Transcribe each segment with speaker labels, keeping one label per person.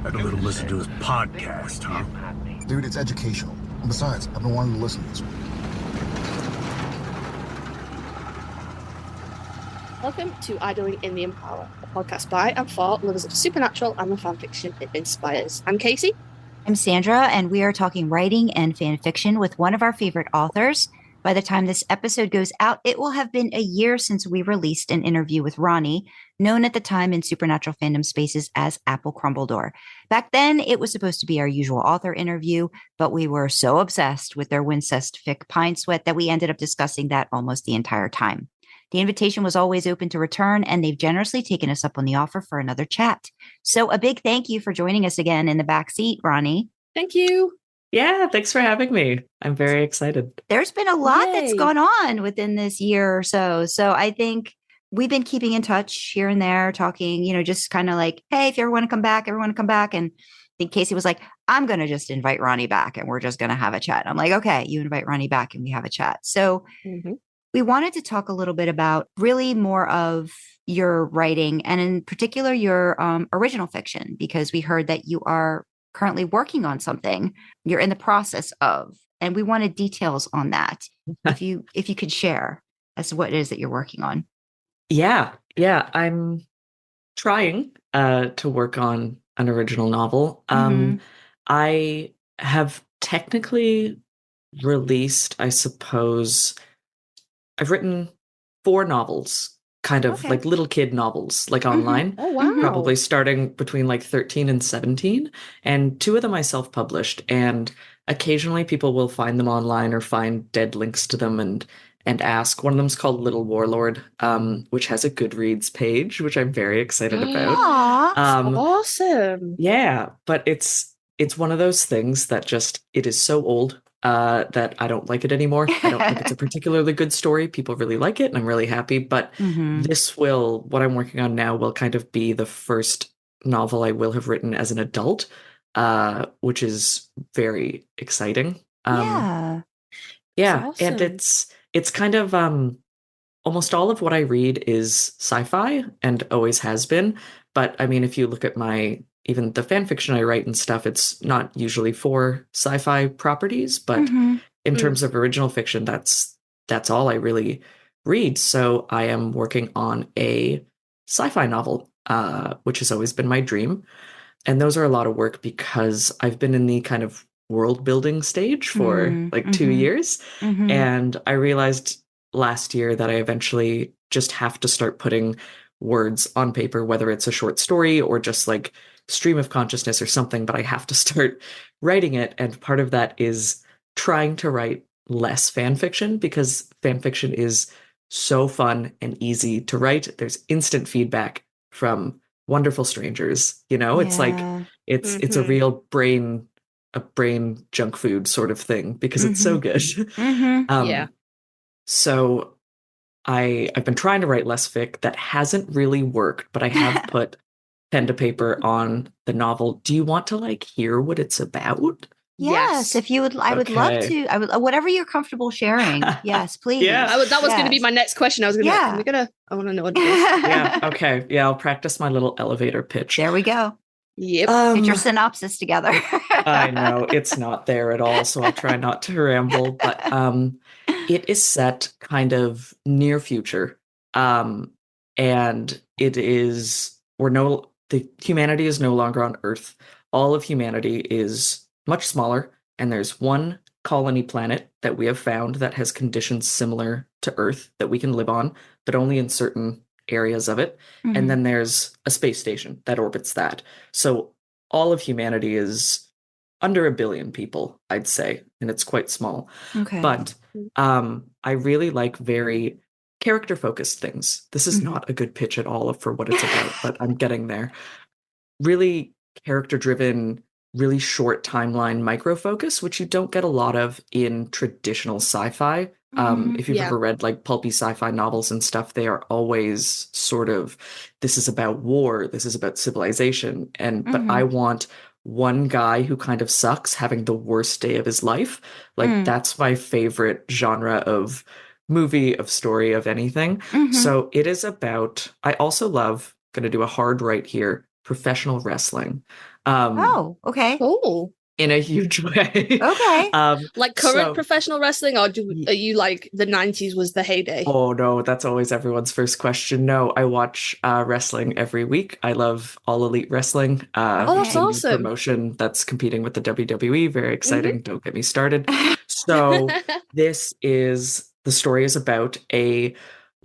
Speaker 1: Had a little listen to his podcast, huh?
Speaker 2: Dude, it's educational. Besides, I've been wanting to listen to this one.
Speaker 3: Welcome to Idling in the Impala, a podcast by and for lovers of supernatural and the fanfiction it inspires. I'm Kasey.
Speaker 4: I'm Sandra, and we are talking writing and fan fiction with one of our favorite authors. By the time this episode goes out, it will have been a year since we released an interview with Roni, known at the time in supernatural fandom spaces as Applecrumbledore. Back then, it was supposed to be our usual author interview, but we were so obsessed with their Winchesters fic Pine Sweat that we ended up discussing that almost the entire time. The invitation was always open to return, and they've generously taken us up on the offer for another chat. So a big thank you for joining us again in the back seat, Roni.
Speaker 3: Thank you.
Speaker 5: Yeah, thanks for having me. I'm very excited.
Speaker 4: There's been a lot
Speaker 3: Yay.
Speaker 4: that's gone on within this year or so. So I think we've been keeping in touch here and there, talking, just kind of like, hey, if you ever want to come back, everyone come back. And I think Kasey was like, I'm going to just invite Roni back and we're just going to have a chat. I'm like, okay, you invite Roni back and we have a chat. So we wanted to talk a little bit about really more of your writing and in particular your original fiction, because we heard that you are currently working on something you're in the process of, and we wanted details on that. if you could share as to what it is that you're working on.
Speaker 5: Yeah, I'm trying to work on an original novel. I have technically released, I suppose, I've written 4 novels, kind of like little kid novels, like online.
Speaker 3: Oh, wow.
Speaker 5: Probably starting between like 13 and 17. And 2 of them I self-published. And occasionally people will find them online or find dead links to them and ask. One of them's called Little Warlord, which has a Goodreads page, which I'm very excited about.
Speaker 3: Awesome.
Speaker 5: Yeah, but it's one of those things that just, it is so old that I don't like it anymore. I don't think it's a particularly good story. People really like it and I'm really happy. But what I'm working on now will kind of be the first novel I will have written as an adult, which is very exciting.
Speaker 4: Yeah.
Speaker 5: Yeah.
Speaker 3: Awesome.
Speaker 5: And it's kind of almost all of what I read is sci-fi and always has been. But I mean, if you look at even the fan fiction I write and stuff, it's not usually for sci-fi properties, but in terms of original fiction, that's all I really read. So I am working on a sci-fi novel, which has always been my dream. And those are a lot of work because I've been in the kind of world building stage for like 2 years. And I realized last year that I eventually just have to start putting words on paper, whether it's a short story or just like stream of consciousness or something, but I have to start writing it. And part of that is trying to write less fan fiction, because fan fiction is so fun and easy to write. There's instant feedback from wonderful strangers. It's like it's a real brain junk food sort of thing because it's so good.
Speaker 3: Yeah.
Speaker 5: So I've been trying to write less fic. That hasn't really worked, but I have put pen to paper on the novel. Do you want to like hear what it's about?
Speaker 4: Yes, if you would, I would love to. I would, whatever you're comfortable sharing. Yes, please.
Speaker 5: Yeah,
Speaker 3: that was going to be my next question. I was going to. I want to know what it is.
Speaker 5: Yeah. Okay. Yeah, I'll practice my little elevator pitch.
Speaker 4: There we go.
Speaker 3: Yep.
Speaker 4: Get your synopsis together.
Speaker 5: I know it's not there at all, so I'll try not to ramble. But it is set kind of near future, and it is the humanity is no longer on Earth. All of humanity is much smaller, and there's one colony planet that we have found that has conditions similar to Earth that we can live on, but only in certain areas of it. And then there's a space station that orbits that. So all of humanity is under 1 billion people, I'd say, and it's quite small.
Speaker 4: Okay.
Speaker 5: But I really like very character-focused things. This is not a good pitch at all for what it's about, but I'm getting there. Really character-driven, really short timeline micro-focus, which you don't get a lot of in traditional sci-fi. If you've ever read like pulpy sci-fi novels and stuff, they are always sort of, this is about war, this is about civilization. But I want one guy who kind of sucks having the worst day of his life. Like that's my favorite genre of movie, of story, of anything. So it is about, I also love, going to do a hard right here, professional wrestling.
Speaker 4: Oh, okay.
Speaker 3: Oh,
Speaker 5: In a huge way.
Speaker 4: Okay.
Speaker 3: like current
Speaker 5: So-
Speaker 3: professional wrestling, or are you like the 90s was the heyday?
Speaker 5: Oh no, that's always everyone's first question. No, I watch wrestling every week. I love All Elite Wrestling.
Speaker 3: Oh, that's
Speaker 5: the new
Speaker 3: awesome.
Speaker 5: promotion that's competing with the WWE. Very exciting. Don't get me started.
Speaker 3: Mm-hmm.
Speaker 5: So the story is about a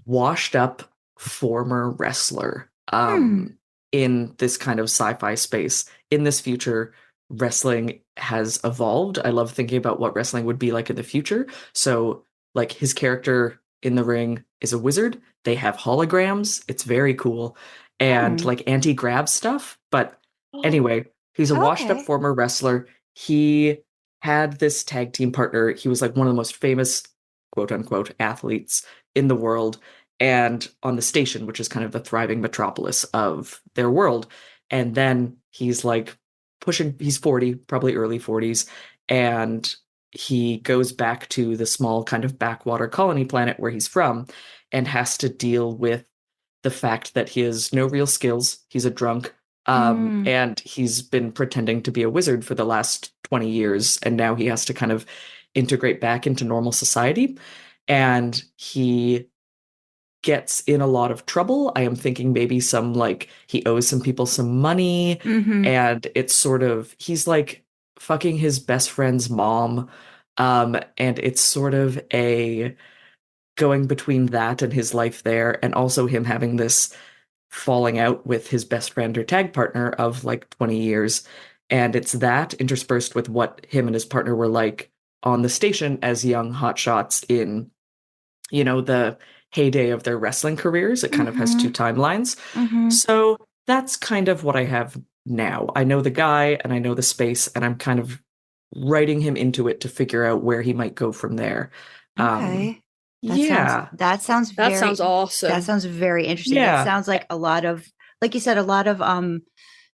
Speaker 5: washed up former wrestler in this kind of sci-fi space. In this future, wrestling has evolved. I love thinking about what wrestling would be like in the future. So like his character in the ring is a wizard. They have holograms. It's very cool. And like anti-grab stuff. But anyway, he's a washed up
Speaker 4: Okay.
Speaker 5: former wrestler. He had this tag team partner. He was like one of the most famous quote unquote athletes in the world and on the station, which is kind of the thriving metropolis of their world. And then he's like he's 40, probably early 40s, and he goes back to the small kind of backwater colony planet where he's from and has to deal with the fact that he has no real skills. He's a drunk. And he's been pretending to be a wizard for the last 20 years. And now he has to kind of integrate back into normal society. And he gets in a lot of trouble. I am thinking maybe he owes some people some money. And it's sort of, he's like fucking his best friend's mom. And it's sort of a going between that and his life there, and also him having this falling out with his best friend or tag partner of like 20 years. And it's that interspersed with what him and his partner were like on the station as young hotshots in, the heyday of their wrestling careers. It kind of has two timelines. So that's kind of what I have now. I know the guy and I know the space, and I'm kind of writing him into it to figure out where he might go from there.
Speaker 4: Okay. That sounds
Speaker 3: awesome.
Speaker 4: That sounds very interesting.
Speaker 5: Yeah.
Speaker 4: That sounds like a lot of, like you said, a lot of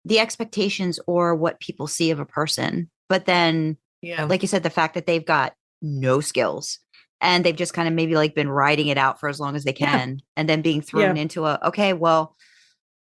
Speaker 4: the expectations or what people see of a person. But then, like you said, the fact that they've got no skills and they've just kind of maybe like been riding it out for as long as they can, and then being thrown into okay, well,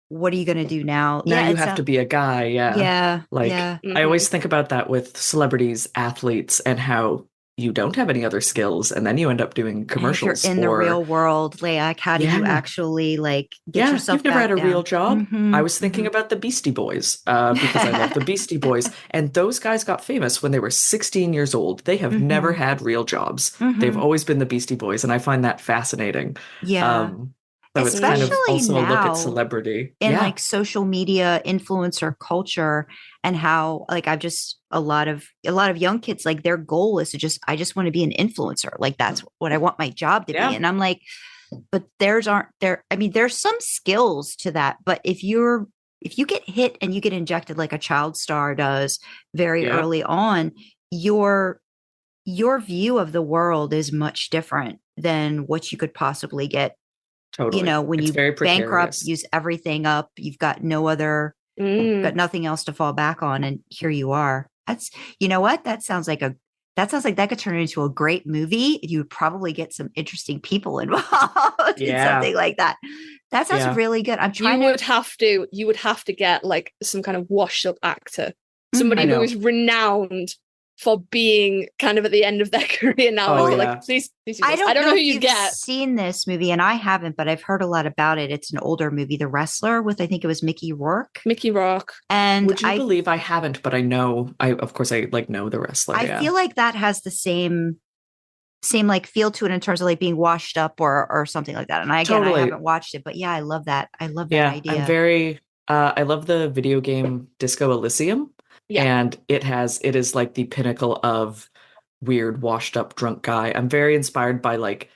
Speaker 4: what are you going to do now?
Speaker 5: Now you have to be a guy.
Speaker 4: Yeah.
Speaker 5: I always think about that with celebrities, athletes, and how you don't have any other skills, and then you end up doing commercials.
Speaker 4: If you're in the real world, like how do you actually like get yourself?
Speaker 5: You've never had a real job.
Speaker 4: Mm-hmm,
Speaker 5: I was thinking about the Beastie Boys because I love the Beastie Boys, and those guys got famous when they were 16 years old. They have never had real jobs. They've always been the Beastie Boys, and I find that fascinating.
Speaker 4: Yeah.
Speaker 5: So it's kind of also
Speaker 4: now,
Speaker 5: a look at celebrity
Speaker 4: in like social media influencer culture, and how like I've just a lot of young kids, like their goal is to I just want to be an influencer. Like that's what I want my job to be. And I'm like, but there's some skills to that. But if you get hit and you get injected like a child star does very early on, your view of the world is much different than what you could possibly get.
Speaker 5: Totally.
Speaker 4: When you bankrupt, use everything up, you've got got nothing else to fall back on, and here you are. That's, what? That sounds like that could turn into a great movie. You would probably get some interesting people involved in something like that. That sounds really good. You
Speaker 3: would have to get like some kind of washed up actor, somebody who is renowned for being kind of at the end of their career now. Like, please
Speaker 4: I don't know who
Speaker 3: you get.
Speaker 4: Seen this movie, and I haven't, but I've heard a lot about it. It's an older movie, The Wrestler, with I think it was Mickey Rourke. And
Speaker 5: would you believe I haven't, but I know. Of course I like know The Wrestler.
Speaker 4: I feel like that has the same like feel to it in terms of like being washed up or something like that. And I haven't watched it, but I love that. I love that idea.
Speaker 5: I'm very. I love the video game Disco Elysium. Yeah. And it is like the pinnacle of weird, washed up, drunk guy. I'm very inspired by like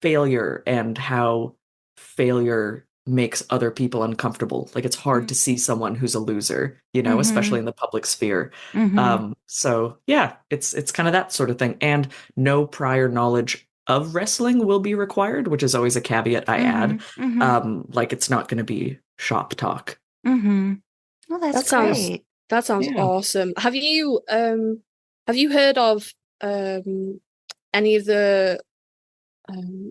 Speaker 5: failure and how failure makes other people uncomfortable. Like it's hard to see someone who's a loser, especially in the public sphere. So yeah, it's kind of that sort of thing. And no prior knowledge of wrestling will be required, which is always a caveat I add. Like it's not going to be shop talk.
Speaker 4: Well, that's great.
Speaker 3: That sounds awesome. Have you heard of any of the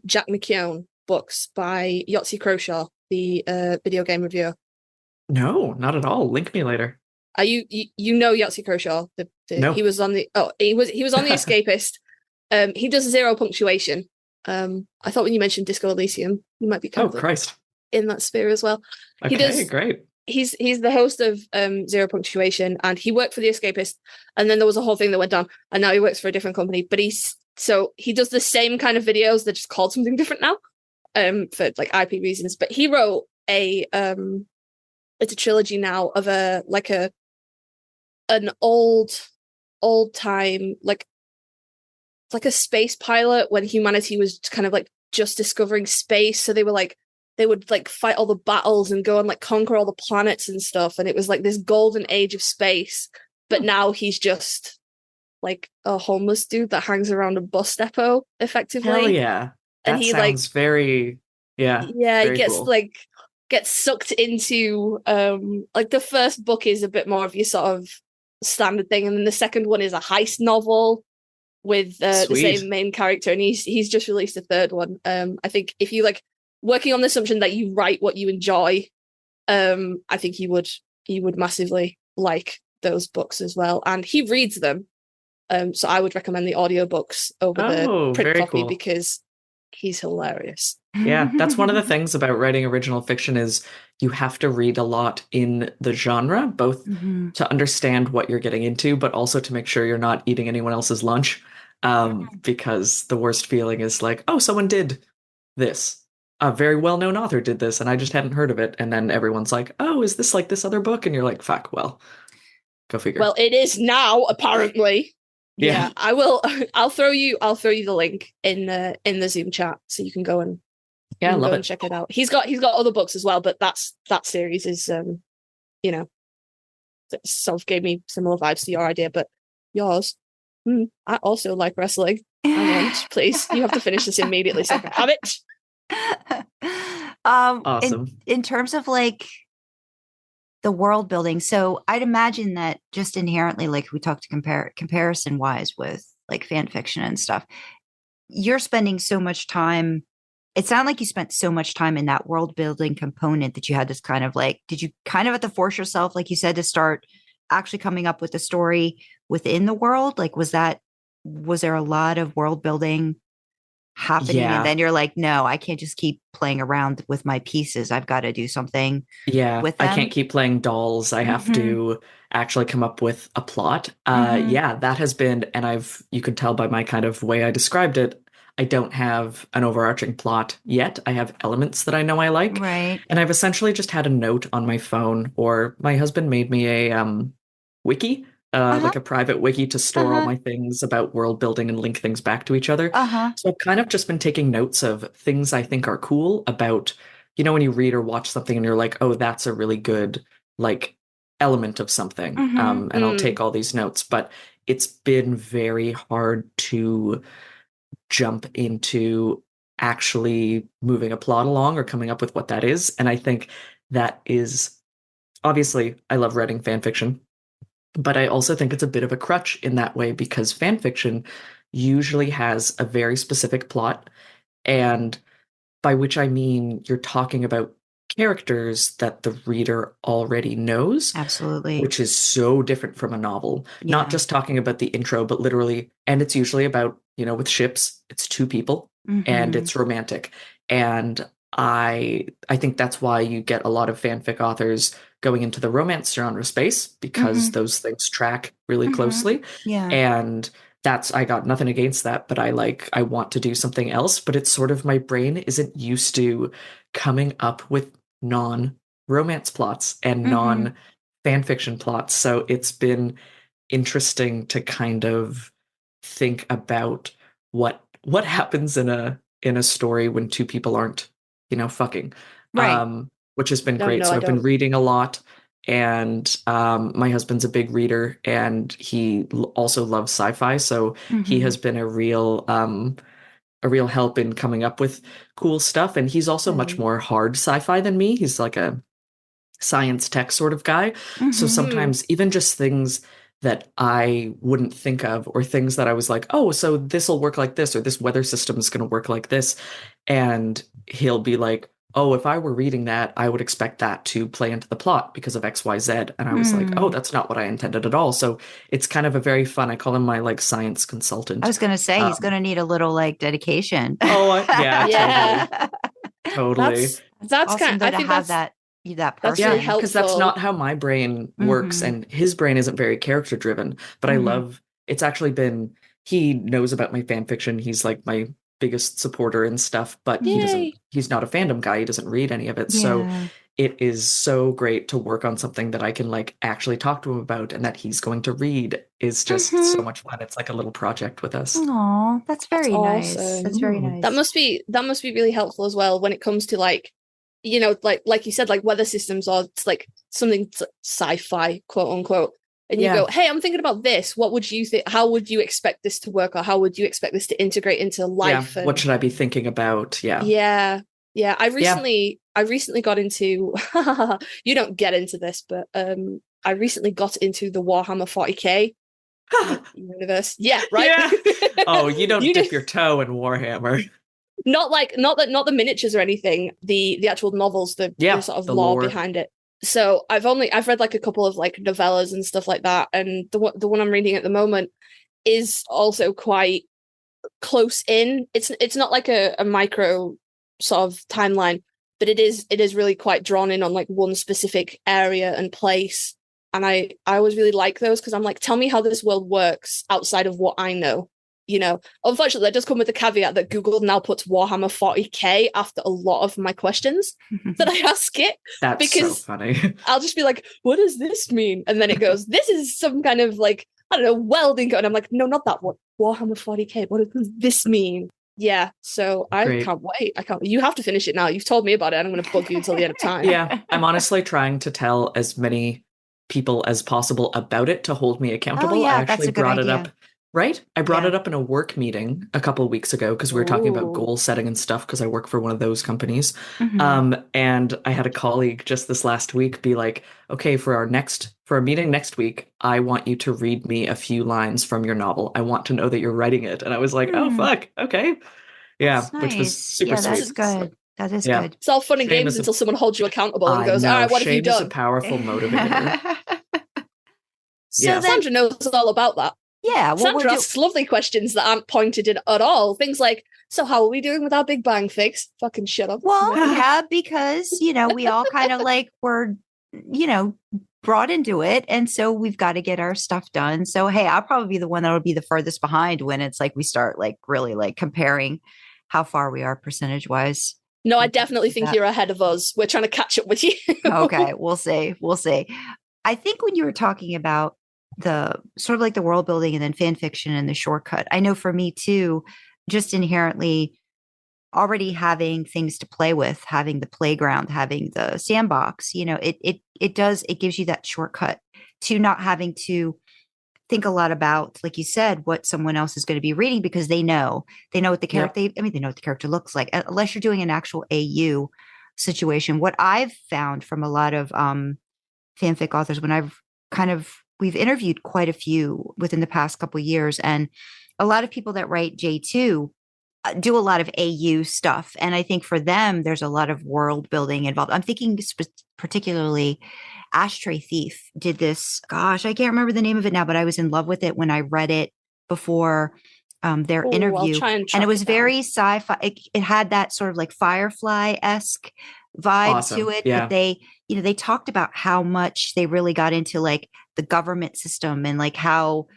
Speaker 3: Jack McKeown books by Yahtzee Croshaw, the video game reviewer?
Speaker 5: No, not at all. Link me later.
Speaker 3: You know Yahtzee Kershaw.
Speaker 5: No.
Speaker 3: He was on the Escapist. He does zero punctuation. I thought when you mentioned Disco Elysium, you might be kind of like
Speaker 5: Christ.
Speaker 3: in that sphere as well.
Speaker 5: Okay, great.
Speaker 3: He's the host of Zero Punctuation, and he worked for the Escapist, and then there was a whole thing that went down, and now he works for a different company. But he does the same kind of videos, they're just called something different now, for like IP reasons. But he wrote it's a trilogy now of an old time, like a space pilot when humanity was kind of like just discovering space. So they would like fight all the battles and go and like conquer all the planets and stuff. And it was like this golden age of space. But now he's just like a homeless dude that hangs around a bus depot, effectively.
Speaker 5: Hell yeah.
Speaker 3: And he
Speaker 5: sounds very,
Speaker 3: he gets
Speaker 5: cool.
Speaker 3: like gets sucked into like the first book is a bit more of your sort of standard thing, and then the second one is a heist novel with the same main character, and he's just released a third one. I think if you like working on the assumption that you write what you enjoy, I think you would massively like those books as well, and he reads them. So I would recommend the audiobooks over the print copy because he's hilarious.
Speaker 5: Yeah, that's one of the things about writing original fiction is you have to read a lot in the genre, both to understand what you're getting into, but also to make sure you're not eating anyone else's lunch. Because the worst feeling is like, oh, someone did this. A very well-known author did this, and I just hadn't heard of it. And then everyone's like, oh, is this like this other book? And you're like, fuck, well, go figure.
Speaker 3: Well, it is now, apparently.
Speaker 5: Yeah.
Speaker 3: I will. I'll throw you the link in the Zoom chat so you can go and
Speaker 5: love it.
Speaker 3: And check it out. He's got other books as well, but that series is sort of gave me similar vibes to your idea, but yours. I also like wrestling. Please, you have to finish this immediately so I can have it.
Speaker 5: Awesome.
Speaker 4: In terms of like the world building, so I'd imagine that just inherently, like we talked to comparison wise with like fan fiction and stuff, you're spending so much time. It sounded like you spent so much time in that world building component that you had this kind of like, did you kind of have to force yourself, like you said, to start actually coming up with a story within the world? Like, was there a lot of world building happening?
Speaker 5: Yeah.
Speaker 4: And then you're like, no, I can't just keep playing around with my pieces. I've got to do something. With them.
Speaker 5: I can't keep playing dolls. I have to actually come up with a plot. Yeah, that has been, and you can tell by my kind of way I described it, I don't have an overarching plot yet. I have elements that I know I like.
Speaker 4: Right.
Speaker 5: And I've essentially just had a note on my phone, or my husband made me a wiki, like a private wiki to store all my things about world building and link things back to each other. So I've kind of just been taking notes of things I think are cool about, when you read or watch something and you're like, oh, that's a really good like element of something. And I'll take all these notes, but it's been very hard to jump into actually moving a plot along or coming up with what that is. And I think that is, obviously, I love writing fan fiction, but I also think it's a bit of a crutch in that way because fan fiction usually has a very specific plot, and by which I mean you're talking about characters that the reader already knows.
Speaker 4: Absolutely.
Speaker 5: Which is so different from a novel. Yeah. Not just talking about the intro, but literally, and it's usually about, with ships, it's two people and it's romantic. And I think that's why you get a lot of fanfic authors going into the romance genre space because those things track really closely.
Speaker 4: Yeah.
Speaker 5: And I got nothing against that, but I want to do something else, but it's sort of my brain isn't used to coming up with non-romance plots and non-fanfiction plots. So it's been interesting to kind of think about what happens in a story when two people aren't, fucking.
Speaker 4: Right.
Speaker 5: Which has been great. So I've been reading a lot. And my husband's a big reader, and he also loves sci-fi. So he has been a real help in coming up with cool stuff. And he's also much more hard sci-fi than me. He's like a science tech sort of guy. So sometimes even just things that I wouldn't think of, or things that I was like, oh, so this will work like this, or this weather system is going to work like this. And he'll be like, oh, if I were reading that, I would expect that to play into the plot because of XYZ. And I was like, oh, that's not what I intended at all. So it's kind of a very fun, I call him my like science consultant.
Speaker 4: I was going to say he's going to need a little like dedication.
Speaker 5: Yeah,
Speaker 3: Yeah.
Speaker 5: totally.
Speaker 3: That's
Speaker 4: Awesome,
Speaker 3: kind of,
Speaker 4: though,
Speaker 3: I
Speaker 4: to
Speaker 3: think
Speaker 4: have
Speaker 3: that's
Speaker 4: that
Speaker 3: that's
Speaker 4: person.
Speaker 3: really
Speaker 5: Yeah, because that's
Speaker 3: helpful.
Speaker 5: not how my brain works,
Speaker 4: Mhm.
Speaker 5: and his brain isn't very character driven. But I
Speaker 4: Mhm.
Speaker 5: love it's actually been he knows about my fan fiction. He's like my biggest supporter and stuff, but
Speaker 3: Yay.
Speaker 5: he's not a fandom guy. He doesn't read any of it. So
Speaker 4: Yeah.
Speaker 5: it is so great to work on something that I can like actually talk to him about and that he's going to read is just so much fun. It's like a little project with us.
Speaker 4: Oh, that's very nice.
Speaker 3: awesome.
Speaker 4: That's very
Speaker 5: Ooh.
Speaker 4: nice.
Speaker 3: That must be really helpful as well when it comes to like, you know, like you said, like weather systems or it's like something sci-fi, quote unquote. And you
Speaker 5: Yeah.
Speaker 3: go, hey, I'm thinking about this. What would you think? How would you expect this to work? Or how would you expect this to integrate into life?
Speaker 5: Yeah.
Speaker 3: And
Speaker 5: What should I be thinking about? Yeah.
Speaker 3: yeah. I recently got into you don't get into this, but I recently got into the Warhammer 40k universe. Yeah, right.
Speaker 5: Yeah. Oh, you don't
Speaker 3: You
Speaker 5: dip
Speaker 3: just-
Speaker 5: your toe in Warhammer.
Speaker 3: not the miniatures or anything, the actual novels, the sort of
Speaker 5: the
Speaker 3: lore
Speaker 5: lore.
Speaker 3: behind it. So I've read like a couple of like novellas and stuff like that, and the one I'm reading at the moment is also quite close in. It's not like a micro sort of timeline, but it is really quite drawn in on like one specific area and place. And I always really like those because I'm like, tell me how this world works outside of what I know. You know, unfortunately, that does come with the caveat that Google now puts Warhammer 40k after a lot of my questions that I ask it.
Speaker 5: That's
Speaker 3: because
Speaker 5: so funny.
Speaker 3: I'll just be like, what does this mean? And then it goes, this is some kind of like, I don't know, welding. And I'm like, no, not that one. Warhammer 40k. What does this mean? Yeah. So I
Speaker 5: Great.
Speaker 3: can't wait. You have to finish it now. You've told me about it. And I'm going to bug you until the end of time.
Speaker 5: Yeah, I'm honestly trying to tell as many people as possible about it to hold me accountable.
Speaker 4: yeah,
Speaker 5: I
Speaker 4: that's
Speaker 5: actually
Speaker 4: a good
Speaker 5: brought it
Speaker 4: idea.
Speaker 5: up, right? I brought
Speaker 4: Yeah.
Speaker 5: it up in a work meeting a couple of weeks ago because we were talking about
Speaker 3: Ooh.
Speaker 5: goal setting and stuff because I work for one of those companies.
Speaker 4: Mhm.
Speaker 5: And I had a colleague just this last week be like, okay, for our meeting next week, I want you to read me a few lines from your novel. I want to know that you're writing it. And I was like, oh, fuck. Okay. Yeah,
Speaker 4: That's
Speaker 5: which was
Speaker 4: nice.
Speaker 5: super
Speaker 4: Yeah,
Speaker 5: sweet.
Speaker 4: that's good. That is
Speaker 5: Yeah.
Speaker 4: good.
Speaker 3: It's all fun and
Speaker 5: Shame
Speaker 3: games
Speaker 5: is a-
Speaker 3: until someone holds you accountable and
Speaker 5: I
Speaker 3: goes, all
Speaker 5: know,
Speaker 3: right, what have you
Speaker 5: shame is a
Speaker 3: done?
Speaker 5: powerful motivator.
Speaker 4: So
Speaker 5: Yeah.
Speaker 4: then,
Speaker 3: Sandra knows all about that.
Speaker 4: yeah, well,
Speaker 3: Sandra asks lovely questions that aren't pointed in at all. Things like, so how are we doing with our Big Bang fix? Fucking shut up.
Speaker 4: well, yeah, because, we all kind of like were, brought into it. And so we've got to get our stuff done. So, hey, I'll probably be the one that will be the furthest behind when it's like we start like really like comparing how far we are percentage wise.
Speaker 3: No, I definitely think you're ahead of us. We're trying to catch up with you.
Speaker 4: Okay, we'll see. We'll see. I think when you were talking about the sort of like the world building and then fan fiction and the shortcut, I know for me too, just inherently already having things to play with, having the playground, having the sandbox, it gives you that shortcut to not having to think a lot about, like you said, what someone else is going to be reading because they know what the character, they know what the character looks like, unless you're doing an actual AU situation. What I've found from a lot of fanfic authors when we've interviewed quite a few within the past couple of years, and a lot of people that write J2 do a lot of AU stuff. And I think for them, there's a lot of world building involved. I'm thinking particularly Ashtray Thief did this. Gosh, I can't remember the name of it now, but I was in love with it when I read it before their interview.
Speaker 3: I'll try and
Speaker 4: it was
Speaker 3: track it down.
Speaker 4: very sci-fi. It had that sort of like Firefly-esque vibe to it.
Speaker 5: Yeah.
Speaker 4: But they talked about how much they really got into like the government system and like how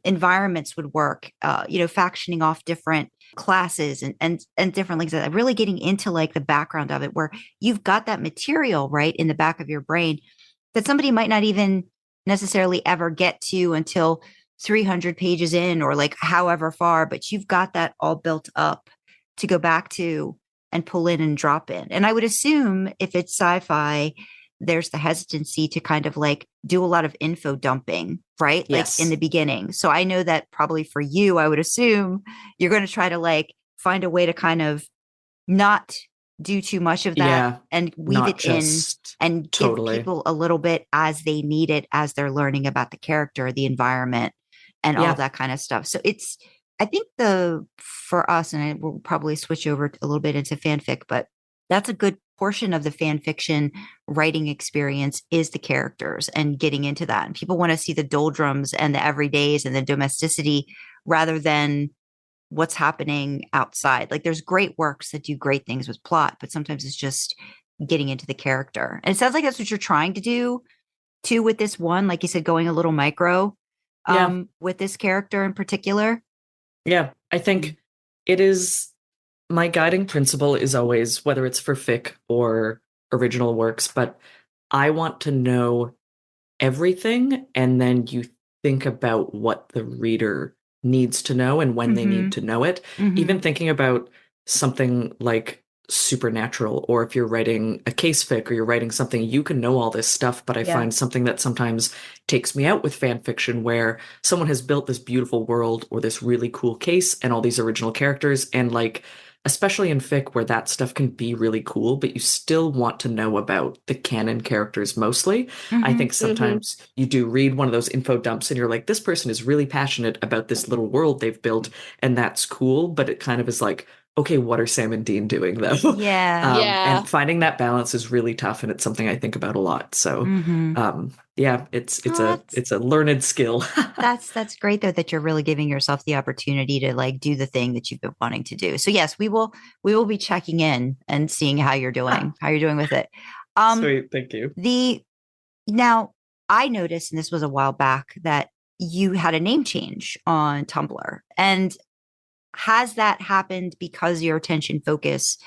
Speaker 4: environments would work, factioning off different classes and different like that, really getting into like the background of it, where you've got that material right in the back of your brain that somebody might not even necessarily ever get to until 300 pages in or like however far, but you've got that all built up to go back to and pull in and drop in. And I would assume if it's sci-fi, there's the hesitancy to kind of like do a lot of info dumping, right?
Speaker 5: Yes.
Speaker 4: Like in the beginning. So I know that probably for you, I would assume you're going to try to like find a way to kind of not do too much of that and weave it in and give people a little bit as they need it, as they're learning about the character, the environment, and all that kind of stuff. So I think for us, and I will probably switch over a little bit into fanfic, but that's a good portion of the fan fiction writing experience is the characters and getting into that. And people want to see the doldrums and the everydays and the domesticity rather than what's happening outside. Like there's great works that do great things with plot, but sometimes it's just getting into the character. And it sounds like that's what you're trying to do too with this one, like you said, going a little micro with this character in particular.
Speaker 5: Yeah, I think it is, my guiding principle is always, whether it's for fic or original works, but I want to know everything, and then you think about what the reader needs to know and when they need to know it. Even thinking about something like supernatural, or if you're writing a case fic or you're writing something, you can know all this stuff, but I find something that sometimes takes me out with fan fiction where someone has built this beautiful world or this really cool case and all these original characters, and like, especially in fic where that stuff can be really cool, but you still want to know about the canon characters mostly. I think sometimes you do read one of those info dumps and you're like, this person is really passionate about this little world they've built, and that's cool, but it kind of is like, okay, what are Sam and Dean doing though?
Speaker 3: Yeah.
Speaker 5: And finding that balance is really tough, and it's something I think about a lot. So it's a learned skill.
Speaker 4: That's great though, that you're really giving yourself the opportunity to like do the thing that you've been wanting to do. So yes, we will be checking in and seeing how you're doing with it.
Speaker 5: Sweet, thank you.
Speaker 4: Now I noticed, and this was a while back, that you had a name change on Tumblr. And has that happened because your attention focus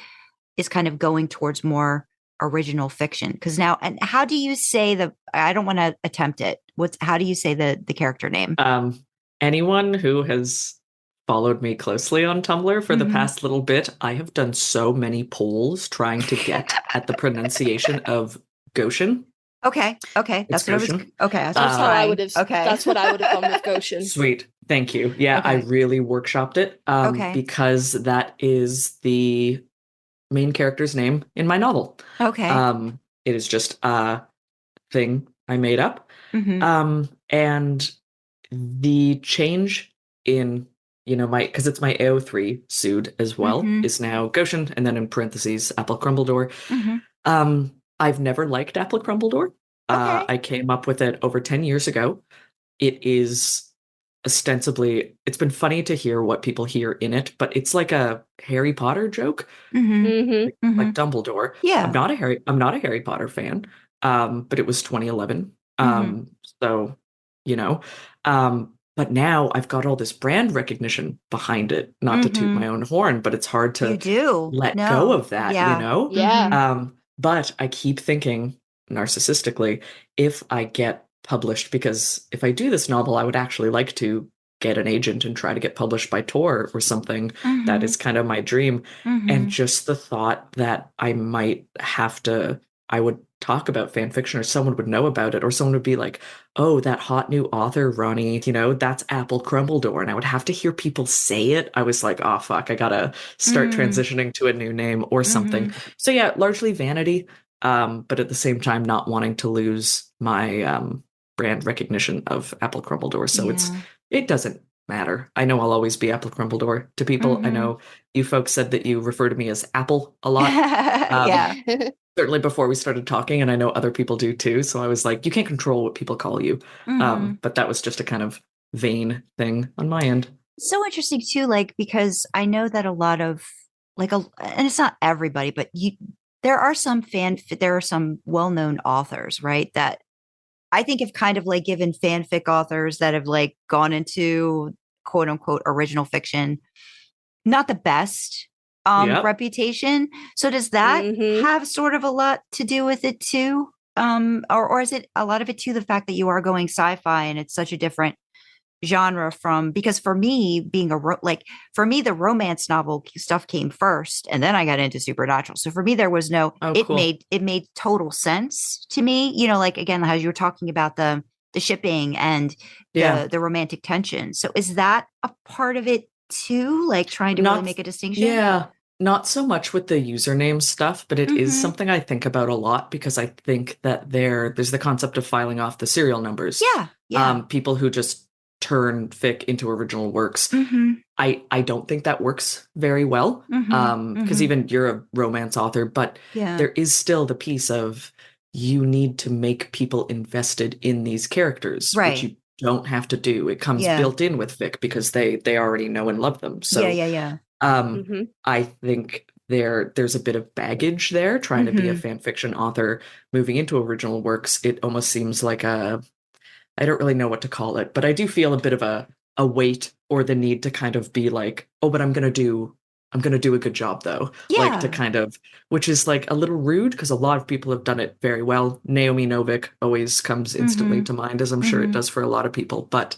Speaker 4: is kind of going towards more original fiction? Because now, and how do you say I don't want to attempt it. How do you say the character name?
Speaker 5: Anyone who has followed me closely on Tumblr for the past little bit, I have done so many polls trying to get at the pronunciation of Goshen.
Speaker 4: Okay. That's what
Speaker 5: Goshen.
Speaker 4: I was. Okay,
Speaker 3: That's how I would have.
Speaker 4: Okay,
Speaker 3: That's what I would have gone with Goshen.
Speaker 5: Sweet, thank you. Yeah, I really workshopped it. Because that is the main character's name in my novel.
Speaker 4: Okay.
Speaker 5: It is just a thing I made up. And the change in, because it's my AO3 sued as well, is now Goshen, and then in parentheses, Applecrumbledore. I've never liked Applecrumbledore. I came up with it over 10 years ago. It is ostensibly, it's been funny to hear what people hear in it, but it's like a Harry Potter joke, like Dumbledore.
Speaker 4: Yeah,
Speaker 5: I'm not a Harry Potter fan, but it was 2011. So, but now I've got all this brand recognition behind it. Not to toot my own horn, but it's hard to let go of that,
Speaker 3: Yeah.
Speaker 5: But I keep thinking narcissistically, if I get published, because if I do this novel, I would actually like to get an agent and try to get published by Tor or something. That is kind of my dream. And just the thought that I might have to, I would talk about fan fiction, or someone would know about it, or someone would be like, oh, that hot new author, Roni, that's Applecrumbledore. And I would have to hear people say it. I was like, oh, fuck, I gotta start transitioning to a new name or something. So yeah, largely vanity, but at the same time, not wanting to lose my brand recognition of Applecrumbledore. So it doesn't matter. I know I'll always be Applecrumbledore to people. I know you folks said that you refer to me as Apple a lot. Certainly before we started talking, and I know other people do too. So I was like, you can't control what people call you. But that was just a kind of vain thing on my end.
Speaker 4: So interesting too, like, because I know that a lot of and it's not everybody, but there are some well-known authors, right, that I think have kind of like given fanfic authors that have like gone into quote unquote original fiction not the best reputation. So does that have sort of a lot to do with it too? Or is it a lot of it too the fact that you are going sci-fi and it's such a different genre because for me being for me the romance novel stuff came first and then I got into supernatural. So for me there was it made total sense to me, like again how you were talking about the shipping and the romantic tension. So is that a part of it too, like trying to really make a distinction?
Speaker 5: Yeah, not so much with the username stuff, but it is something I think about a lot, because I think that there's the concept of filing off the serial numbers.
Speaker 4: Yeah.
Speaker 5: People who just turn fic into original works.
Speaker 4: Mm-hmm.
Speaker 5: I don't think that works very well.
Speaker 4: Mm-hmm.
Speaker 5: Because even you're a romance author, but
Speaker 4: Yeah.
Speaker 5: there is still the piece of you need to make people invested in these characters,
Speaker 4: Right.
Speaker 5: which you don't have to do. It comes built in with fic because they already know and love them. So
Speaker 4: yeah.
Speaker 5: I think there's a bit of baggage there trying to be a fan fiction author moving into original works. It almost seems like I don't really know what to call it, but I do feel a bit of a weight or the need to kind of be like, oh, but I'm gonna do a good job though.
Speaker 4: Yeah.
Speaker 5: Like to kind of, which is like a little rude because a lot of people have done it very well. Naomi Novik always comes instantly to mind, as I'm sure it does for a lot of people. But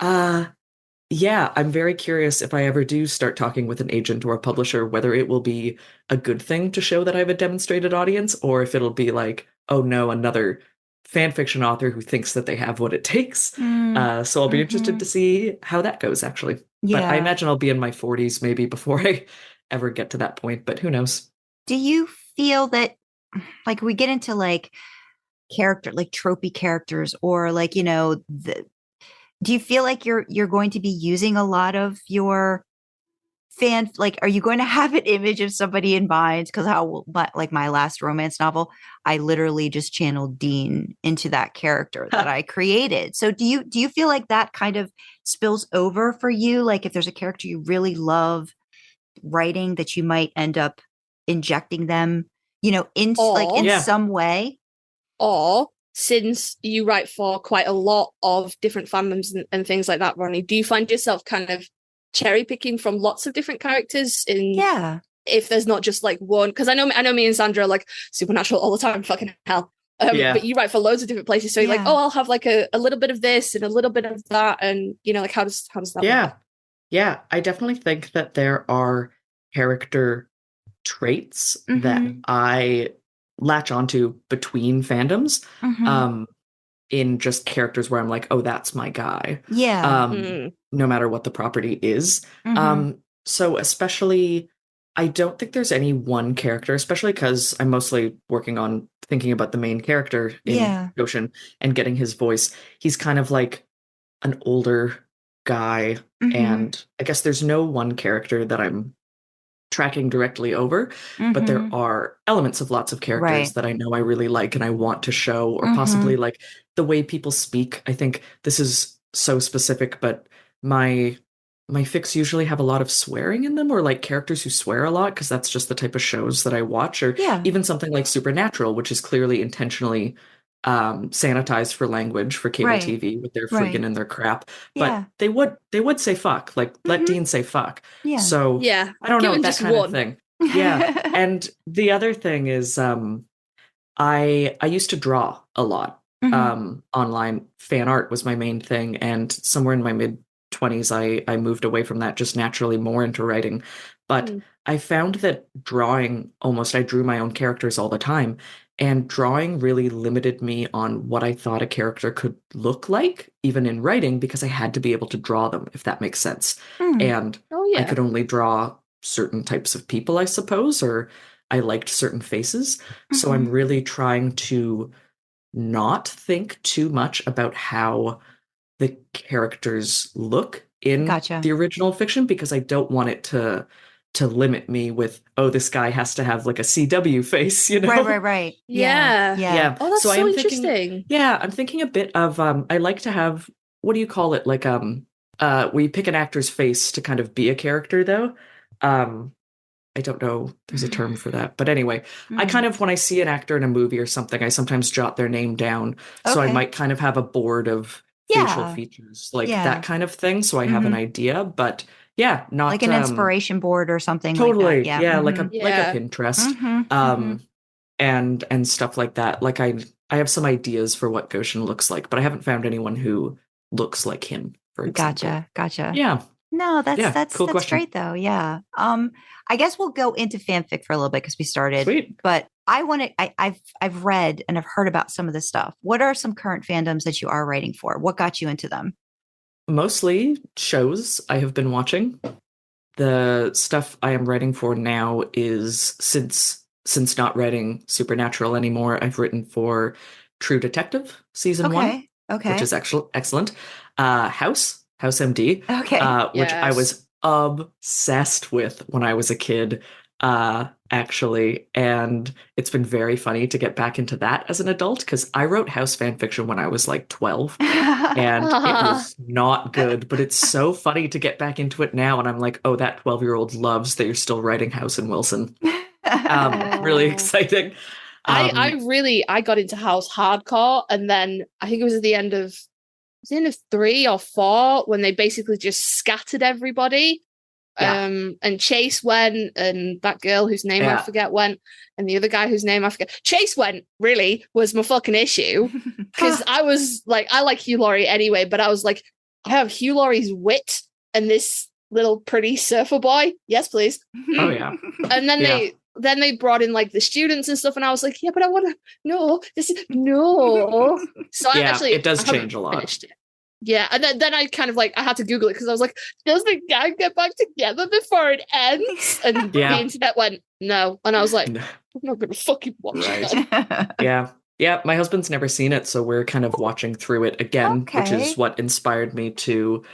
Speaker 5: yeah, I'm very curious if I ever do start talking with an agent or a publisher, whether it will be a good thing to show that I have a demonstrated audience, or if it'll be like, oh no, another fan fiction author who thinks that they have what it takes. So I'll be interested to see how that goes, actually. But I imagine I'll be in my 40s maybe before I ever get to that point, but who knows?
Speaker 4: Do you feel that, like, we get into like character, like tropey characters, or like, you know, do you feel like you're going to be using a lot of your fan, like, are you going to have an image of somebody in mind? Because like my last romance novel, I literally just channeled Dean into that character that I created. So do you feel like that kind of spills over for you? Like if there's a character you really love writing, that you might end up injecting them, you know, in some way?
Speaker 3: Or since you write for quite a lot of different fandoms and things like that, Roni, do you find yourself kind of cherry picking from lots of different characters if there's not just like one? Because I know me and Sandra are like supernatural all the time, fucking hell. But you write for loads of different places, so you're like, oh, I'll have like a little bit of this and a little bit of that, and you know, like how does that work?
Speaker 5: Yeah, I definitely think that there are character traits that I latch onto between fandoms. In just characters where I'm like, oh, that's my guy. No matter what the property is. So especially, I don't think there's any one character, especially because I'm mostly working on thinking about the main character in Goshen and getting his voice. He's kind of like an older guy. And I guess there's no one character that I'm tracking directly over, but there are elements of lots of characters that I know I really like and I want to show, or possibly like the way people speak. I think this is so specific, but my fics usually have a lot of swearing in them, or like characters who swear a lot, because that's just the type of shows that I watch, or even something like Supernatural, which is clearly intentionally sanitized for language for cable TV with their friggin' and their crap, but they would say fuck, like let Dean say fuck. So I don't know, that kind of thing. And the other thing is I used to draw a lot. Online fan art was my main thing, and somewhere in my mid-20s I moved away from that, just naturally more into writing. But I found that I drew my own characters all the time, and drawing really limited me on what I thought a character could look like, even in writing, because I had to be able to draw them, if that makes sense. And I could only draw certain types of people, I suppose, or I liked certain faces. So I'm really trying to not think too much about how the characters look in the original fiction, because I don't want it to limit me with, oh, this guy has to have like a CW face, you know?
Speaker 4: Right. Yeah.
Speaker 3: Oh, that's so interesting.
Speaker 5: I'm thinking a bit of I like to have, what do you call it? Like where you pick an actor's face to kind of be a character, though. I don't know, there's a term for that. But anyway, I kind of, when I see an actor in a movie or something, I sometimes jot their name down. So I might kind of have a board of facial features, like that kind of thing. So I have an idea, but not
Speaker 4: like an inspiration board or something.
Speaker 5: Totally.
Speaker 4: Like that.
Speaker 5: Like a Pinterest. And stuff like that. Like I have some ideas for what Goshen looks like, but I haven't found anyone who looks like him, for example.
Speaker 4: Gotcha.
Speaker 5: Yeah.
Speaker 4: No, that's
Speaker 5: cool
Speaker 4: that's great though. Yeah. I guess we'll go into fanfic for a little bit because we started.
Speaker 5: Sweet.
Speaker 4: But I've read and I've heard about some of this stuff. What are some current fandoms that you are writing for? What got you into them?
Speaker 5: Mostly shows I have been watching. The stuff I am writing for now is, since not writing Supernatural anymore, I've written for True Detective season 1.
Speaker 4: Okay.
Speaker 5: Which is actually excellent. House MD,
Speaker 4: Okay.
Speaker 5: which I
Speaker 3: Yes.
Speaker 5: was obsessed with when I was a kid, actually. And it's been very funny to get back into that as an adult because I wrote house fan fiction when I was like 12 and it was not good, but it's so funny to get back into it now. And I'm like, oh, that 12-year-old loves that you're still writing House and Wilson. Really
Speaker 3: Oh.
Speaker 5: exciting.
Speaker 3: I got into house hardcore, and then I think it was at the end of 3 or 4 when they basically just scattered everybody.
Speaker 5: Yeah.
Speaker 3: And Chase went, and that girl whose name I forget went, and the other guy whose name I forget. Chase went really was my fucking issue because I was like, I like Hugh Laurie anyway, but I was like, I have Hugh Laurie's wit and this little pretty surfer boy. Yes, please.
Speaker 5: Oh yeah.
Speaker 3: And then
Speaker 5: Yeah.
Speaker 3: they brought in like the students and stuff, and I was like, yeah, but I want to no. So I actually
Speaker 5: it does
Speaker 3: I haven't
Speaker 5: change a lot.
Speaker 3: finished it. Yeah, and then I kind of like I had to Google it because I was like, does the gang get back together before it ends? And
Speaker 5: Yeah.
Speaker 3: the internet went no, and I was like,
Speaker 5: No.
Speaker 3: I'm not gonna fucking watch
Speaker 5: Right.
Speaker 3: that.
Speaker 5: Yeah. My husband's never seen it, so we're kind of watching through it again, which
Speaker 4: Okay.
Speaker 5: is what inspired me to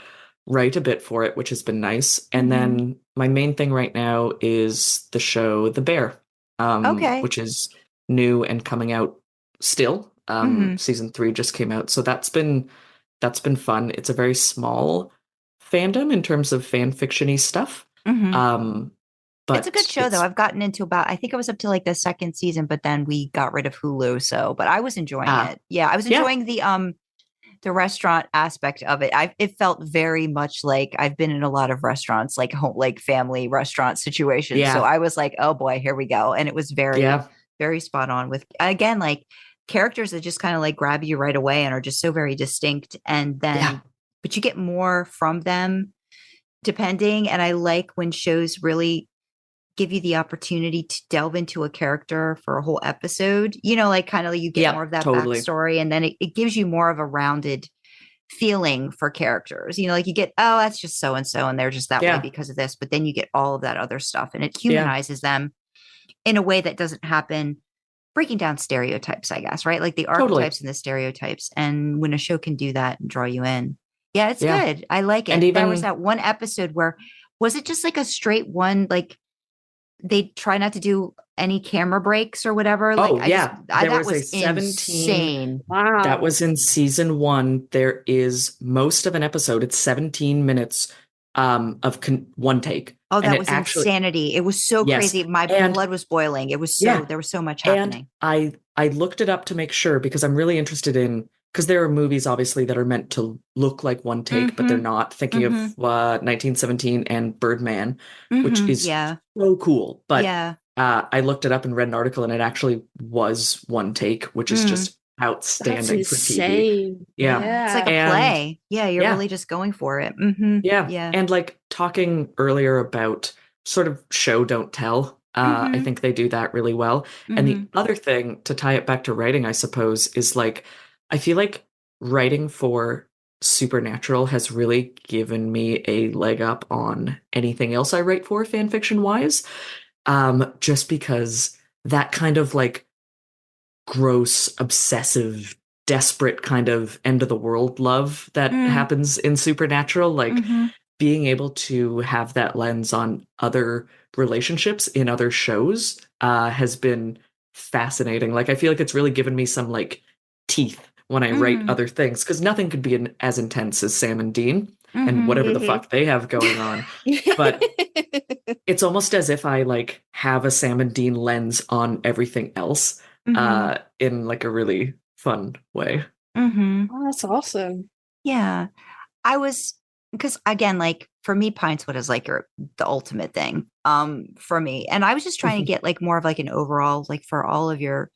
Speaker 5: write a bit for it, which has been nice. And
Speaker 4: Mhm.
Speaker 5: then my main thing right now is the show The Bear,
Speaker 4: Okay.
Speaker 5: which is new and coming out still.
Speaker 4: Mhm.
Speaker 5: Season 3 just came out, so that's been fun. It's a very small fandom in terms of fan fiction-y stuff.
Speaker 4: Mhm.
Speaker 5: But
Speaker 4: It's a good show, though. I've gotten into I think I was up to like the second season, but then we got rid of Hulu. But I was enjoying it. Yeah, I was enjoying the restaurant aspect of it. It felt very much like I've been in a lot of restaurants, like home, like family restaurant situations.
Speaker 5: Yeah.
Speaker 4: So I was like, oh boy, here we go. And it was very, very spot on with, again, like characters that just kind of like grab you right away and are just so very distinct. And then, but you get more from them depending. And I like when shows really give you the opportunity to delve into a character for a whole episode, like kind of you get more of that backstory, and then it gives you more of a rounded feeling for characters. Like you get, oh, that's just so and so, and they're just that way because of this, but then you get all of that other stuff, and it humanizes them in a way that doesn't happen, breaking down stereotypes, I guess, right? Like the archetypes and the stereotypes, and when a show can do that and draw you in, it's good. I like it. And there was that one episode where, was it just like a straight one, like they try not to do any camera breaks or whatever.
Speaker 5: There was a 17.
Speaker 4: Insane.
Speaker 3: Wow.
Speaker 5: That was in season 1. There is most of an episode. It's 17 minutes of one take.
Speaker 4: Oh, that was insanity. It was so crazy. My blood was boiling. It was there was so much happening.
Speaker 5: And I looked it up to make sure because I'm really interested in, because there are movies obviously that are meant to look like one take, but they're not. Thinking of 1917 and Birdman, which is so cool. But I looked it up and read an article, and it actually was one take, which is just outstanding for TV. Yeah.
Speaker 4: It's like a play. Yeah, you're really just going for it.
Speaker 5: Yeah. And like talking earlier about sort of show, don't tell. I think they do that really well. And the other thing, to tie it back to writing, I suppose, is like, I feel like writing for Supernatural has really given me a leg up on anything else I write for fan fiction wise. Just because that kind of like gross, obsessive, desperate kind of end of the world love that happens in Supernatural, like being able to have that lens on other relationships in other shows has been fascinating. Like I feel like it's really given me some like teeth when I write other things, because nothing could be as intense as Sam and Dean and whatever the fuck they have going on. But it's almost as if I like have a Sam and Dean lens on everything else in like a really fun way.
Speaker 3: Oh, that's awesome.
Speaker 4: Yeah. Because again, like for me, Pinewood is like the ultimate thing for me. And I was just trying to get like more of like an overall, like for all of your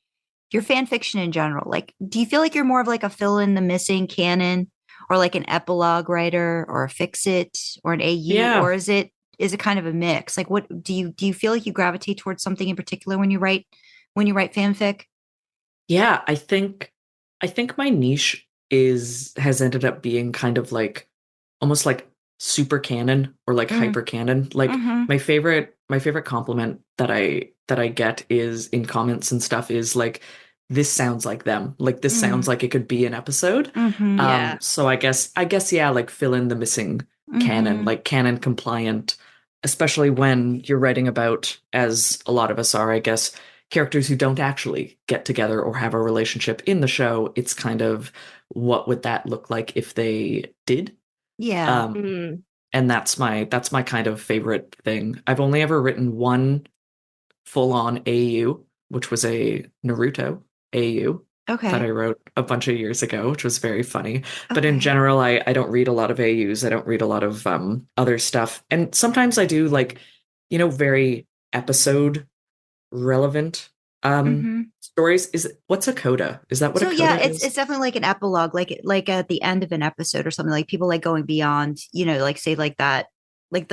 Speaker 4: fan fiction in general. Like, do you feel like you're more of like a fill in the missing canon, or like an epilogue writer, or a fix it, or an AU, or is it kind of a mix? Like, what do you feel like you gravitate towards something in particular when you write fanfic?
Speaker 5: Yeah, I think my niche has ended up being kind of like almost like super canon or like hyper canon. Like my favorite compliment that I get is in comments and stuff is like, this sounds like them. Like this sounds like it could be an episode.
Speaker 3: Yeah.
Speaker 5: So I guess yeah, like fill in the missing canon, like canon compliant, especially when you're writing about, as a lot of us are, I guess, characters who don't actually get together or have a relationship in the show. It's kind of, what would that look like if they did?
Speaker 4: Yeah.
Speaker 5: And that's my kind of favorite thing. I've only ever written one full-on AU, which was a Naruto AU that I wrote a bunch of years ago, which was very funny. But in general, I don't read a lot of AUs. I don't read a lot of other stuff. And sometimes I do, like, you know, very episode relevant stories. What's a coda? Is that what a coda is?
Speaker 4: It's definitely like an epilogue, like at the end of an episode or something, like people like going beyond, you know, like say like that, like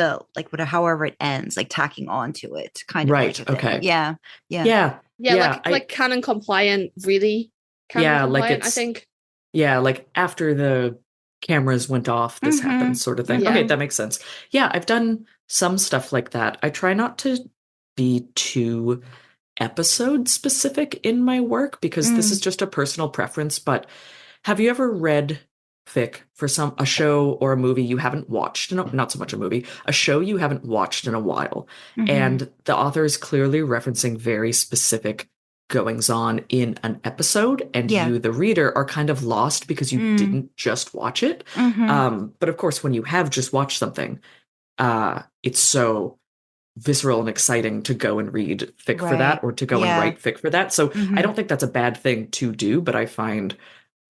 Speaker 4: however it ends, like tacking on to it, kind of.
Speaker 5: Right.
Speaker 4: Like
Speaker 5: Okay.
Speaker 4: Yeah.
Speaker 3: Like canon compliant, really. Canon compliant, I think.
Speaker 5: Yeah, like after the cameras went off, this happened, sort of thing. Okay, that makes sense. Yeah, I've done some stuff like that. I try not to be too episode specific in my work, because this is just a personal preference. But have you ever read fic for a show or a movie you haven't watched? No, not so much a movie, a show you haven't watched in a while, and the author is clearly referencing very specific goings on in an episode, and you, the reader, are kind of lost because you didn't just watch it. But of course, when you have just watched something, it's so visceral and exciting to go and read fic for that, or to go and write fic for that. So I don't think that's a bad thing to do, but I find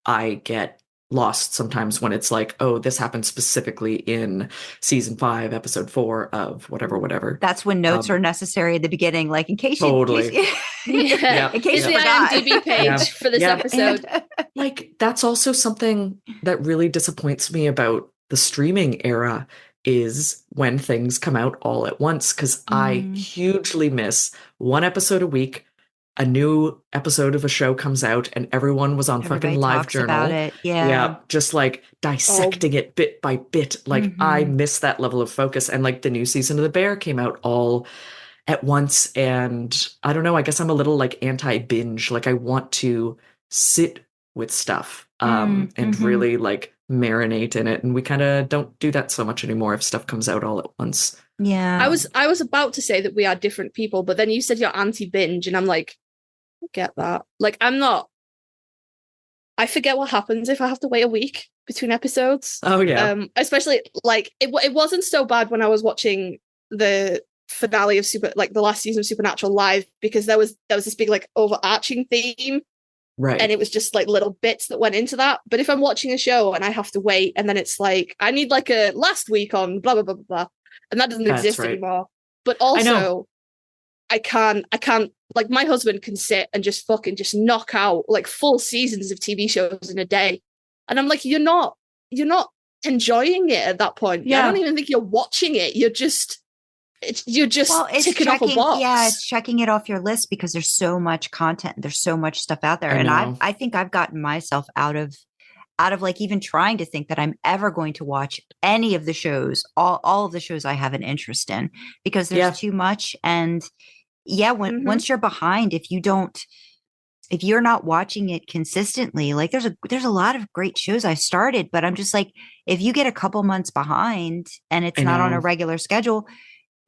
Speaker 5: I get lost sometimes when it's like, oh, this happened specifically in season 5, episode 4 of whatever.
Speaker 4: That's when notes are necessary at the beginning, like in case
Speaker 5: totally.
Speaker 4: in case you
Speaker 3: the
Speaker 4: forgot.
Speaker 3: IMDb page for this episode.
Speaker 5: And, like, that's also something that really disappoints me about the streaming era, is when things come out all at once, because I hugely miss one episode a week. A new episode of a show comes out and everyone was on fucking Live Journal
Speaker 4: about it. Yeah,
Speaker 5: just like dissecting it bit by bit. Like I miss that level of focus. And like the new season of The Bear came out all at once, and I don't know, I guess I'm a little like anti-binge. Like I want to sit with stuff and really like marinate in it, and we kind of don't do that so much anymore if stuff comes out all at once.
Speaker 3: I was about to say that we are different people, but then you said you're anti-binge, and I'm like, I get that. Like, I'm not. I forget what happens if I have to wait a week between episodes.
Speaker 5: Oh yeah.
Speaker 3: Especially like it wasn't so bad when I was watching the finale of the last season of Supernatural live, because there was this big like overarching theme.
Speaker 5: Right.
Speaker 3: And it was just like little bits that went into that. But if I'm watching a show and I have to wait, and then it's like, I need like a last week on blah, blah, blah, blah, blah. And that doesn't exist anymore. But also, I can't, like, my husband can sit and just fucking just knock out like full seasons of TV shows in a day. And I'm like, you're not enjoying it at that point. Yeah. I don't even think you're watching it. You're just ticking off a box.
Speaker 4: Yeah, it's checking it off your list because there's so much content. There's so much stuff out there. And I think I've gotten myself out of like even trying to think that I'm ever going to watch any of the shows, all of the shows I have an interest in, because there's too much. And once you're behind, if you're not watching it consistently, like there's a lot of great shows I started, but I'm just like, if you get a couple months behind and it's not on a regular schedule,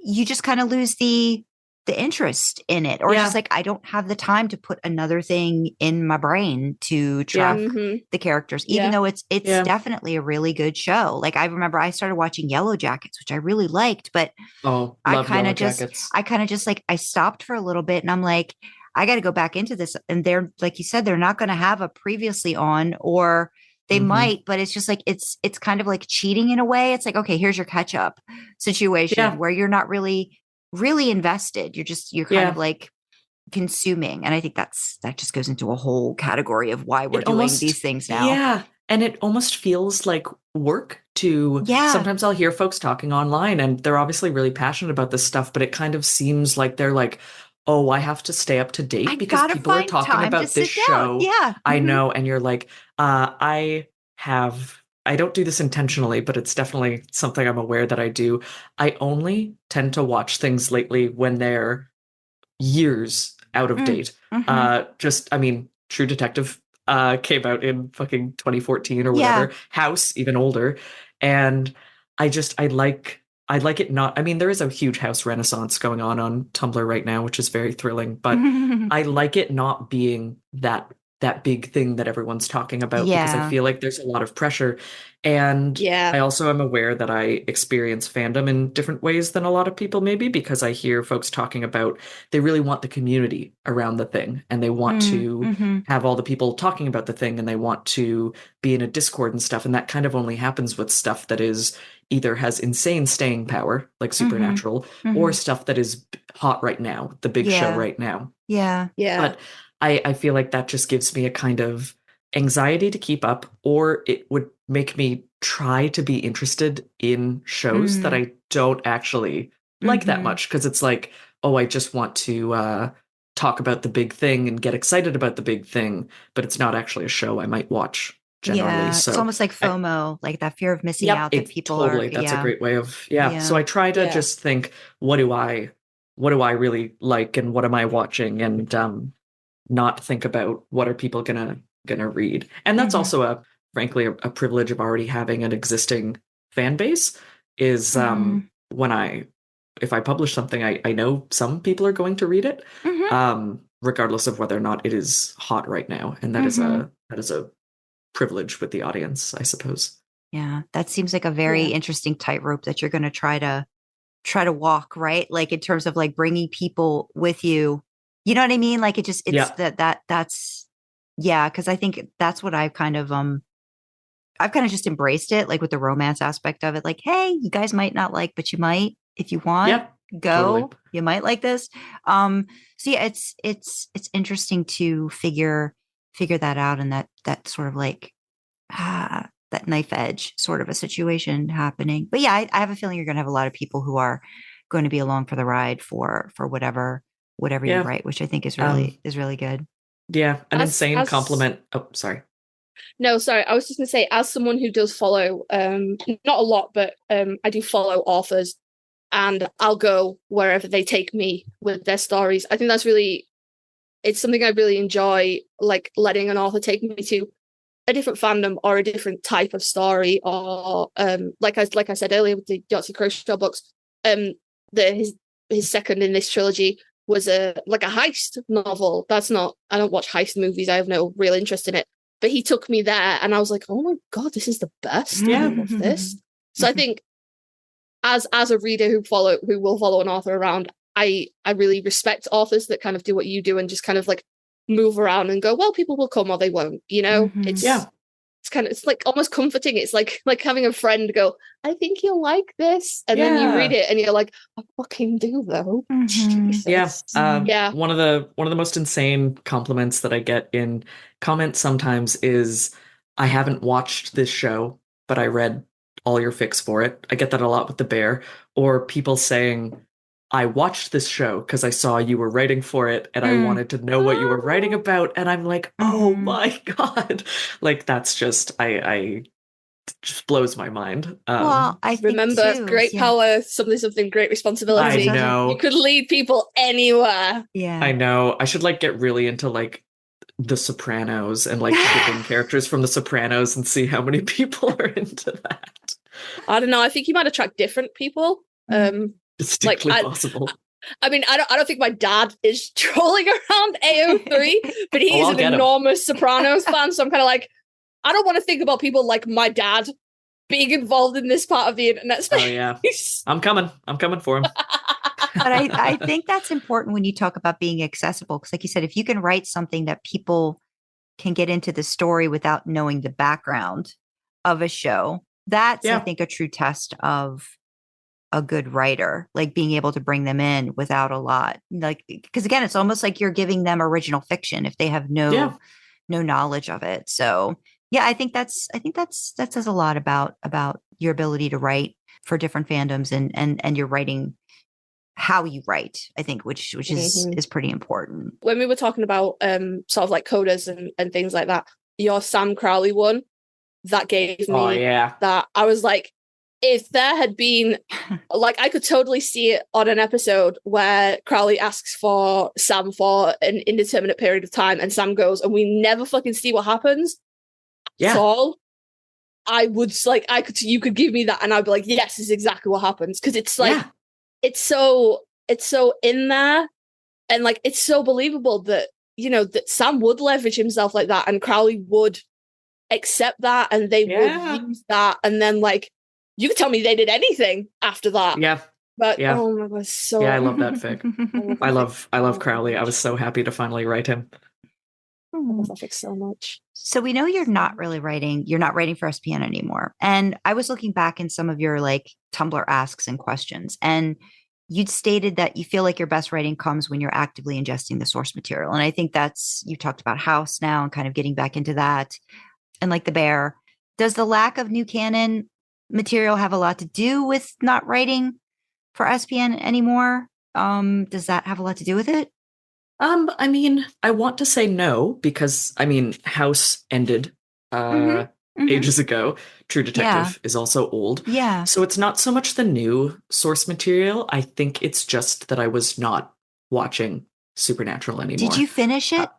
Speaker 4: you just kind of lose the interest in it, or just like, I don't have the time to put another thing in my brain to track the characters, even though it's definitely a really good show. Like I remember I started watching Yellow Jackets, which I really liked, but I kind of just like, I stopped for a little bit and I'm like, I got to go back into this. And they're, like you said, they're not going to have a previously on, or they might, but it's just like, it's kind of like cheating in a way. It's like, okay, here's your catch up situation where you're not really invested. You're kind of like consuming. And I think that just goes into a whole category of why we're doing these things now.
Speaker 5: Yeah. And it almost feels like work to, sometimes I'll hear folks talking online and they're obviously really passionate about this stuff, but it kind of seems like they're like, oh, I have to stay up to date because people are talking about this show.
Speaker 4: Yeah.
Speaker 5: I know. And you're like, I don't do this intentionally, but it's definitely something I'm aware that I do. I only tend to watch things lately when they're years out of date. True Detective came out in fucking 2014 or
Speaker 4: Yeah.
Speaker 5: whatever. House, even older. And I like it not, I mean, there is a huge House renaissance going on Tumblr right now, which is very thrilling, but I like it not being that big thing that everyone's talking about because I
Speaker 4: Yeah.
Speaker 5: feel like there's a lot of pressure. And
Speaker 3: Yeah.
Speaker 5: I also am aware that I experience fandom in different ways than a lot of people, maybe because I hear folks talking about they really want the community around the thing and they want to have all the people talking about the thing and they want to be in a Discord and stuff. And that kind of only happens with stuff that is either has insane staying power, like Supernatural, or stuff that is hot right now, the big show right now.
Speaker 4: Yeah.
Speaker 5: But I feel like that just gives me a kind of anxiety to keep up, or it would make me try to be interested in shows that I don't actually like that much. Because it's like, oh, I just want to talk about the big thing and get excited about the big thing, but it's not actually a show I might watch generally.
Speaker 4: Yeah,
Speaker 5: So
Speaker 4: it's almost like FOMO, like that fear of missing
Speaker 3: Yep,
Speaker 4: out that people
Speaker 5: totally,
Speaker 4: are.
Speaker 5: that's a
Speaker 4: Yeah.
Speaker 5: great way of, So I try to just think, what do I really like and what am I watching? And not think about what are people gonna read. And that's also frankly a privilege of already having an existing fan base is if I publish something, I know some people are going to read it, regardless of whether or not it is hot right now. And that is a privilege with the audience, I suppose.
Speaker 4: Yeah, that seems like a very interesting tightrope that you're going to try to walk, right? Like in terms of like bringing people with you. You know what I mean? Like it's that's because I think that's what I've kind of just embraced it, like with the romance aspect of it. Like, hey, you guys might not like, but you might if you want. Go.
Speaker 5: Totally.
Speaker 4: You might like this. So yeah, it's interesting to figure that out and that sort of like that knife edge sort of a situation happening. But yeah, I have a feeling you're going to have a lot of people who are going to be along for the ride for whatever you write, which I think is really good.
Speaker 5: Yeah, an insane compliment. Oh, sorry.
Speaker 3: No, sorry. I was just going to say, as someone who does follow, not a lot, but I do follow authors, and I'll go wherever they take me with their stories. I think it's something I really enjoy, like letting an author take me to a different fandom or a different type of story, or like I said earlier with the Yahtzee Crochet books, his second in this trilogy was a heist novel. I don't watch heist movies. I have no real interest in it. But he took me there and I was like, oh my God, this is the best.
Speaker 5: Yeah.
Speaker 3: I love this. So I think as a reader who will follow an author around, I really respect authors that kind of do what you do and just kind of like move around and go, well, people will come or they won't, you know? It's like almost comforting. It's like having a friend go, I think you'll like this. And then you read it and you're like, I fucking do though. Jesus.
Speaker 5: One of the most insane compliments that I get in comments sometimes is, I haven't watched this show, but I read all your fics for it. I get that a lot with The Bear, or people saying, I watched this show because I saw you were writing for it and I wanted to know what you were writing about. And I'm like, oh my God. Like, that's just, I just blows my mind.
Speaker 4: Well, I
Speaker 3: remember, great power, something, great responsibility.
Speaker 5: I know.
Speaker 3: You could lead people anywhere.
Speaker 4: Yeah.
Speaker 5: I know. I should like get really into like The Sopranos and like picking characters from The Sopranos and see how many people are into that.
Speaker 3: I don't know. I think you might attract different people.
Speaker 5: It's definitely possible.
Speaker 3: I mean, I don't think my dad is trolling around AO3, but he's an enormous Sopranos fan. So I'm kind of like, I don't want to think about people like my dad being involved in this part of the internet space.
Speaker 5: Oh yeah, I'm coming for him.
Speaker 4: But I think that's important when you talk about being accessible, because like you said, if you can write something that people can get into the story without knowing the background of a show, that's I think a true test of a good writer, like being able to bring them in without a lot, like, because again, it's almost like you're giving them original fiction if they have no knowledge of it. So yeah, I think that says a lot about your ability to write for different fandoms and your writing, how you write, I think, which is pretty important.
Speaker 3: When we were talking about sort of like coders and things like that, your Sam Crowley one, that gave me that I was like, if there had been, like, I could totally see it on an episode where Crowley asks for Sam for an indeterminate period of time, and Sam goes, and we never fucking see what happens at all. I would like, you could give me that, and I'd be like, yes, this is exactly what happens, because it's like, it's so in there, and like, it's so believable that, you know, that Sam would leverage himself like that, and Crowley would accept that, and they would use that, and then like, you could tell me they did anything after that.
Speaker 5: Yeah.
Speaker 3: But oh my god, so
Speaker 5: I love that fic. I love Crowley. I was so happy to finally write him.
Speaker 3: I love that fic so much.
Speaker 4: So we know you're not really writing. You're not writing for SPN anymore. And I was looking back in some of your like Tumblr asks and questions, and you'd stated that you feel like your best writing comes when you're actively ingesting the source material. And I think you talked about House now and kind of getting back into that, and like the Bear. Does the lack of new canon material have a lot to do with not writing for SPN anymore? Does that have a lot to do with it?
Speaker 5: I mean, I want to say no, because I mean, House ended ages ago. True Detective is also old.
Speaker 4: Yeah.
Speaker 5: So it's not so much the new source material. I think it's just that I was not watching Supernatural anymore.
Speaker 4: Did you finish it?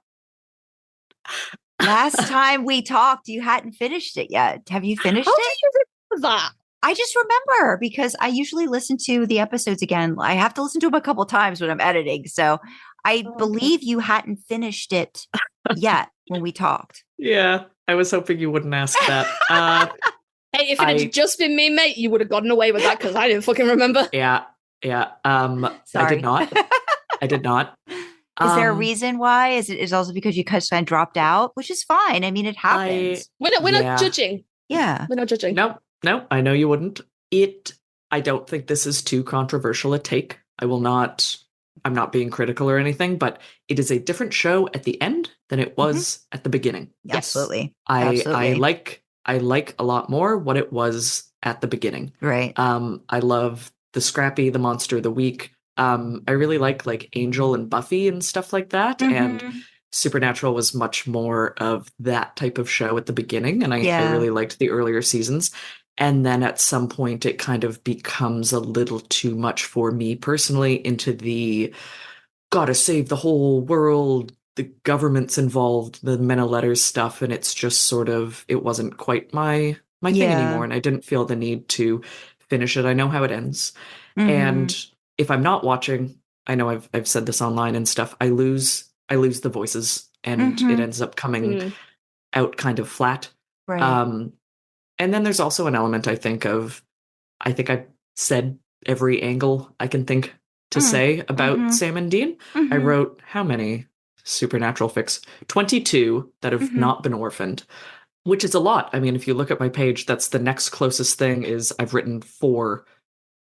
Speaker 4: Last time we talked, you hadn't finished it yet. Have you finished
Speaker 3: How
Speaker 4: it?
Speaker 3: do you remember that?
Speaker 4: I just remember because I usually listen to the episodes again. I have to listen to them a couple times when I'm editing. So I believe you hadn't finished it yet when we talked.
Speaker 5: Yeah, I was hoping you wouldn't ask that.
Speaker 3: Hey, if it had just been me, mate, you would have gotten away with that because I didn't fucking remember.
Speaker 5: Yeah.
Speaker 4: Sorry.
Speaker 5: I did not.
Speaker 4: Is there a reason why? Is it also because you kind of dropped out, which is fine. I mean, it happens.
Speaker 3: We're not judging.
Speaker 4: Yeah.
Speaker 3: We're not judging.
Speaker 5: No, I know you wouldn't. I don't think this is too controversial a take. I'm not being critical or anything, but it is a different show at the end than it was at the beginning.
Speaker 4: Yes. Absolutely.
Speaker 5: I like a lot more what it was at the beginning.
Speaker 4: Right.
Speaker 5: I love the Scrappy, the Monster of the Week. I really like Angel and Buffy and stuff like that. And Supernatural was much more of that type of show at the beginning. And I really liked the earlier seasons. And then at some point it kind of becomes a little too much for me personally into the gotta save the whole world, the government's involved, the men of letters stuff. And it's just sort of, it wasn't quite my thing anymore. And I didn't feel the need to finish it. I know how it ends. And if I'm not watching, I know I've said this online and stuff, I lose the voices and it ends up coming out kind of flat.
Speaker 4: Right.
Speaker 5: And then there's also an element, I think I've said every angle I can think to say about Sam and Dean. I wrote how many Supernatural fics? 22 that have not been orphaned, which is a lot. I mean, if you look at my page, that's the next closest thing is I've written 4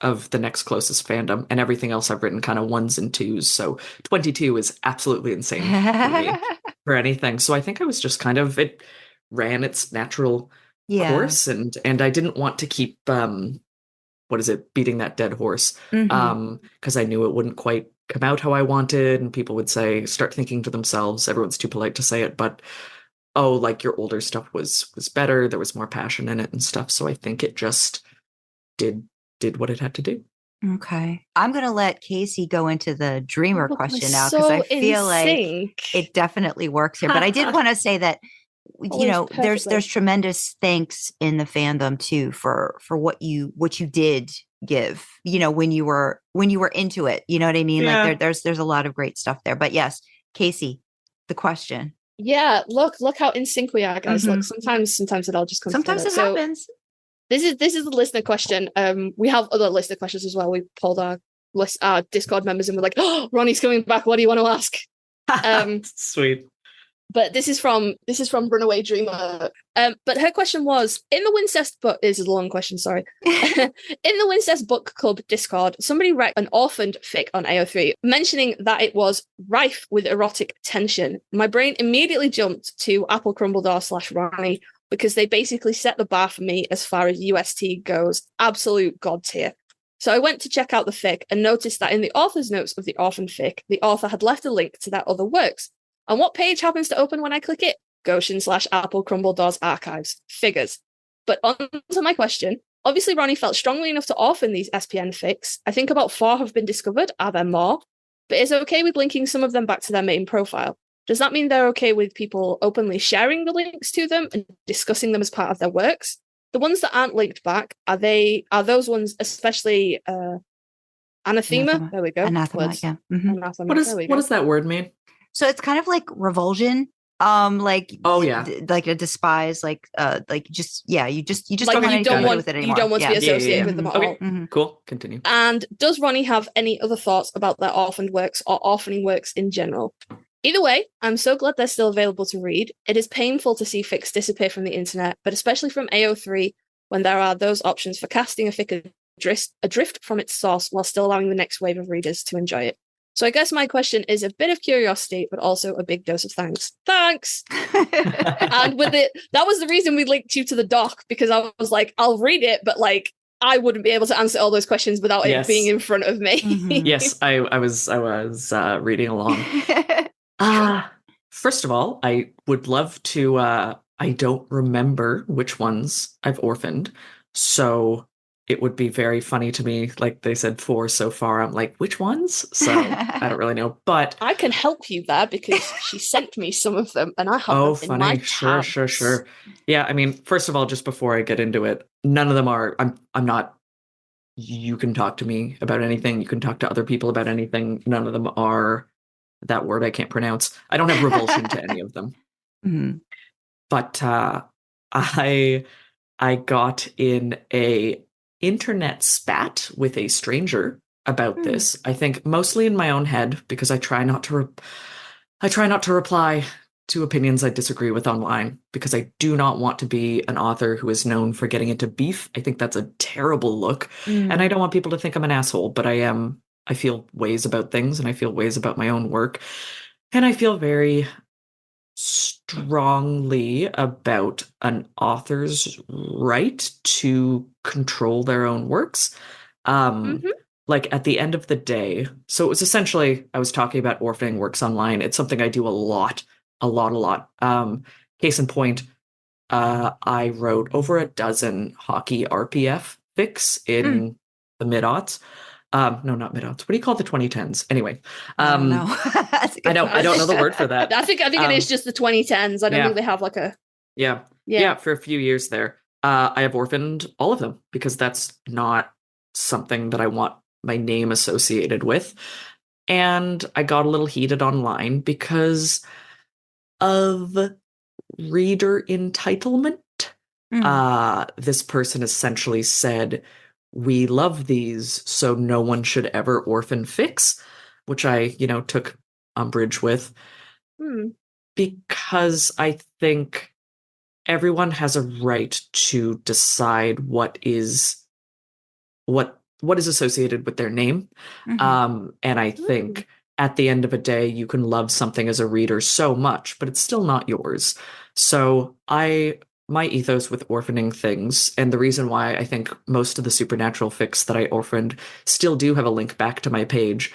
Speaker 5: of the next closest fandom, and everything else I've written kind of 1s and 2s. So 22 is absolutely insane for me for anything. So I think I was just kind of, it ran its natural course, and I didn't want to keep beating that dead horse, because I knew it wouldn't quite come out how I wanted, and people would say, start thinking to themselves, everyone's too polite to say it, but like your older stuff was better, there was more passion in it and stuff. So I think it just did what it had to do.
Speaker 4: Okay. I'm going to let Kasey go into the dreamer question now, because I feel like it definitely works here. But I did want to say that, you know, there's tremendous thanks in the fandom too for what you did give, you know, when you were into it, you know what I mean? Yeah. Like there's a lot of great stuff there. But yes, Kasey, the question.
Speaker 3: Yeah, look how in sync we are, guys. Look, sometimes it all just comes
Speaker 4: sometimes
Speaker 3: together.
Speaker 4: It happens.
Speaker 3: This is the listener question. We have other listener questions as well. We pulled our Discord members and we're like, oh, Ronnie's coming back. What do you want to ask?
Speaker 5: Sweet.
Speaker 3: But this is from Runaway Dreamer. But her question was, in the Winchesters book, this is a long question, sorry. In the Winchesters Book Club Discord, somebody wrote an orphaned fic on AO3, mentioning that it was rife with erotic tension. My brain immediately jumped to applecrumbledore / Roni, because they basically set the bar for me as far as UST goes. Absolute god tier. So I went to check out the fic and noticed that in the author's notes of the orphan fic, the author had left a link to their other works. And what page happens to open when I click it? Goshen / applecrumbledore's archives. Figures. But on to my question. Obviously, Roni felt strongly enough to orphan these SPN fics. I think about 4 have been discovered. Are there more? But is it okay with linking some of them back to their main profile? Does that mean they're okay with people openly sharing the links to them and discussing them as part of their works? The ones that aren't linked back, are those ones especially anathema? There we go.
Speaker 4: Anathema,
Speaker 3: Words.
Speaker 4: yeah. Mm-hmm.
Speaker 3: Anathema.
Speaker 5: What does that word mean?
Speaker 4: So it's kind of like revulsion. Like like a despise, like just you
Speaker 3: like
Speaker 4: don't want to deal with it anymore.
Speaker 3: You don't want to be associated with them at all.
Speaker 5: Okay. Cool. Continue.
Speaker 3: And does Roni have any other thoughts about their orphaned works or orphaning works in general? Either way, I'm so glad they're still available to read. It is painful to see fics disappear from the internet, but especially from AO3, when there are those options for casting a fic adrift from its source while still allowing the next wave of readers to enjoy it. So I guess my question is a bit of curiosity, but also a big dose of thanks. Thanks! And with it, that was the reason we linked you to the doc, because I was like, I'll read it, but like, I wouldn't be able to answer all those questions without it being in front of me.
Speaker 4: Mm-hmm.
Speaker 5: Yes, I was reading along. First of all, I would love to, I don't remember which ones I've orphaned, so it would be very funny to me, like they said 4 so far. I'm like, which ones? So I don't really know, but
Speaker 3: I can help you there because she sent me some of them and I have them in my tabs.
Speaker 5: Sure. Yeah, I mean, first of all, just before I get into it, none of them are, I'm not, you can talk to me about anything. You can talk to other people about anything. None of them are that word I can't pronounce. I don't have revulsion to any of them.
Speaker 4: Mm-hmm.
Speaker 5: But I got in a internet spat with a stranger about this. I think mostly in my own head, because I try not to reply to opinions I disagree with online, because I do not want to be an author who is known for getting into beef. I think that's a terrible look. And I don't want people to think I'm an asshole, but I feel ways about things, and I feel ways about my own work. And I feel very strongly about an author's right to control their own works. Like at the end of the day, so it was essentially, I was talking about orphaning works online. It's something I do a lot. Case in point, I wrote over a dozen hockey RPF fics in the mid-aughts. No, not mid-aughts. What do you call the 2010s? Anyway,
Speaker 4: I don't know.
Speaker 5: I don't know the word for that.
Speaker 3: I think it is just the 2010s. I don't think they have like a
Speaker 5: yeah. For a few years there, I have orphaned all of them because that's not something that I want my name associated with. And I got a little heated online because of reader entitlement. This person essentially said, we love these, so no one should ever orphan fics, which I, took umbrage with, because I think everyone has a right to decide what is associated with their name. And I think at the end of a day, you can love something as a reader so much, but it's still not yours. So my ethos with orphaning things, and the reason why I think most of the supernatural fics that I orphaned still do have a link back to my page,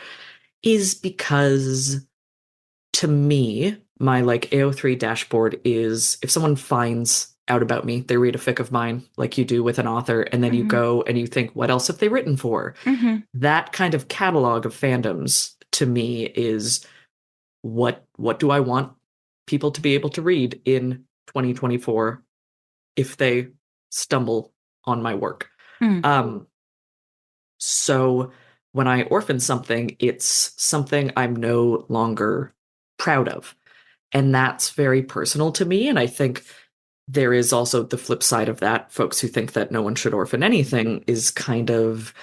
Speaker 5: is because to me, my AO3 dashboard is, if someone finds out about me, they read a fic of mine like you do with an author, and then you go and you think, what else have they written for? That kind of catalog of fandoms to me is what do I want people to be able to read in 2024 if they stumble on my work. So when I orphan something, it's something I'm no longer proud of. And that's very personal to me. And I think there is also the flip side of that. Folks who think that no one should orphan anything is kind of,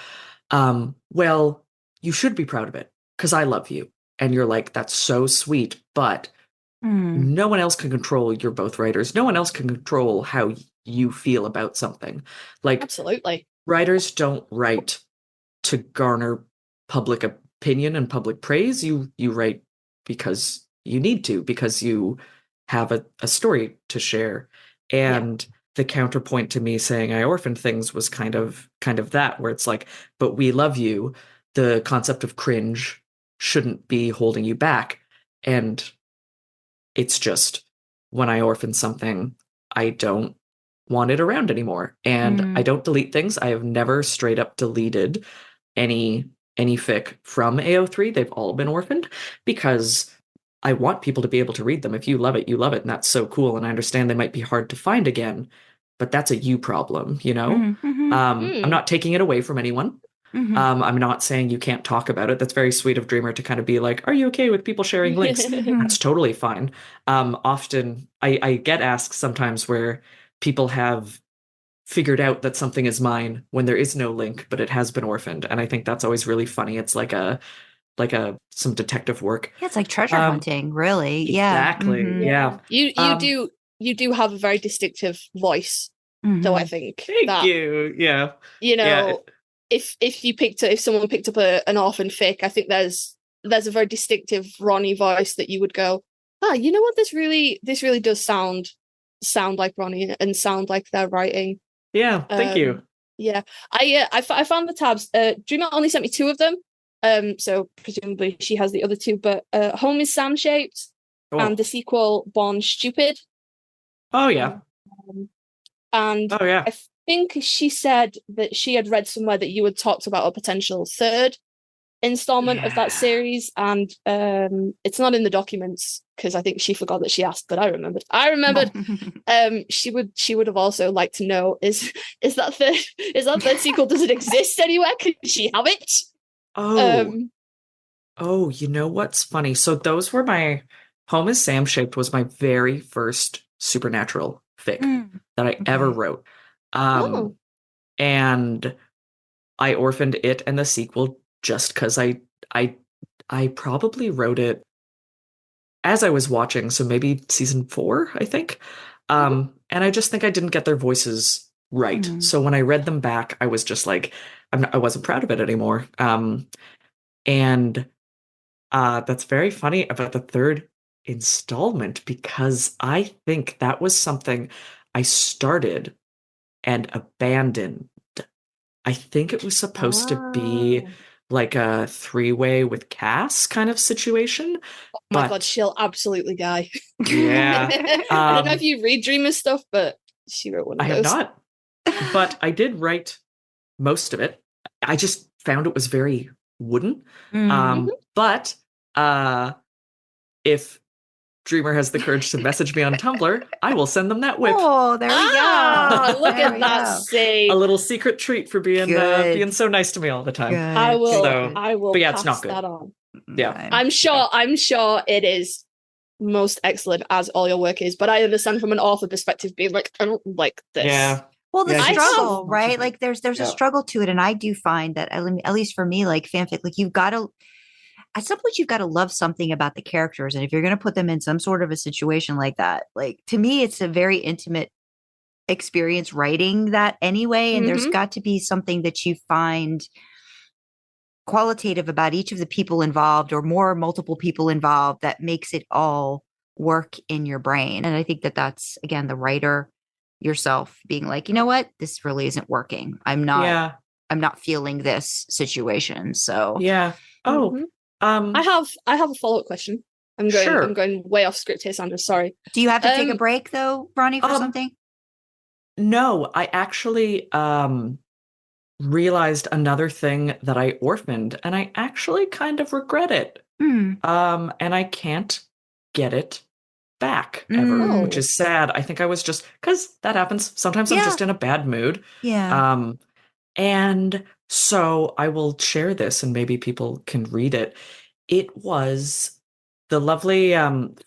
Speaker 5: well, you should be proud of it because I love you. And you're like, that's so sweet, but no one else can control, you're both writers. No one else can control how you feel about something.
Speaker 3: Absolutely.
Speaker 5: Writers don't write to garner public opinion and public praise. You write because you need to, because you have a story to share. And the counterpoint to me saying I orphaned things was kind of that, where it's like, but we love you. The concept of cringe shouldn't be holding you back. And it's just, when I orphan something, I don't want it around anymore. And I don't delete things. I have never straight up deleted any fic from AO3. They've all been orphaned because I want people to be able to read them. If you love it, you love it. And that's so cool. And I understand they might be hard to find again, but that's a you problem, you know? I'm not taking it away from anyone. I'm not saying you can't talk about it. That's very sweet of Dreamer to kind of be like, are you okay with people sharing links? That's totally fine. Often I get asked sometimes where people have figured out that something is mine when there is no link, but it has been orphaned. And I think that's always really funny. It's like some detective work.
Speaker 4: Yeah, it's like treasure hunting, really.
Speaker 5: Exactly. Yeah.
Speaker 3: You do have a very distinctive voice, though, I think.
Speaker 5: Thank you. Yeah.
Speaker 3: You know, if someone picked up an orphan fic, I think there's a very distinctive Roni voice that you would go, you know what, this really does sound like Roni and sound like their writing.
Speaker 5: Yeah, thank you.
Speaker 3: Yeah, I found the tabs. Dreamer only sent me 2 of them, so presumably she has the other 2. But Home is Sam shaped, and the sequel Born Stupid.
Speaker 5: Oh yeah,
Speaker 3: and I think she said that she had read somewhere that you had talked about a potential 3rd installment of that series, and it's not in the documents because I think she forgot that she asked, but I remembered. She would have also liked to know is that third sequel, does it exist anywhere? Can she have it?
Speaker 5: You know what's funny? So those were my Home is Sam shaped was my very first supernatural fic that I ever wrote. And I orphaned it and the sequel just because I probably wrote it as I was watching, so maybe season 4, I think. And I just think I didn't get their voices right. So when I read them back, I was just like, I wasn't proud of it anymore. And that's very funny about the 3rd installment, because I think that was something I started and abandoned. I think it was supposed to be like a 3-way with Cass kind of situation.
Speaker 3: Oh my God, she'll absolutely die.
Speaker 5: Yeah.
Speaker 3: I don't know if you read Dreamer's stuff, but she wrote one of those.
Speaker 5: I have not. But I did write most of it. I just found it was very wooden. But if Dreamer has the courage to message me on Tumblr, I will send them that whip.
Speaker 4: Oh, there we go.
Speaker 3: Look at that save.
Speaker 5: A little secret treat for being so nice to me all the time.
Speaker 4: Good.
Speaker 3: I will
Speaker 5: but yeah,
Speaker 3: pass
Speaker 5: it's not good.
Speaker 3: that on.
Speaker 5: Yeah.
Speaker 3: I'm sure it is most excellent, as all your work is, but I understand from an author perspective being like, I don't like this.
Speaker 5: Yeah.
Speaker 4: Well, the
Speaker 5: Yeah,
Speaker 4: struggle, right? Like there's a struggle to it. And I do find that, at least for me, like fanfic, like at some point you've got to love something about the characters. And if you're going to put them in some sort of a situation like that, like to me, it's a very intimate experience writing that anyway. And there's got to be something that you find qualitative about each of the people involved, or multiple people involved, that makes it all work in your brain. And I think that's, again, the writer yourself being like, you know what, this really isn't working. I'm not feeling this situation. So
Speaker 3: I have a follow-up question. I'm going way off script here, Sandra. Sorry.
Speaker 4: Do you have to take a break though, Roni, for something?
Speaker 5: No, I actually realized another thing that I orphaned, and I actually kind of regret it. And I can't get it back ever, which is sad. I think I was just, because that happens. Sometimes I'm just in a bad mood.
Speaker 4: Yeah.
Speaker 5: And so I will share this and maybe people can read it. It was the lovely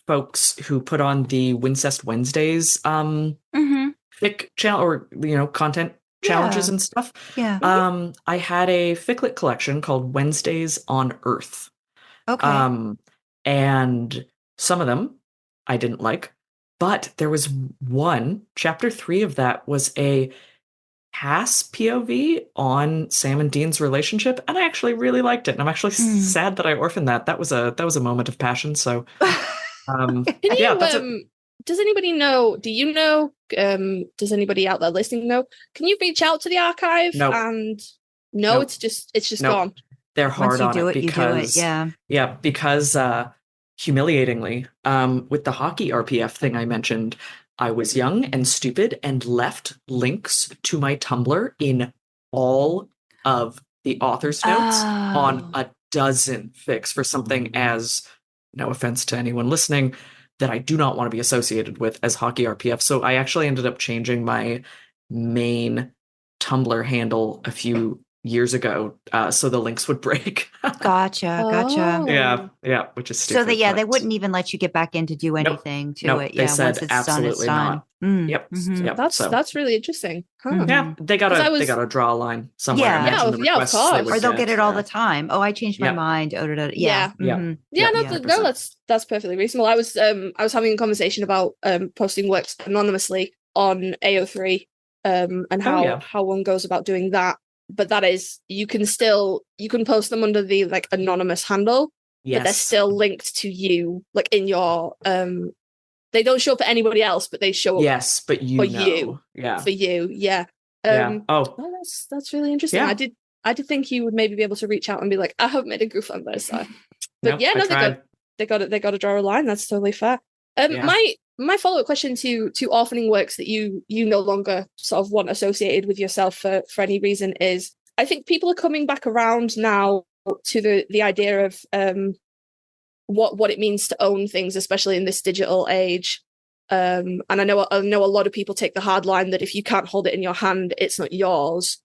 Speaker 5: folks who put on the Wincest Wednesdays fic channel, or content challenges and stuff.
Speaker 4: Yeah.
Speaker 5: I had a ficlet collection called Wednesdays on Earth.
Speaker 4: Okay.
Speaker 5: And some of them I didn't like, but there was one, chapter 3 of that was a Cass POV on Sam and Dean's relationship, and I actually really liked it. And I'm actually sad that I orphaned that. That was a moment of passion. So,
Speaker 3: does anybody know? Do you know? Does anybody out there listening know? Can you reach out to the archive?
Speaker 5: Nope.
Speaker 3: And
Speaker 5: Nope.
Speaker 3: it's just
Speaker 5: Nope.
Speaker 3: gone.
Speaker 5: They're hard on it because because humiliatingly, with the hockey RPF thing I mentioned, I was young and stupid and left links to my Tumblr in all of the author's notes on a dozen fics for something as, no offense to anyone listening, that I do not want to be associated with as Hockey RPF. So I actually ended up changing my main Tumblr handle a few years ago, so the links would break.
Speaker 4: Gotcha.
Speaker 3: Oh.
Speaker 5: Yeah, which is stupid.
Speaker 4: So they
Speaker 5: but-
Speaker 4: wouldn't even let you get back in to do anything to
Speaker 5: Nope,
Speaker 4: it.
Speaker 5: they
Speaker 4: Yeah,
Speaker 5: said
Speaker 4: once it's done, it's
Speaker 5: absolutely
Speaker 4: done.
Speaker 5: not. Yep.
Speaker 4: Mhm.
Speaker 3: That's really interesting. Huh.
Speaker 4: Mhm.
Speaker 5: Yeah, they gotta draw a line somewhere.
Speaker 4: Yeah.
Speaker 5: Imagine the
Speaker 3: Yeah, of
Speaker 5: requests they
Speaker 3: course.
Speaker 5: would
Speaker 4: Or they'll get it all
Speaker 5: yeah.
Speaker 4: the time. Oh, I changed my
Speaker 5: Yeah.
Speaker 4: mind. Oh,
Speaker 3: Yeah.
Speaker 5: Yeah.
Speaker 4: Mhm.
Speaker 3: Yeah,
Speaker 5: Yeah,
Speaker 3: no,
Speaker 4: 100%.
Speaker 3: that's perfectly reasonable. I was having a conversation about posting works anonymously on AO3, and how one goes about doing that. But that is, you can post them under the like anonymous handle, but they're still linked to you, like in your they don't show up for anybody else, but they show up
Speaker 5: Yes, but
Speaker 3: for
Speaker 5: you. Yeah.
Speaker 3: for you. Yeah.
Speaker 5: Yeah. Oh.
Speaker 3: Well, that's really interesting.
Speaker 5: Yeah.
Speaker 3: I did think you would maybe be able to reach out and be like, I haven't made a goof on this side. But
Speaker 5: Nope,
Speaker 3: yeah, no,
Speaker 5: I
Speaker 3: they got to draw a line. That's totally fair.
Speaker 5: Yeah.
Speaker 3: My follow-up question to orphaning works that you no longer sort of want associated with yourself for any reason is, I think people are coming back around now to the idea of what it means to own things, especially in this digital age. And I know a lot of people take the hard line that if you can't hold it in your hand, it's not yours.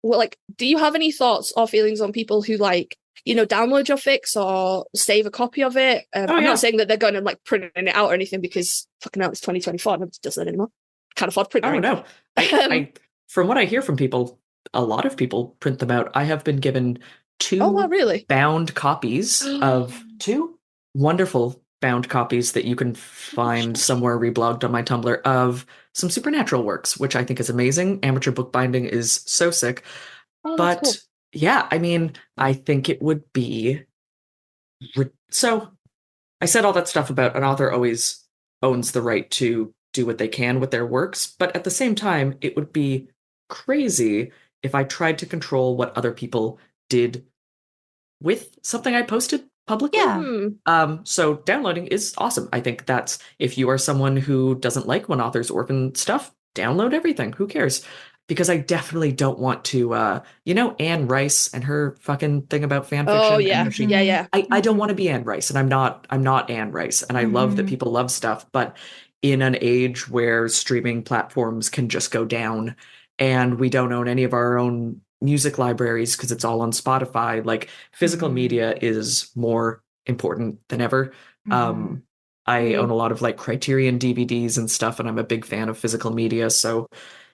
Speaker 3: Well, like, do you have any thoughts or feelings on people who like, download your fics or save a copy of it? I'm not saying that they're going to like print it out or anything, because fucking hell, it's 2024. Nobody does that anymore. Can't afford printing.
Speaker 5: I don't know. I from what I hear from people, a lot of people print them out. I have been given 2
Speaker 3: really?
Speaker 5: bound copies of 2 wonderful bound copies that you can find somewhere reblogged on my Tumblr of some supernatural works, which I think is amazing. Amateur bookbinding is so sick. But
Speaker 3: cool.
Speaker 5: yeah, I mean, I think it would be... So I said all that stuff about an author always owns the right to do what they can with their works, but at the same time, it would be crazy if I tried to control what other people did with something I posted publicly.
Speaker 4: Yeah.
Speaker 5: So downloading is awesome. I think that's, if you are someone who doesn't like when authors orphan stuff, download everything. Who cares? Because I definitely don't want to, Anne Rice and her fucking thing about fan fiction.
Speaker 3: Oh yeah, yeah.
Speaker 5: I don't want to be Anne Rice, and I'm not Anne Rice, and I love that people love stuff, but in an age where streaming platforms can just go down and we don't own any of our own music libraries because it's all on Spotify, like physical media is more important than ever. I own a lot of like Criterion DVDs and stuff, and I'm a big fan of physical media. So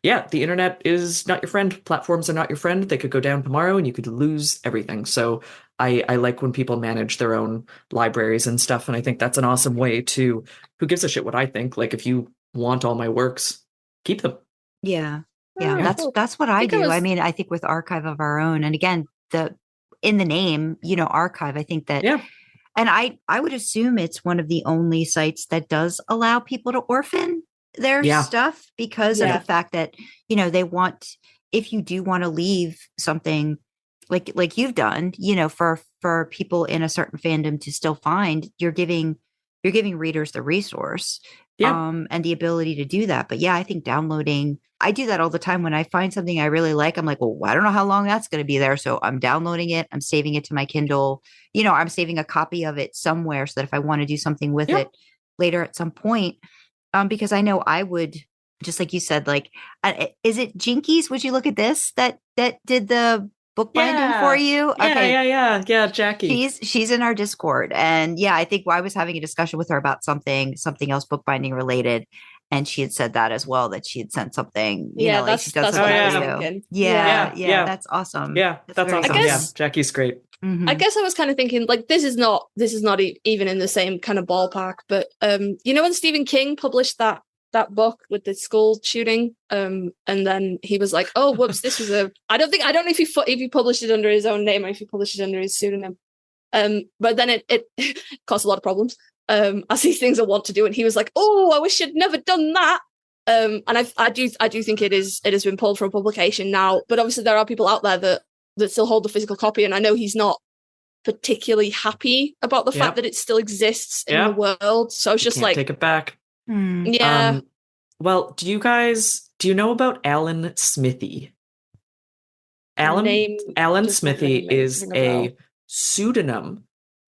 Speaker 5: yeah, the internet is not your friend. Platforms are not your friend. They could go down tomorrow and you could lose everything. So I like when people manage their own libraries and stuff. And I think that's an awesome way to, who gives a shit what I think? Like, if you want all my works, keep them.
Speaker 4: Yeah.
Speaker 3: Yeah,
Speaker 4: That's what I do.
Speaker 3: I
Speaker 4: mean, I think with Archive of Our Own, and again, in the name, archive, I think that, and I would assume it's one of the only sites that does allow people to orphan their stuff, because of the fact that, they want, if you do want to leave something like you've done, for people in a certain fandom to still find, you're giving readers the resource, and the ability to do that. But yeah, I think downloading, I do that all the time. When I find something I really like, I'm like, well, I don't know how long that's going to be there. So I'm downloading it. I'm saving it to my Kindle. I'm saving a copy of it somewhere so that if I want to do something with it later at some point, because I know I would, just like you said, like, is it Jinkies? Would you look at this that did the bookbinding for you?
Speaker 5: Yeah, Jackie.
Speaker 4: She's in our Discord, and I think I was having a discussion with her about something else bookbinding related, and she had said that as well, that she had sent something.
Speaker 3: That's
Speaker 4: she does
Speaker 3: what I was
Speaker 4: something
Speaker 3: thinking.
Speaker 4: Yeah, that's awesome.
Speaker 5: Yeah, that's awesome.
Speaker 3: Guess,
Speaker 5: Jackie's great.
Speaker 3: I guess I was kind of thinking, like, this is not even in the same kind of ballpark, but when Stephen King published that book with the school shooting, and then he was like, oh whoops, this was I don't know if he published it under his own name or if he published it under his pseudonym, but then it caused a lot of problems, as these things are wont to do, and he was like, oh, I wish I'd never done that, and I do think it has been pulled from publication now, but obviously there are people out there that still hold the physical copy, and I know he's not particularly happy about the fact that it still exists in the world, so I was just like,
Speaker 5: take it back. Well, do you know about Alan Smithy?
Speaker 3: Name
Speaker 5: Alan
Speaker 3: does not
Speaker 5: Smithy is
Speaker 3: ring a bell.
Speaker 5: a pseudonym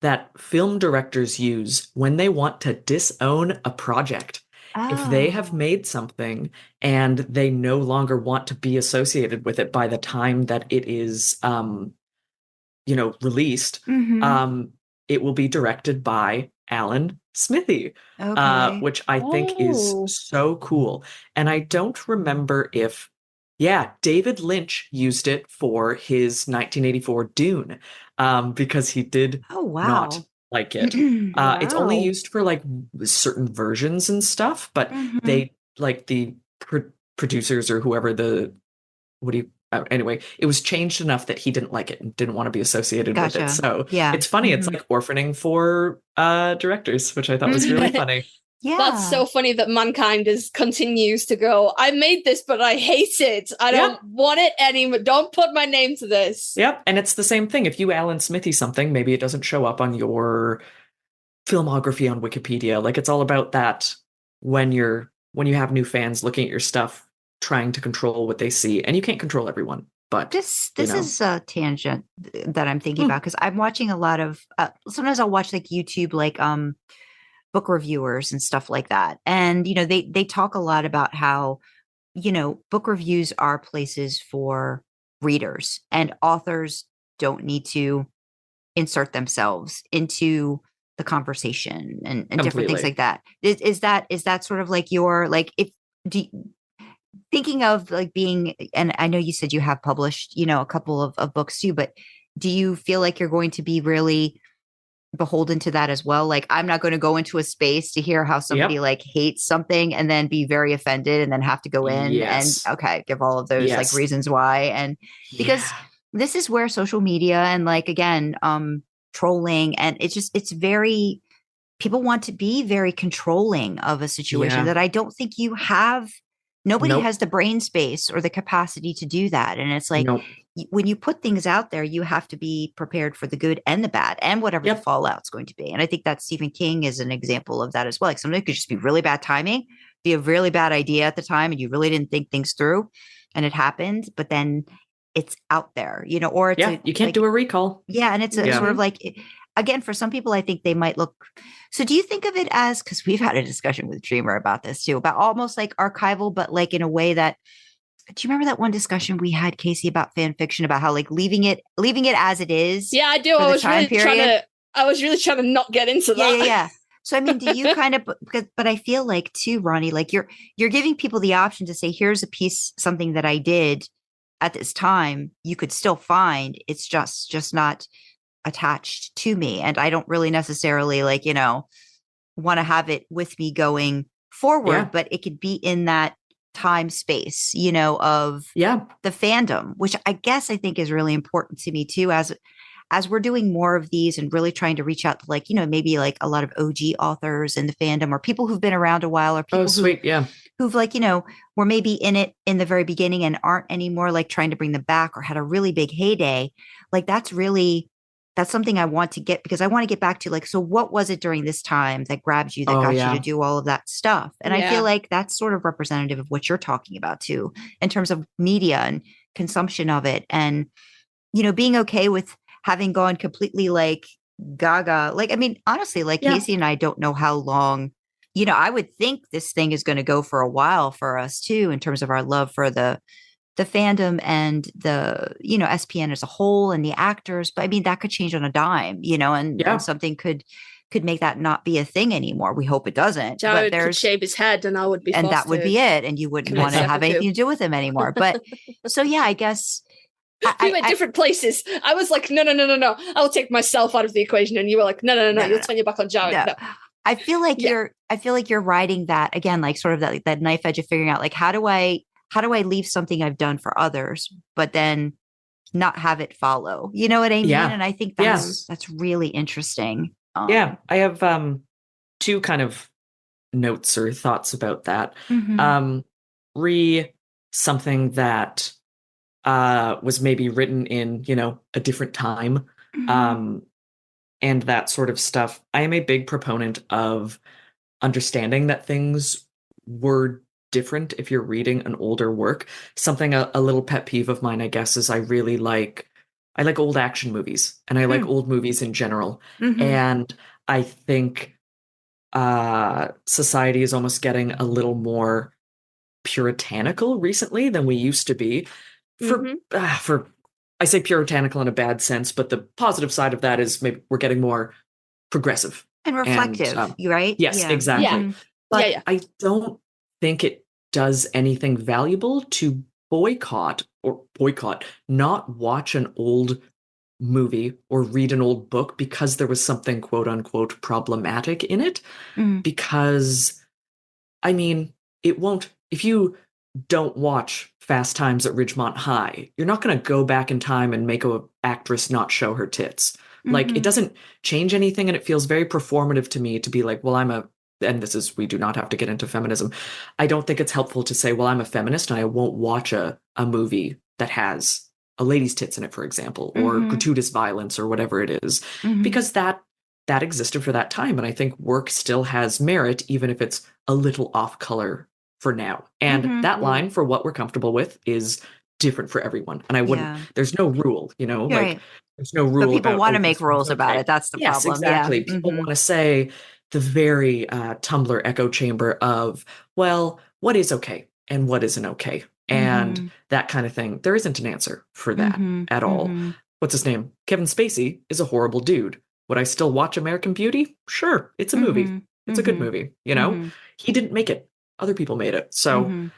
Speaker 5: that film directors use when they want to disown a project. If they have
Speaker 4: Oh.
Speaker 5: made something and they no longer want to be associated with it by the time that it is released,
Speaker 4: Mm-hmm.
Speaker 5: it will be directed by Alan Smithy,
Speaker 4: Okay.
Speaker 5: which I think is
Speaker 3: Oh.
Speaker 5: so cool. And I don't remember if, yeah, David Lynch used it for his 1984 Dune, because he did
Speaker 4: Oh,
Speaker 5: not
Speaker 4: wow.
Speaker 5: like it. It's only
Speaker 3: Wow.
Speaker 5: used for like certain versions and stuff, but
Speaker 4: Mm-hmm.
Speaker 5: they like the producers or whoever what do you anyway, it was changed enough that he didn't like it and didn't want to be associated with it.
Speaker 4: Gotcha.
Speaker 5: So
Speaker 4: Yeah.
Speaker 5: it's funny. It's
Speaker 4: Mm-hmm.
Speaker 5: like orphaning for directors, which I thought was really
Speaker 4: Mm-hmm.
Speaker 5: funny.
Speaker 3: That's
Speaker 4: Yeah.
Speaker 3: so funny that mankind continues to go, I made this, but I hate it. I don't
Speaker 5: Yep.
Speaker 3: want it anymore. Don't put my name to this.
Speaker 5: Yep. And it's the same thing. If you Alan Smithy something, maybe it doesn't show up on your filmography on Wikipedia. Like it's all about that when you have new fans looking at your stuff, trying to control what they see. And you can't control everyone, but
Speaker 4: This is a tangent that I'm thinking
Speaker 5: Hmm.
Speaker 4: about because I'm watching a lot of sometimes I'll watch like YouTube like book reviewers and stuff like that. And they talk a lot about how book reviews are places for readers and authors don't need to insert themselves into the conversation and different things
Speaker 5: Completely.
Speaker 4: like that. Is that sort of like your like if do thinking of like being, and I know you said you have published a couple of books too, but do you feel like you're going to be really beholden to that as well? Like I'm not going to go into a space to hear how somebody
Speaker 5: Yep.
Speaker 4: like hates something and then be very offended and then have to go in and
Speaker 5: Yes.
Speaker 4: okay, give all of those like
Speaker 5: Yes.
Speaker 4: reasons why. And because
Speaker 5: Yeah.
Speaker 4: this is where social media and like again trolling, and it's very, people want to be very controlling of a situation
Speaker 5: Yeah.
Speaker 4: that I don't think you have. Nobody
Speaker 5: Nope.
Speaker 4: has the brain space or the capacity to do that. And it's like
Speaker 5: Nope.
Speaker 4: when you put things out there, you have to be prepared for the good and the bad and whatever the
Speaker 5: Yep.
Speaker 4: fallout's going to be. And I think that Stephen King is an example of that as well. Like something could just be really bad timing, be a really bad idea at the time, and you really didn't think things through and it happened, but then it's out there, or it's
Speaker 5: Yeah.
Speaker 4: a
Speaker 5: You can't
Speaker 4: like,
Speaker 5: do a recall.
Speaker 4: yeah, and it's a
Speaker 5: Yeah.
Speaker 4: sort of like, again, for some people, I think they might look. So, do you think of it as, because we've had a discussion with Dreamer about this too, about almost like archival, but like in a way that, do you remember that one discussion we had, Kasey, about fan fiction, about how like leaving it as it is?
Speaker 3: Yeah, I do.
Speaker 4: For the time period?
Speaker 3: I was really trying to not get into
Speaker 4: Yeah,
Speaker 3: that.
Speaker 4: yeah, yeah. So, I mean, do you kind of, but I feel like too, Roni, like you're giving people the option to say, here's a piece, something that I did at this time, you could still find. It's just not attached to me, and I don't really necessarily like want to have it with me going forward,
Speaker 5: Yeah.
Speaker 4: but it could be in that time space of
Speaker 5: Yeah.
Speaker 4: the fandom, which I think is really important to me too, as we're doing more of these and really trying to reach out to like maybe like a lot of OG authors in the fandom or people who've been around a while or
Speaker 5: Oh,
Speaker 4: people
Speaker 5: sweet. Yeah.
Speaker 4: who've like were maybe in it in the very beginning and aren't anymore, like trying to bring them back or had a really big heyday. Like that's something I want to get, because I want to get back to like, so what was it during this time that grabbed you, that
Speaker 5: Oh,
Speaker 4: got you
Speaker 5: yeah.
Speaker 4: to do all of that stuff? And I
Speaker 3: Yeah.
Speaker 4: feel like that's sort of representative of what you're talking about too, in terms of media and consumption of it. And, being okay with having gone completely like gaga. Like, I mean, honestly, like
Speaker 5: Yeah.
Speaker 4: Kasey and I don't know how long, I would think this thing is going to go for a while for us too, in terms of our love for the fandom and the SPN as a whole and the actors. But I mean, that could change on a dime, and
Speaker 5: Yeah.
Speaker 4: something could make that not be a thing anymore. We hope it doesn't. But
Speaker 3: Jared could
Speaker 4: there's,
Speaker 3: shave his head and I would be
Speaker 4: and
Speaker 3: forced
Speaker 4: that would
Speaker 3: to
Speaker 4: be it, and you wouldn't
Speaker 3: commit
Speaker 4: want to have
Speaker 3: seppuku.
Speaker 4: anything to do with him anymore. But so yeah, I guess
Speaker 3: We went different places. I was like, no. I'll take myself out of the equation. And you were like, no. You'll turn your back on Jared.
Speaker 4: No.
Speaker 3: No.
Speaker 4: I feel like
Speaker 3: Yeah.
Speaker 4: you're riding that again, like sort of that knife edge of figuring out like how do I leave something I've done for others, but then not have it follow. You know what I mean?
Speaker 5: Yeah.
Speaker 4: And I think
Speaker 5: Yeah.
Speaker 4: that's really interesting.
Speaker 5: Yeah. I have two kind of notes or thoughts about that.
Speaker 4: Mhm.
Speaker 5: Something that was maybe written in, a different time.
Speaker 4: Mhm.
Speaker 5: And that sort of stuff. I am a big proponent of understanding that things were different if you're reading an older work. Something a little pet peeve of mine, I guess, is I like old action movies, and I like old movies in general. And I think society is almost getting a little more puritanical recently than we used to be. For I say puritanical in a bad sense, but the positive side of that is maybe we're getting more progressive
Speaker 4: and reflective, right?
Speaker 5: Yes,
Speaker 4: Yeah.
Speaker 5: exactly. But I don't think it does anything valuable to boycott, not watch an old movie or read an old book because there was something quote unquote problematic in it. Because, I mean, it won't, if you don't watch Fast Times at Ridgemont High, you're not going to go back in time and make a actress not show her tits. Like, it doesn't change anything, and it feels very performative to me to be like, well, and this is, we do not have to get into feminism. I don't think it's helpful to say, well, I'm a feminist and I won't watch a movie that has a lady's tits in it, for example, or gratuitous violence or whatever it is, because that existed for that time. And I think work still has merit, even if it's a little off color for now. And that line, for what we're comfortable with, is different for everyone. And I wouldn't, there's no rule, like there's no rule.
Speaker 4: But people
Speaker 5: about,
Speaker 4: want to make rules about it. That's the problem.
Speaker 5: Exactly.
Speaker 4: Yeah.
Speaker 5: People want to say the very Tumblr echo chamber of, well, what is okay and what isn't okay, and that kind of thing. There isn't an answer for that at all. What's his name? Kevin Spacey is a horrible dude. Would I still watch American Beauty? Sure, it's a movie. It's a good movie. He didn't make it. Other people made it. So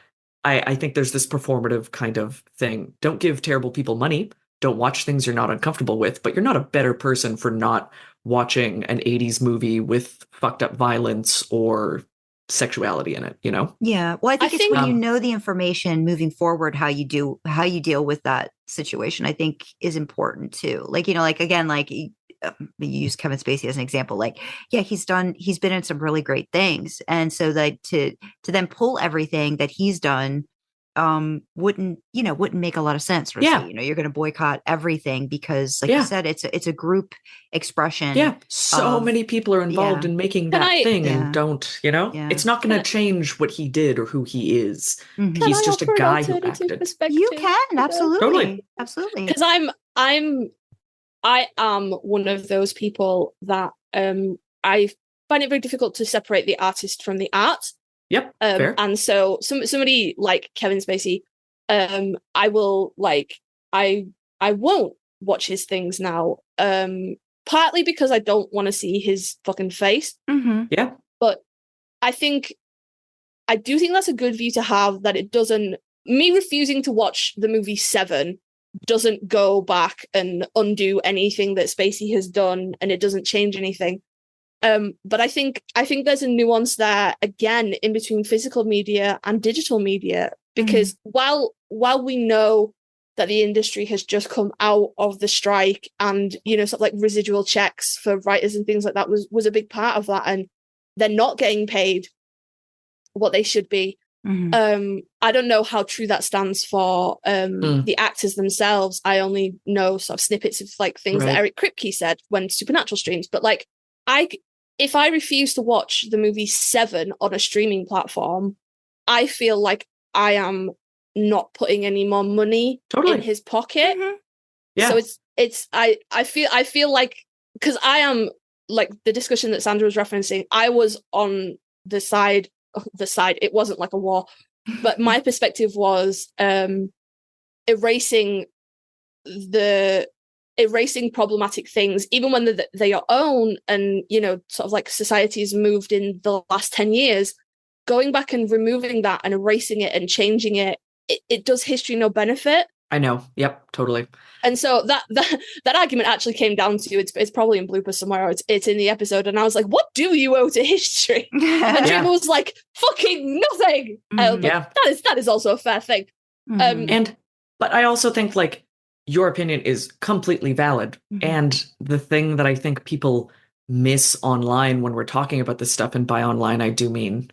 Speaker 5: I think there's this performative kind of thing. Don't give terrible people money. Don't watch things you're not uncomfortable with, but you're not a better person for not watching an 80s movie with fucked up violence or sexuality in it,
Speaker 4: Yeah. Well, I think it's when you know the information moving forward, how you deal with that situation, I think is important too. Like, again, like you use Kevin Spacey as an example, like, yeah, he's been in some really great things. And so that to then pull everything that he's done wouldn't make a lot of sense. Or say, you're going to boycott everything because, like you said, it's a group expression.
Speaker 5: Yeah, so many people are involved in making that thing, and don't, it's not going to change what he did or who he is. He's just a guy who acted.
Speaker 4: You can absolutely, absolutely.
Speaker 3: Because I am one of those people that I find it very difficult to separate the artist from the art.
Speaker 5: Yep. Fair.
Speaker 3: And so somebody like Kevin Spacey, I will I won't watch his things now. Partly because I don't want to see his fucking face.
Speaker 5: Yeah.
Speaker 3: But I do think that's a good view to have, that it doesn't, me refusing to watch the movie Seven doesn't go back and undo anything that Spacey has done, and it doesn't change anything. But I think there's a nuance there, again, in between physical media and digital media, because while we know that the industry has just come out of the strike, and sort of like residual checks for writers and things like that was a big part of that, and they're not getting paid what they should be. I don't know how true that stands for the actors themselves. I only know sort of snippets of like things that Eric Kripke said when Supernatural streams, but like if I refuse to watch the movie Seven on a streaming platform, I feel like I am not putting any more money in his pocket. Yeah. So I feel like, because I am, like the discussion that Sandra was referencing, I was on the side, it wasn't like a war, but my perspective was erasing problematic things, even when they are own, and sort of like society's moved in the last 10 years, going back and removing that and erasing it and changing it does history no benefit.
Speaker 5: I know. Yep, totally.
Speaker 3: And so that argument actually came down to, it's probably in bloopers somewhere, or it's in the episode, and I was like, what do you owe to history? And Dreamer was like, fucking nothing. That is also a fair thing.
Speaker 5: But I also think, like, your opinion is completely valid. And the thing that I think people miss online when we're talking about this stuff, and by online I do mean,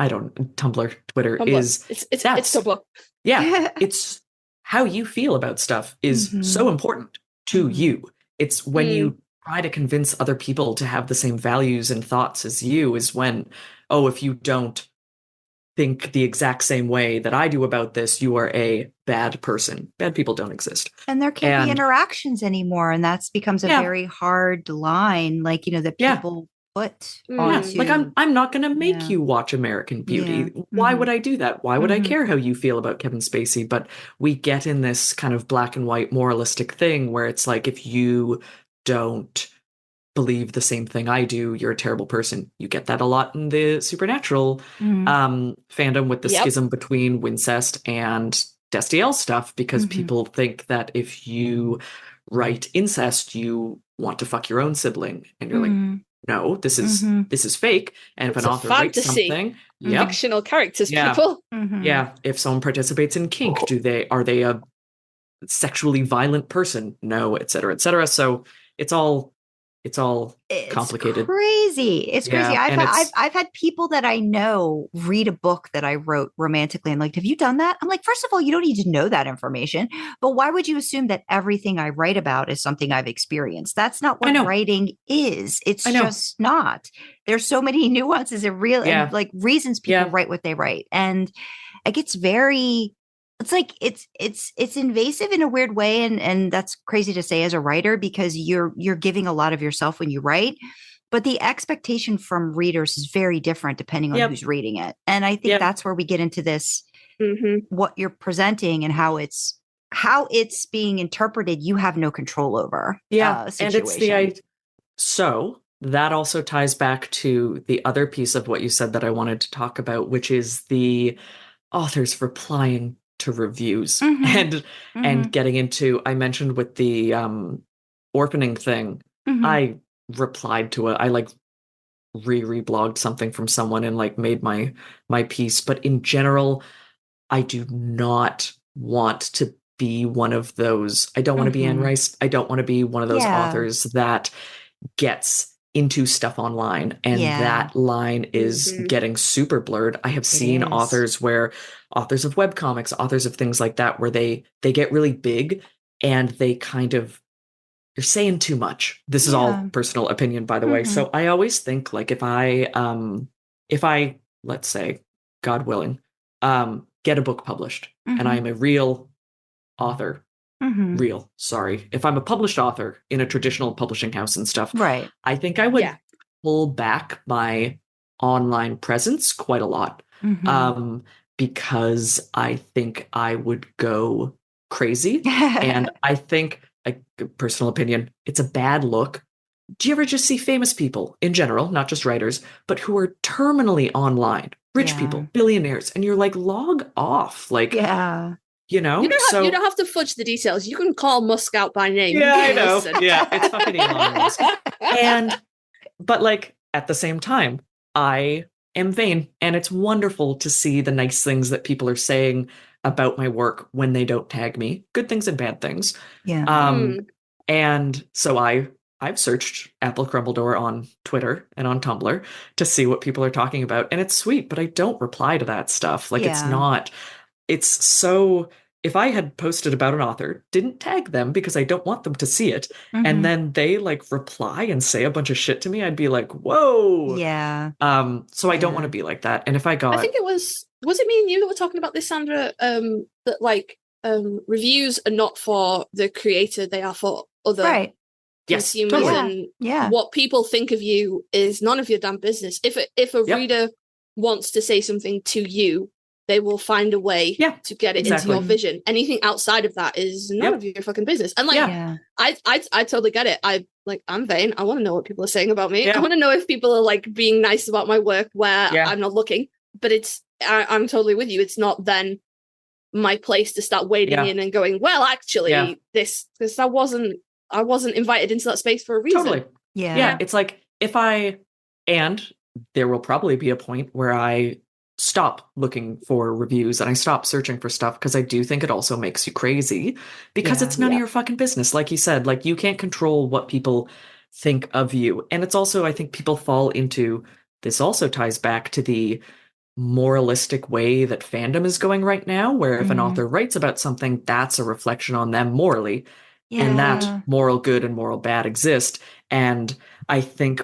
Speaker 5: Tumblr, Twitter, is
Speaker 3: it's Tumblr.
Speaker 5: Yeah, it's how you feel about stuff is so important to you. It's when you try to convince other people to have the same values and thoughts as you, is when, if you don't think the exact same way that I do about this, you are a bad person. Bad people don't exist.
Speaker 4: And there can't be interactions anymore. And that's becomes a very hard line, like, that people put onto.
Speaker 5: Like I'm not going to make you watch American Beauty. Why would I do that? Why would I care how you feel about Kevin Spacey? But we get in this kind of black and white moralistic thing where it's like, if you don't believe the same thing I do, you're a terrible person. You get that a lot in the supernatural fandom with the schism between Wincest and Destiel stuff, because people think that if you write incest, you want to fuck your own sibling, and you're like, no, this is fake. And if an author writes something,
Speaker 3: fictional characters, people,
Speaker 5: if someone participates in kink, are they a sexually violent person? No, et cetera, et cetera. So it's all complicated.
Speaker 4: It's crazy. I've had people that I know read a book that I wrote romantically and like, have you done that? I'm like, first of all, you don't need to know that information, but why would you assume that everything I write about is something I've experienced? That's not what writing is. It's just not. There's so many nuances and and like reasons people write what they write. And it gets it's like it's invasive in a weird way, and that's crazy to say as a writer, because you're giving a lot of yourself when you write, but the expectation from readers is very different depending on who's reading it. And I think that's where we get into this, what you're presenting and how it's being interpreted, you have no control over.
Speaker 5: And it's so that also ties back to the other piece of what you said that I wanted to talk about, which is the authors replying to reviews and getting into, I mentioned with the orphaning thing, I replied to it. I like reblogged something from someone and like made my piece. But in general, I do not want to be one of those. I don't want to be Anne Rice. I don't want to be one of those authors that gets into stuff online, and that line is getting super blurred. I have seen authors of webcomics, authors of things like that, where they get really big and they kind of, you're saying too much. This is all personal opinion, by the way. So I always think, like, if I let's say, God willing, get a book published and I am a real author, if I'm a published author in a traditional publishing house and stuff, I think I would pull back my online presence quite a lot, because I think I would go crazy. And I think, a personal opinion, it's a bad look. Do you ever just see famous people in general, not just writers, but who are terminally online, rich people, billionaires, and you're like, log off, like, you don't have to fudge the details. You can call Musk out by name. Yeah, I know. It's fucking Elon Musk. But like, at the same time, I am vain, and it's wonderful to see the nice things that people are saying about my work when they don't tag me. Good things and bad things. And so I've searched Applecrumbledore on Twitter and on Tumblr to see what people are talking about, and it's sweet, but I don't reply to that stuff. Like, it's so, if I had posted about an author, didn't tag them because I don't want them to see it, and then they like reply and say a bunch of shit to me, I'd be like, whoa. So I don't want to be like that. And if I think it was it me and you that were talking about this, Sandra, that like reviews are not for the creator, they are for other consumers. Totally. And what people think of you is none of your damn business. If a reader wants to say something to you, they will find a way to get it into your vision. Anything outside of that is none of your fucking business. And like, I totally get it. I'm vain. I want to know what people are saying about me. I want to know if people are like being nice about my work where I'm not looking. But I'm totally with you. It's not then my place to start wading in and going, well, actually, because I wasn't invited into that space for a reason. Totally. Yeah. It's like, and there will probably be a point where I stop looking for reviews and I stop searching for stuff, because I do think it also makes you crazy, because it's none of your fucking business. Like you said, like, you can't control what people think of you. And it's also, I think people fall into, this also ties back to the moralistic way that fandom is going right now, where if an author writes about something, that's a reflection on them morally, and that moral good and moral bad exist. And I think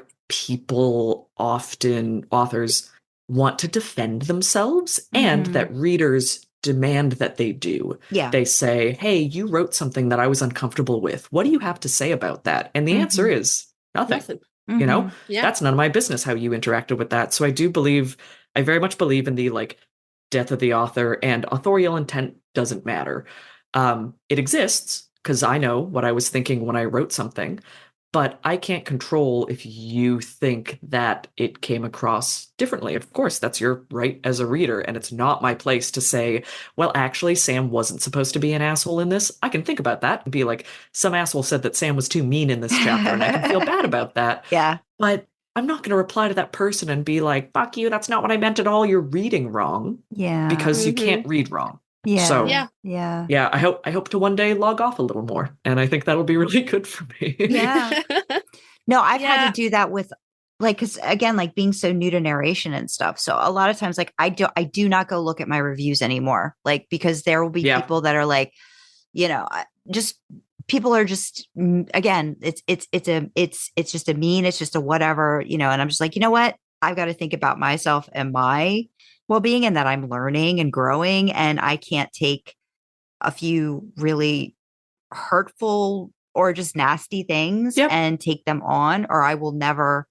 Speaker 5: authors want to defend themselves and that readers demand that they do.
Speaker 4: Yeah.
Speaker 5: They say, hey, you wrote something that I was uncomfortable with. What do you have to say about that? And the answer is nothing. You know, that's none of my business how you interacted with that. So I very much believe in the like death of the author, and authorial intent doesn't matter. It exists because I know what I was thinking when I wrote something, but I can't control if you think that it came across differently. Of course, that's your right as a reader, and it's not my place to say, well, actually, Sam wasn't supposed to be an asshole in this. I can think about that and be like, some asshole said that Sam was too mean in this chapter, and I can feel bad about that.
Speaker 4: Yeah.
Speaker 5: But I'm not going to reply to that person and be like, fuck you, that's not what I meant at all. You're reading wrong.
Speaker 4: Yeah.
Speaker 5: Because you can't read wrong.
Speaker 4: Yeah.
Speaker 5: So,
Speaker 4: yeah.
Speaker 5: I hope to one day log off a little more. And I think that'll be really good for me.
Speaker 4: Yeah. No, I've had to do that with like, cause again, like being so new to narration and stuff. So a lot of times, like I do not go look at my reviews anymore. Like, because there will be people that are like, you know, just people are just, again, it's just a mean, it's just a whatever, you know, and I'm just like, you know what? I've got to think about myself and my well-being, and that I'm learning and growing, and I can't take a few really hurtful or just nasty things and take them on, or I'll never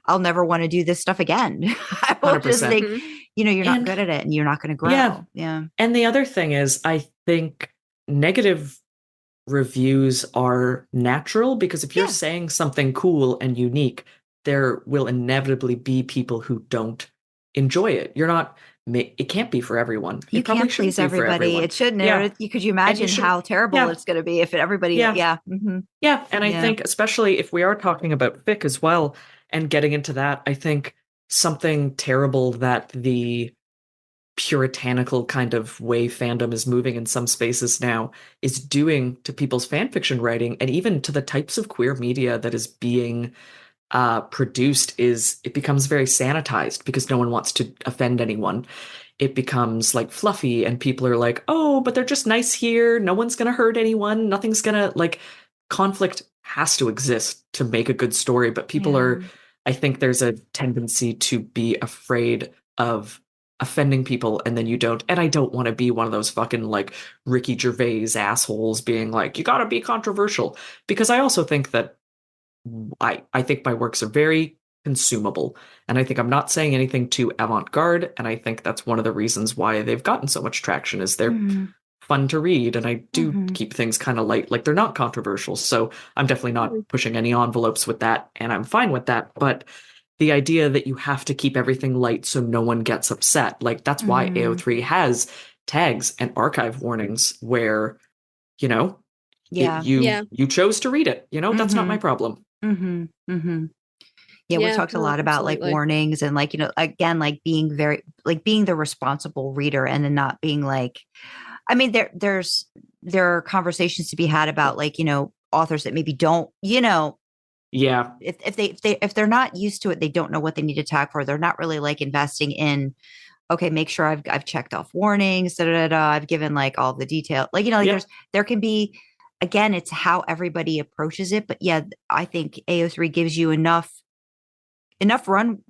Speaker 4: want to do this stuff again. I will
Speaker 5: 100%.
Speaker 4: just think, you know, you're not good at it and you're not going to grow. Yeah.
Speaker 5: And the other thing is, I think negative reviews are natural, because if you're saying something cool and unique, there will inevitably be people who don't enjoy it. It can't be for everyone.
Speaker 4: You
Speaker 5: it probably
Speaker 4: can't please everybody. It shouldn't. Could you imagine how terrible it's going to be if everybody? Yeah.
Speaker 5: And I think, especially if we are talking about fic as well and getting into that, I think something terrible that the puritanical kind of way fandom is moving in some spaces now is doing to people's fan fiction writing, and even to the types of queer media that is being produced, is it becomes very sanitized because no one wants to offend anyone. It becomes like fluffy, and people are like, oh, but they're just nice here. No one's going to hurt anyone. Nothing's going to, like, conflict has to exist to make a good story. But people I think there's a tendency to be afraid of offending people, and then you don't. And I don't want to be one of those fucking like Ricky Gervais assholes being like, you got to be controversial, because I also think that I think my works are very consumable, and I think I'm not saying anything too avant-garde, and I think that's one of the reasons why they've gotten so much traction, is they're fun to read, and I do keep things kind of light, like they're not controversial. So I'm definitely not pushing any envelopes with that, and I'm fine with that. But the idea that you have to keep everything light so no one gets upset, like that's why AO3 has tags and archive warnings where, you know, you chose to read it, you know, that's not my problem.
Speaker 4: Yeah, we talked a lot about like warnings and like, you know, again, like being being the responsible reader, and then not being like, I mean, there are conversations to be had about like, you know, authors that maybe don't, you know, if they're not used to it, they don't know what they need to tag for. They're not really like investing in, okay, make sure I've checked off warnings, I've given like all the detail, like, you know, like there can be, again, it's how everybody approaches it. But yeah, I think AO3 gives you enough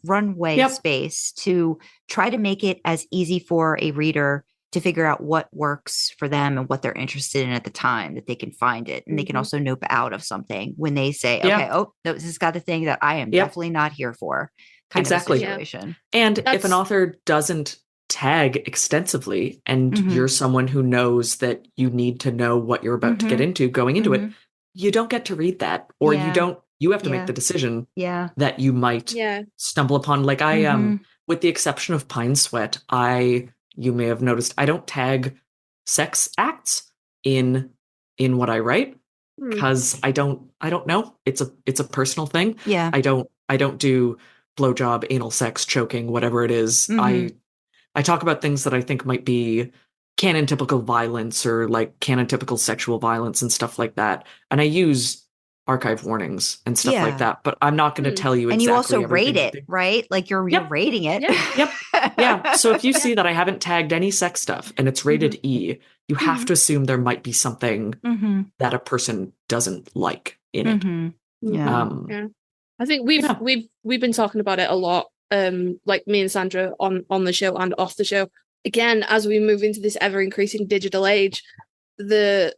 Speaker 4: runway space to try to make it as easy for a reader to figure out what works for them and what they're interested in at the time, that they can find it. And they can also nope out of something when they say, okay, oh, no, this has got the thing that I am definitely not here for, kind of a situation.
Speaker 5: And if an author doesn't tag extensively, and you're someone who knows that you need to know what you're about to get into going into it, you don't get to read that, or you have to make the decision that you might stumble upon. Like I, with the exception of Pine Sweat, you may have noticed, I don't tag sex acts in what I write, because I don't know. It's a personal thing.
Speaker 4: Yeah.
Speaker 5: I don't do blowjob, anal sex, choking, whatever it is. I talk about things that I think might be canon typical violence, or like canon typical sexual violence and stuff like that. And I use archive warnings and stuff like that, but I'm not going to tell you exactly.
Speaker 4: And you also
Speaker 5: everything
Speaker 4: rate it, right? Like you're rating it.
Speaker 5: Yeah. So if you see that I haven't tagged any sex stuff and it's rated E, you have to assume there might be something that a person doesn't like in it.
Speaker 3: I think we've been talking about it a lot like me and Sandra on the show and off the show. Again, as we move into this ever increasing digital age, I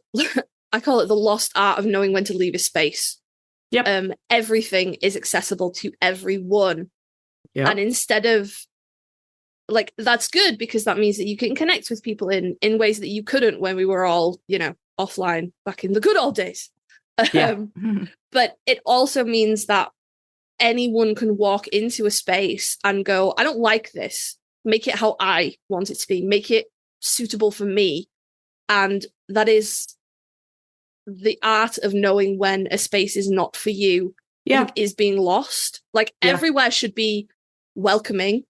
Speaker 3: call it the lost art of knowing when to leave a space.
Speaker 5: Yep.
Speaker 3: Everything is accessible to everyone.
Speaker 5: Yep.
Speaker 3: And instead of like, that's good because that means that you can connect with people in ways that you couldn't when we were all, offline back in the good old days.
Speaker 5: Yeah.
Speaker 3: But it also means that anyone can walk into a space and go, I don't like this. Make it how I want it to be. Make it suitable for me. And that is the art of knowing when a space is not for you, is being lost. Like everywhere should be welcoming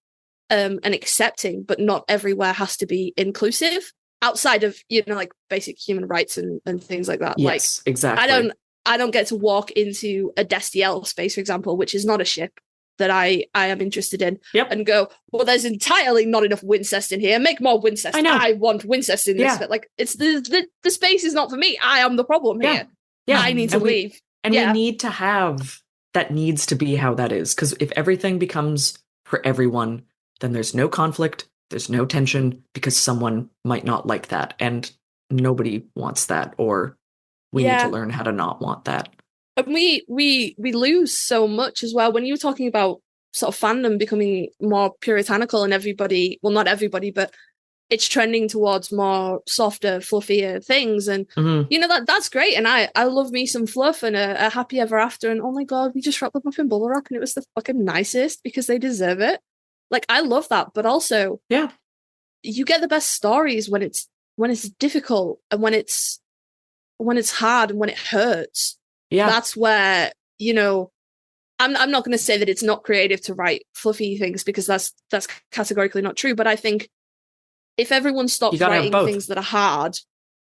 Speaker 3: and accepting, but not everywhere has to be inclusive outside of, like basic human rights and things like that.
Speaker 5: Yes,
Speaker 3: like,
Speaker 5: exactly.
Speaker 3: I don't get to walk into a Destiel space, for example, which is not a ship that I am interested in, and go, well, there's entirely not enough Winchesters in here. Make more Winchesters. I want Winchesters in this. But like, it's the space is not for me. I am the problem here.
Speaker 5: Yeah,
Speaker 3: I need to leave.
Speaker 5: And we need to have that needs to be how that is. Because if everything becomes for everyone, then there's no conflict, there's no tension, because someone might not like that. And nobody wants that, or we need to learn how to not want that.
Speaker 3: And we lose so much as well. When you were talking about sort of fandom becoming more puritanical and everybody, well, not everybody, but it's trending towards more softer, fluffier things. And, that's great. And I love me some fluff and a happy ever after. And oh my God, we just wrapped them up in bubble wrap and it was the fucking nicest because they deserve it. Like, I love that. But also, you get the best stories when it's difficult and when it's hard and when it hurts. Yeah, that's where, I'm not going to say that it's not creative to write fluffy things because that's categorically not true. But I think if everyone stops writing things that are hard,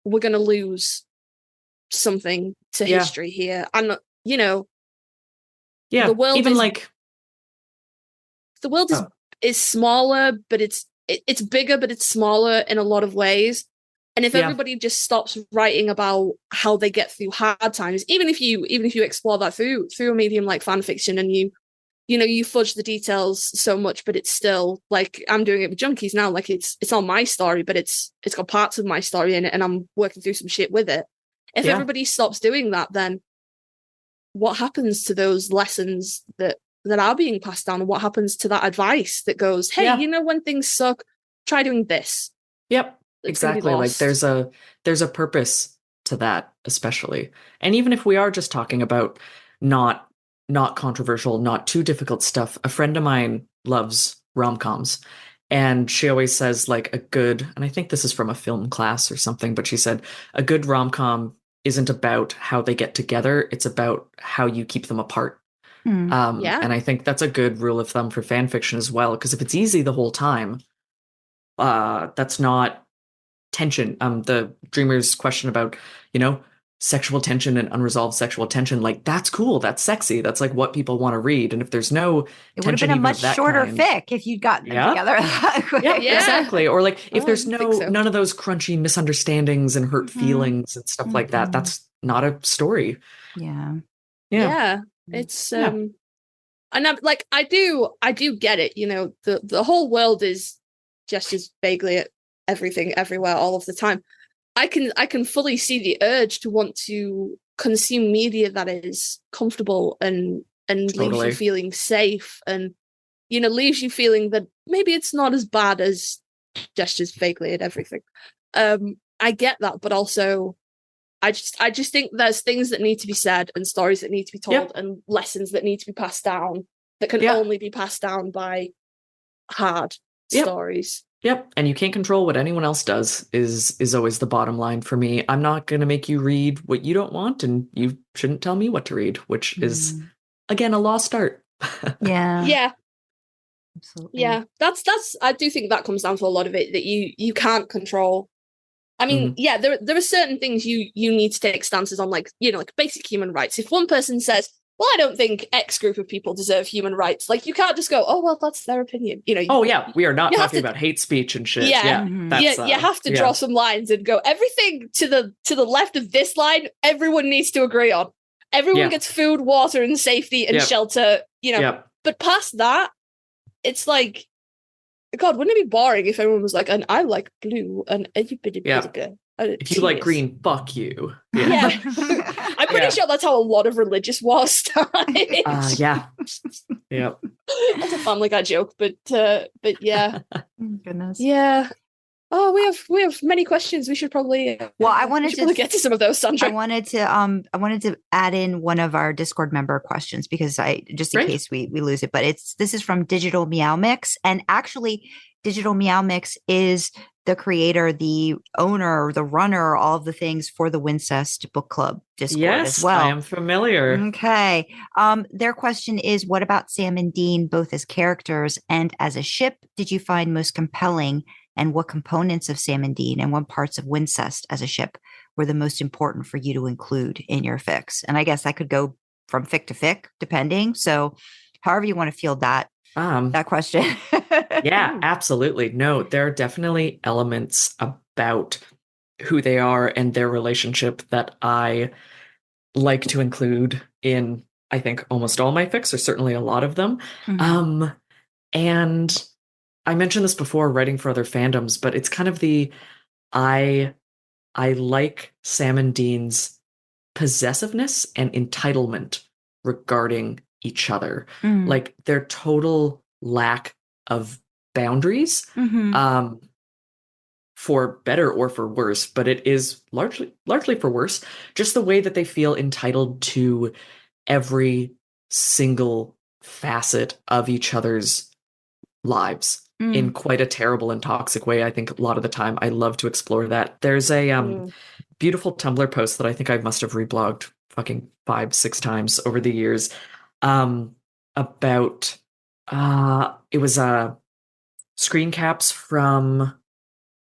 Speaker 3: we're going to lose something to history here. And, the world
Speaker 5: even
Speaker 3: the world is smaller, but it's bigger, but it's smaller in a lot of ways. And if everybody just stops writing about how they get through hard times, even if you explore that through a medium like fan fiction and you fudge the details so much, but it's still like I'm doing it with Junkies now. Like it's all my story, but it's got parts of my story in it, and I'm working through some shit with it. If everybody stops doing that, then what happens to those lessons that are being passed down, and what happens to that advice that goes, hey, when things suck, try doing this.
Speaker 5: Yep. Exactly. Like there's a purpose to that, especially. And even if we are just talking about not controversial, not too difficult stuff, a friend of mine loves rom-coms, and she always says like and I think this is from a film class or something, but she said a good rom-com isn't about how they get together, it's about how you keep them apart. And I think that's a good rule of thumb for fan fiction as well, because if it's easy the whole time, that's not tension. The dreamer's question about, sexual tension and unresolved sexual tension, like that's cool, that's sexy, that's like what people want to read. And if there's no
Speaker 4: it would have been a much shorter fic if you'd gotten them together.
Speaker 5: Exactly. Or like if there's none of those crunchy misunderstandings and hurt feelings and stuff like that, that's not a story.
Speaker 3: It's and I'm like, I do get it, the whole world is just as vaguely at everything everywhere all of the time. I can fully see the urge to want to consume media that is comfortable and leaves you feeling safe and leaves you feeling that maybe it's not as bad as just as vaguely at everything. I get that, but also I just think there's things that need to be said and stories that need to be told and lessons that need to be passed down that can only be passed down by hard stories.
Speaker 5: Yep. And you can't control what anyone else does is always the bottom line for me. I'm not going to make you read what you don't want, and you shouldn't tell me what to read, which is, again, a lost art.
Speaker 3: Yeah.
Speaker 4: Absolutely.
Speaker 3: Yeah. That's I do think that comes down to a lot of it that you can't control. I mean, there are certain things you need to take stances on, like, like basic human rights. If one person says, well, I don't think X group of people deserve human rights, like, you can't just go, oh, well, that's their opinion. We
Speaker 5: are not talking about hate speech and shit. You
Speaker 3: have to draw some lines and go, everything to the left of this line, everyone needs to agree on. Everyone gets food, water, and safety and shelter, but past that, it's like, God, wouldn't it be boring if everyone was like, and I like blue and
Speaker 5: if you like green, fuck you.
Speaker 3: Yeah. I'm pretty sure that's how a lot of religious wars started.
Speaker 5: Yeah. Yep.
Speaker 3: That's a Family Guy joke, but yeah.
Speaker 4: Goodness.
Speaker 3: Yeah. Oh, we have many questions. We should probably
Speaker 4: I wanted to
Speaker 3: get to some of those, Sandra.
Speaker 4: I wanted to add in one of our Discord member questions because just in case we lose it, but this is from Digital Meow Mix, and actually Digital Meow Mix is the creator, the owner, the runner, all of the things for the Wincest Book Club Discord as well.
Speaker 5: I am familiar.
Speaker 4: Okay. Their question is, what about Sam and Dean, both as characters and as a ship, did you find most compelling? And what components of Sam and Dean and what parts of Wincest as a ship were the most important for you to include in your fics? And I guess that could go from fic to fic, depending. So however you want to field that question.
Speaker 5: Yeah, absolutely. No, there are definitely elements about who they are and their relationship that I like to include in, I think, almost all my fics, or certainly a lot of them.
Speaker 4: Mm-hmm.
Speaker 5: And I mentioned this before, writing for other fandoms, but it's kind of I like Sam and Dean's possessiveness and entitlement regarding each other. Like their total lack of boundaries, for better or for worse, but it is largely for worse. Just the way that they feel entitled to every single facet of each other's lives in quite a terrible and toxic way. I think a lot of the time I love to explore that. There's a beautiful Tumblr post that I think I must have reblogged fucking 5-6 times over the years, about it was screen caps from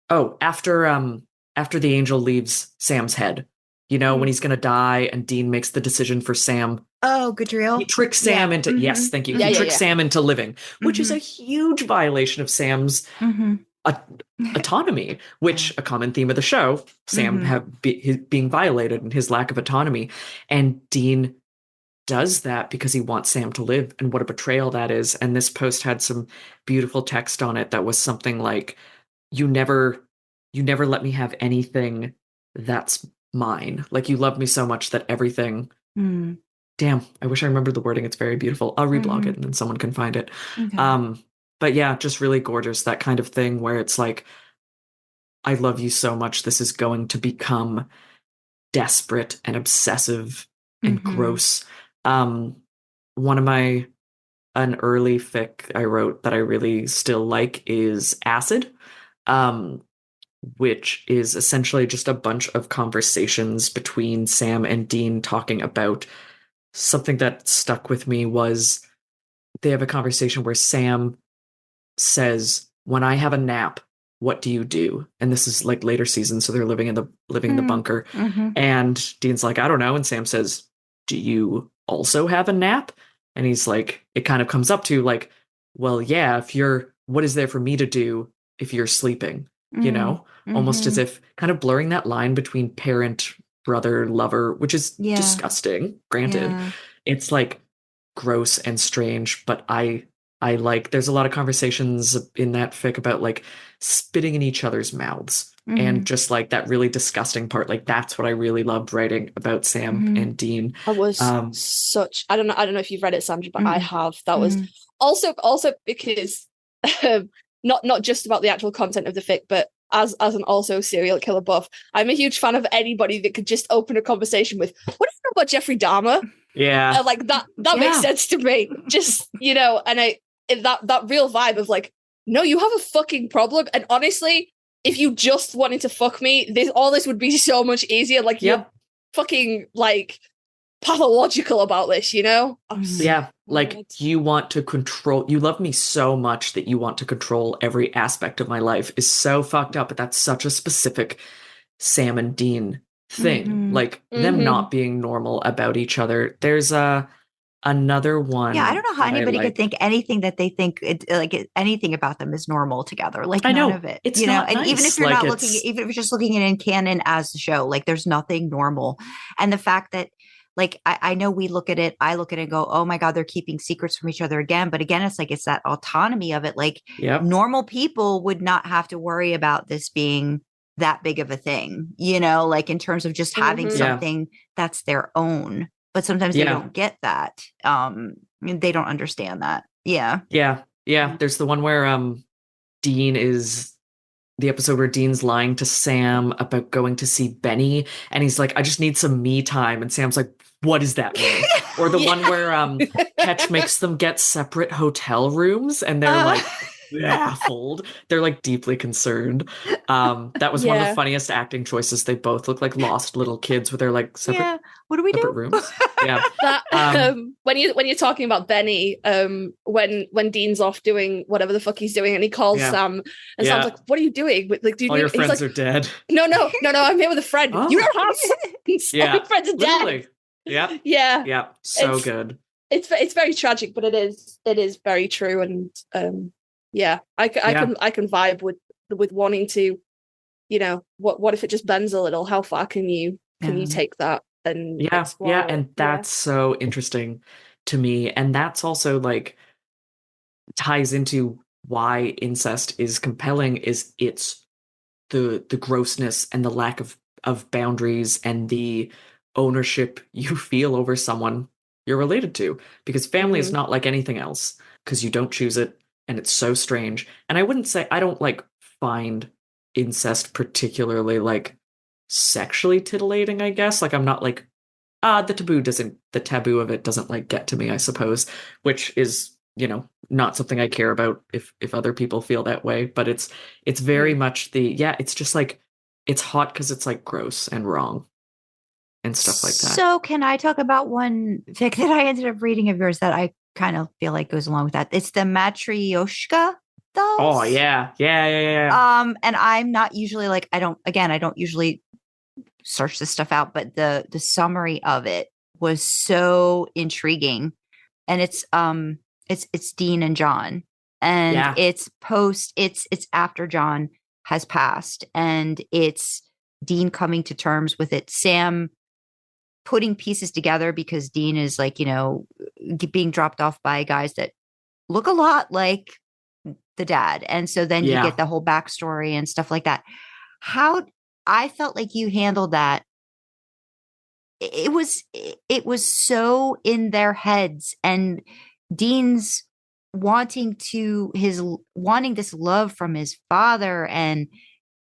Speaker 5: after the angel leaves Sam's head, when he's gonna die and Dean makes the decision for Sam.
Speaker 4: Oh, Gadriel.
Speaker 5: He tricks Sam into yes, thank you. He tricks Sam into living, which is a huge violation of Sam's autonomy, which a common theme of the show, Sam being violated and his lack of autonomy. And Dean does that because he wants Sam to live, and what a betrayal that is. And this post had some beautiful text on it that was something like, you never let me have anything that's mine. Like, you love me so much that everything damn, I wish I remembered the wording. It's very beautiful. I'll reblog it and then someone can find it. Okay. But yeah, just really gorgeous. That kind of thing where it's like, I love you so much. This is going to become desperate and obsessive and gross. An early fic I wrote that I really still like is Acid, which is essentially just a bunch of conversations between Sam and Dean talking about something that stuck with me. Was they have a conversation where Sam says, when I have a nap, what do you do? And this is like later season, so they're living in the bunker. And Dean's like, I don't know. And Sam says, do you also have a nap? And he's like, it kind of comes up to like, well, yeah, what is there for me to do if you're sleeping? Almost as if kind of blurring that line between parent, brother, lover, which is disgusting. Granted, it's like gross and strange, but I like, there's a lot of conversations in that fic about like spitting in each other's mouths and just like that really disgusting part. Like, that's what I really loved writing about Sam and Dean.
Speaker 3: I was I don't know if you've read it, Sandra, but I have. That was also because not just about the actual content of the fic, but as an also serial killer buff, I'm a huge fan of anybody that could just open a conversation with, what do you know about Jeffrey Dahmer? Yeah. Like that makes sense to me. Just, and that real vibe of like, no, you have a fucking problem. And honestly, if you just wanted to fuck me, all this would be so much easier. Like, you're fucking like pathological about this, Like, you want to control, you love me so much that you want to control every aspect of my life is so fucked up. But that's such a specific Sam and Dean thing. Like, them not being normal about each other. There's another one.
Speaker 4: Yeah, I don't know how anybody could think anything that they think anything about them is normal together. Like, none of it.
Speaker 5: It's not
Speaker 4: and
Speaker 5: nice.
Speaker 4: even if you're not looking, even if you're just looking at it in canon as the show, like, there's nothing normal. And the fact that, like I know we look at it, I look at it and go, oh my God, they're keeping secrets from each other again. But again, it's like it's that autonomy of it. Like
Speaker 5: Yep.
Speaker 4: normal people would not have to worry about this being that big of a thing, like in terms of just having
Speaker 3: Mhm.
Speaker 5: Yeah.
Speaker 4: something that's their own. But sometimes they
Speaker 5: Yeah.
Speaker 4: don't get that. They don't understand that. Yeah.
Speaker 5: Yeah. There's the one where Dean is the episode where Dean's lying to Sam about going to see Benny, and he's like, I just need some me time. And Sam's like, what does that mean? Or the one where Ketch makes them get separate hotel rooms, and they're like baffled. They're like deeply concerned. That was one of the
Speaker 3: Yeah.
Speaker 5: funniest acting choices. They both look like lost little kids with their like separate,
Speaker 4: Yeah. What do we
Speaker 5: separate
Speaker 4: do?
Speaker 5: rooms. Yeah.
Speaker 3: That when you're talking about Benny, when Dean's off doing whatever the fuck he's doing, and he calls
Speaker 5: Yeah.
Speaker 3: Sam, and
Speaker 5: Yeah.
Speaker 3: Sam's like, "What are you doing? Like, do you
Speaker 5: All
Speaker 3: need?"
Speaker 5: your
Speaker 3: He's
Speaker 5: friends
Speaker 3: like,
Speaker 5: are dead.
Speaker 3: No, I'm here with a friend.
Speaker 5: Oh.
Speaker 3: You don't have friends.
Speaker 5: Yeah.
Speaker 3: All your friends are dead.
Speaker 5: Literally. Yeah.
Speaker 3: Yeah,
Speaker 5: Yeah. So
Speaker 3: It's-
Speaker 5: good.
Speaker 3: it's very tragic, but it is very true, and yeah, I can vibe with wanting to, what if it just bends a little? How far can you take that? And
Speaker 5: Yeah,
Speaker 3: explore
Speaker 5: yeah,
Speaker 3: it?
Speaker 5: and that's so interesting to me, and that's also like ties into why incest is compelling. Is it's the grossness and the lack of boundaries and the ownership you feel over someone you're related to, because family is not like anything else, because you don't choose it, and it's so strange. And I wouldn't say I don't like find incest particularly like sexually titillating, I guess. Like I'm not like the taboo of it doesn't like get to me, I suppose, which is, not something I care about if other people feel that way. But it's very much it's just like it's hot because it's like gross and wrong and stuff like that.
Speaker 4: So can I talk about one fic that I ended up reading of yours that I kind of feel like goes along with that? It's the Matryoshka dolls.
Speaker 5: Oh yeah.
Speaker 4: And I'm not usually like, I don't usually search this stuff out, but the summary of it was so intriguing. And it's Dean and John, and it's after John has passed, and it's Dean coming to terms with it, Sam putting pieces together, because Dean is like, being dropped off by guys that look a lot like the dad. And so then you get the whole backstory and stuff like that. How I felt like you handled that. It was so in their heads, and Dean's wanting this love from his father, and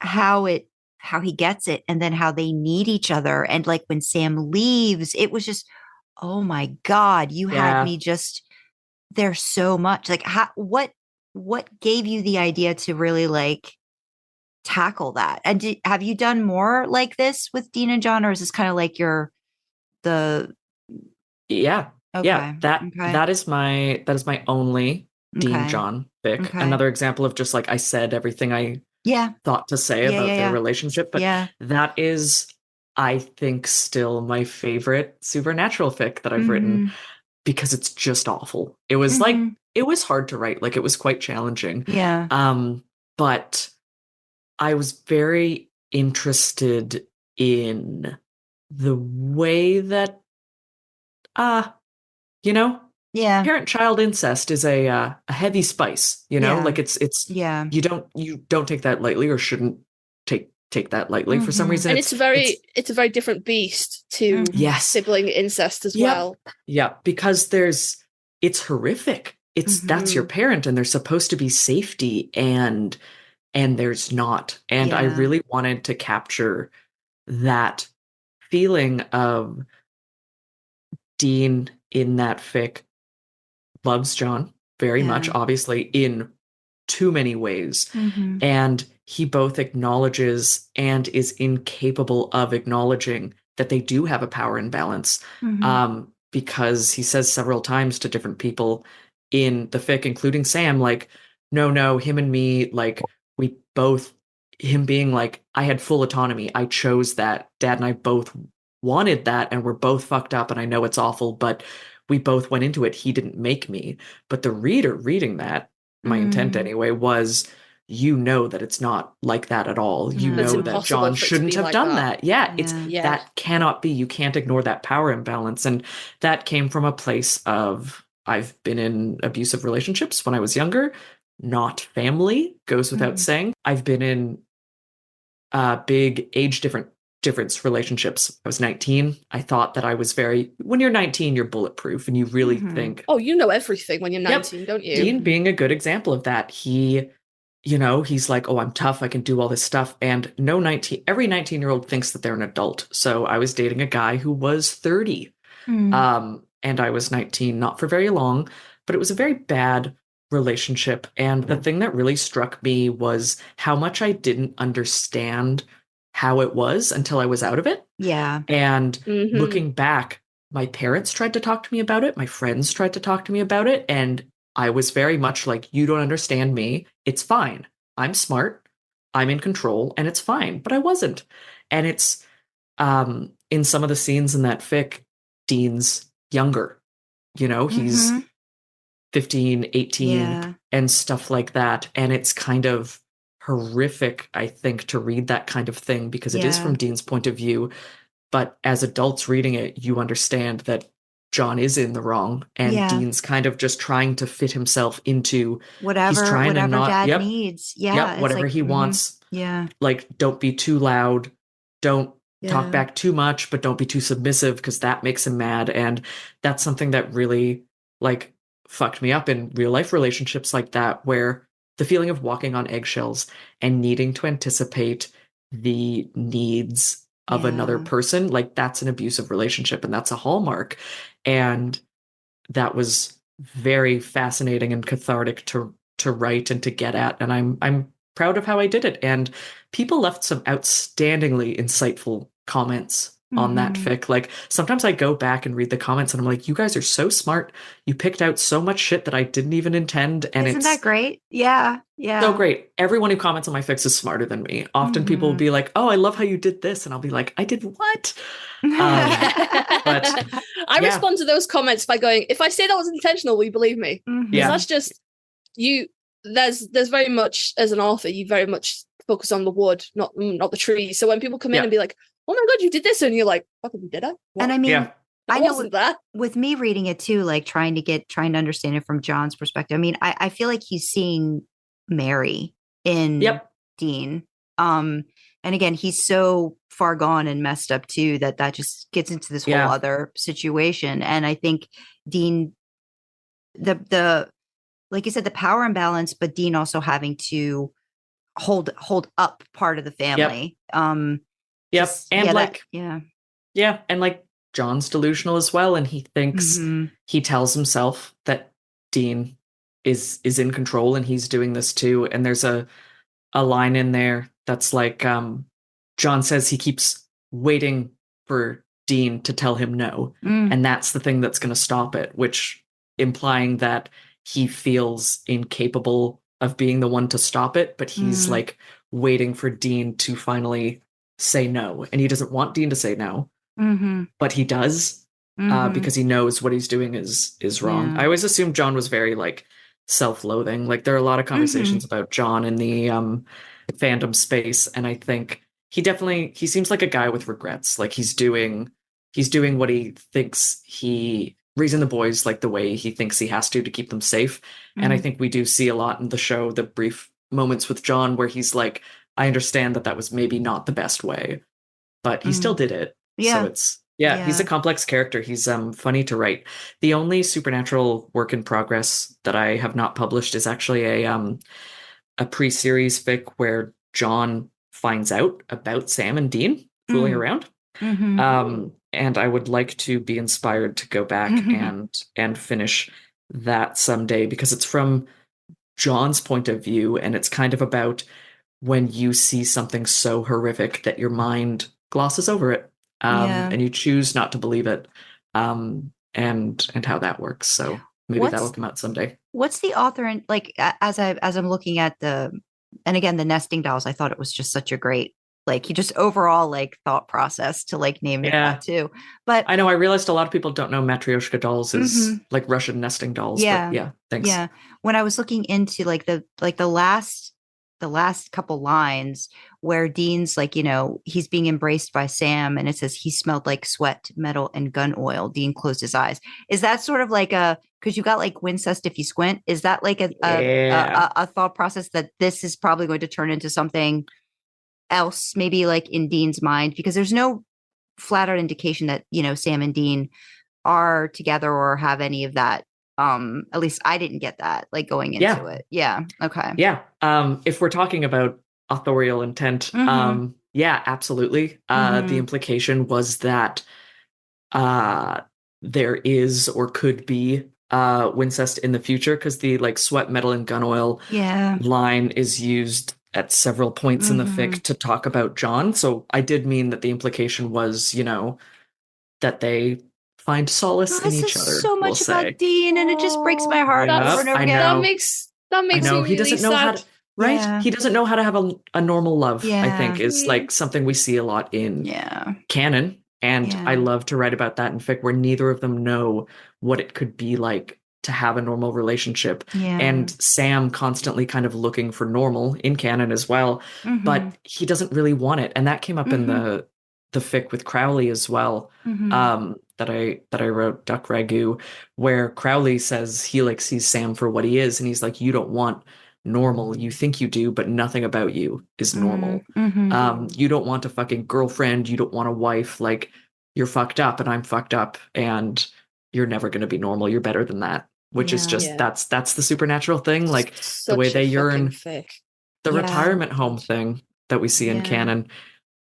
Speaker 4: how he gets it, and then how they need each other. And like when Sam leaves, it was just, oh my God, you had me just, there's so much. Like what gave you the idea to really like tackle that? And have you done more like this with Dean and John, or is this kind of like
Speaker 5: that is my only Dean John fic. Another example of just like I said everything I thought to say about their relationship, but that is, I think, still my favorite supernatural fic that I've written, because it's just awful. It was like, it was hard to write, like it was quite challenging. But I was very interested in the way that parent-child incest is a heavy spice, like it's you don't take that lightly, or shouldn't take that lightly for some reason.
Speaker 3: And it's a very different beast to sibling incest as well.
Speaker 5: Yeah, because it's horrific. That's your parent, and there's supposed to be safety, and there's not. And I really wanted to capture that feeling of Dean in that fic loves John very much, obviously, in too many ways. And he both acknowledges and is incapable of acknowledging that they do have a power imbalance. Because he says several times to different people in the fic, including Sam, like, no, him and me, like, we both, him being like, I had full autonomy. I chose that. Dad and I both wanted that, and we're both fucked up, and I know it's awful, but we both went into it. He didn't make me. But the reader reading that, my intent anyway, was you know that it's not like that at all. You
Speaker 4: It's
Speaker 5: know that
Speaker 3: impossible
Speaker 5: John
Speaker 3: for it to
Speaker 5: shouldn't
Speaker 3: be
Speaker 5: have
Speaker 3: like
Speaker 5: done
Speaker 3: that.
Speaker 5: that. Yeah, it's
Speaker 4: Yeah.
Speaker 3: Yeah.
Speaker 5: that cannot be. You can't ignore that power imbalance. And that came from a place of I've been in abusive relationships when I was younger, not family, goes without
Speaker 4: Mhm.
Speaker 5: saying. I've been in big age difference relationships. I was 19. I thought that I was when you're 19, you're bulletproof and you really
Speaker 4: Mhm.
Speaker 5: think,
Speaker 3: Oh, you know everything when you're
Speaker 5: Yep.
Speaker 3: 19, don't you?
Speaker 5: Dean being a good example of that. He's like, oh, I'm tough. I can do all this stuff. And every 19-year-old thinks that they're an adult. So I was dating a guy who was 30.
Speaker 4: Mm.
Speaker 5: And I was 19, not for very long, but it was a very bad relationship. And the thing that really struck me was how much I didn't understand how it was until I was out of it.
Speaker 4: Yeah.
Speaker 5: And
Speaker 3: Mhm.
Speaker 5: looking back, my parents tried to talk to me about it. My friends tried to talk to me about it. And I was very much like, you don't understand me. It's fine. I'm smart. I'm in control and it's fine. But I wasn't. And it's in some of the scenes in that fic, Dean's younger. He's
Speaker 4: Mhm.
Speaker 5: 15, 18,
Speaker 4: Yeah.
Speaker 5: and stuff like that. And it's kind of horrific, I think, to read that kind of thing because it is
Speaker 4: Yeah.
Speaker 5: from Dean's point of view. But as adults reading it, you understand that John is in the wrong and
Speaker 4: Yeah.
Speaker 5: Dean's kind of just trying to fit himself into he's
Speaker 4: Whatever
Speaker 5: trying to not
Speaker 4: dad
Speaker 5: yep,
Speaker 4: needs.
Speaker 5: yep,
Speaker 4: Yeah. It's
Speaker 5: whatever
Speaker 4: like,
Speaker 5: he wants.
Speaker 4: Yeah.
Speaker 5: Like, don't be too loud, don't talk
Speaker 3: Yeah.
Speaker 5: back too much, but don't be too submissive because that makes him mad. And that's something that really like fucked me up in real life relationships like that, where the feeling of walking on eggshells and needing to anticipate the needs of another
Speaker 4: Yeah.
Speaker 5: person, like that's an abusive relationship and that's a hallmark. And that was very fascinating and cathartic to write and to get at. And I'm proud of how I did it. And people left some outstandingly insightful comments on that
Speaker 4: Mhm.
Speaker 5: fic. Like sometimes I go back and read the comments and I'm like, you guys are so smart. You picked out so much shit that I didn't even intend. And
Speaker 4: Isn't
Speaker 5: it's
Speaker 4: that great? Yeah. Yeah.
Speaker 5: so great. Everyone who comments on my fics is smarter than me. Often people will
Speaker 4: Mhm.
Speaker 5: be like, oh, I love how you did this. And I'll be like, I did what? But
Speaker 3: I
Speaker 5: yeah.
Speaker 3: respond to those comments by going, if I say that was intentional, will you believe me?
Speaker 4: Mhm.
Speaker 5: Yeah.
Speaker 3: That's just you. There's very much, as an author, you very much focus on the wood, not the trees. So when people come in
Speaker 5: Yeah.
Speaker 3: and be like, oh my god, you did this, and you're like, fucking did I? What?
Speaker 4: And I mean,
Speaker 5: Yeah.
Speaker 4: I
Speaker 3: I
Speaker 4: know
Speaker 3: wasn't that.
Speaker 4: with me reading it too, like trying to understand it from John's perspective. I mean, I feel like he's seeing Mary in
Speaker 5: Yep.
Speaker 4: Dean. And again, he's so far gone and messed up too that just gets into this whole
Speaker 5: Yeah.
Speaker 4: other situation. And I think Dean, the like you said, the power imbalance, but Dean also having to hold up part of the family.
Speaker 5: Yep.
Speaker 4: Just,
Speaker 5: And
Speaker 4: yeah,
Speaker 5: like,
Speaker 4: yeah.
Speaker 5: yeah. And like John's delusional as well. And he thinks
Speaker 4: Mhm.
Speaker 5: he tells himself that Dean is in control and he's doing this too. And there's a line in there that's like, John says he keeps waiting for Dean to tell him no.
Speaker 4: Mm.
Speaker 5: And that's the thing that's going to stop it, which implying that he feels incapable of being the one to stop it, but he's like waiting for Dean to finally say no. And he doesn't want Dean to say no, but he does because he knows what he's doing is wrong.
Speaker 4: Yeah.
Speaker 5: I always assumed John was very like self-loathing. Like there are a lot of conversations about John in the fandom space, and I think he seems like a guy with regrets. Like he's doing what he thinks raising the boys like the way he thinks he has to keep them safe. And I think we do see a lot in the show, the brief moments with John where he's like, I understand that was maybe not the best way, but he still did it.
Speaker 4: Yeah.
Speaker 5: So it's he's a complex character. He's funny to write. The only supernatural work in progress that I have not published is actually a pre-series fic where John finds out about Sam and Dean fooling around. And I would like to be inspired to go back and finish that someday because it's from John's point of view and it's kind of about when you see something so horrific that your mind glosses over it and you choose not to believe it and how that works. So maybe that'll come out someday.
Speaker 4: What's the author and like as I'm looking at and again the nesting dolls, I thought it was just such a great like you just overall like thought process to like name it that too. But
Speaker 5: I know I realized a lot of people don't know Matryoshka dolls is like Russian nesting dolls.
Speaker 4: Yeah.
Speaker 5: But yeah, thanks.
Speaker 4: Yeah. When I was looking into like the last the last couple lines where Dean's like, he's being embraced by Sam, and it says he smelled like sweat, metal, and gun oil. Dean closed his eyes. Is that sort of like because you got like Wincest if you squint? Is that like a thought process that this is probably going to turn into something else, maybe like in Dean's mind? Because there's no flat out indication that Sam and Dean are together or have any of that. At least I didn't get that like going into it. Yeah. Okay.
Speaker 5: Yeah. If we're talking about authorial intent, yeah, absolutely. The implication was that there is or could be Wincest in the future, because the like sweat, metal, and gun oil line is used at several points in the fic to talk about John. So I did mean that the implication was, that they find solace in each other.
Speaker 4: So much about Dean, and it just breaks my heart over and over again.
Speaker 3: That makes me really
Speaker 5: he doesn't know
Speaker 3: sad.
Speaker 5: Right?
Speaker 4: Yeah.
Speaker 5: He doesn't know how to have a normal love, I think, is like something we see a lot in canon. And I love to write about that in fic, where neither of them know what it could be like to have a normal relationship.
Speaker 4: Yeah.
Speaker 5: And Sam constantly kind of looking for normal in canon as well, but he doesn't really want it. And that came up in the fic with Crowley as well, that I wrote, Duck Ragu, where Crowley says he like sees Sam for what he is, and he's like, you don't want normal. You think you do, but nothing about you is normal. You don't want a fucking girlfriend. You don't want a wife. Like, you're fucked up, and I'm fucked up, and you're never going to be normal. You're better than that. Which is just that's the supernatural thing. Like the way they yearn, the retirement home thing that we see in canon.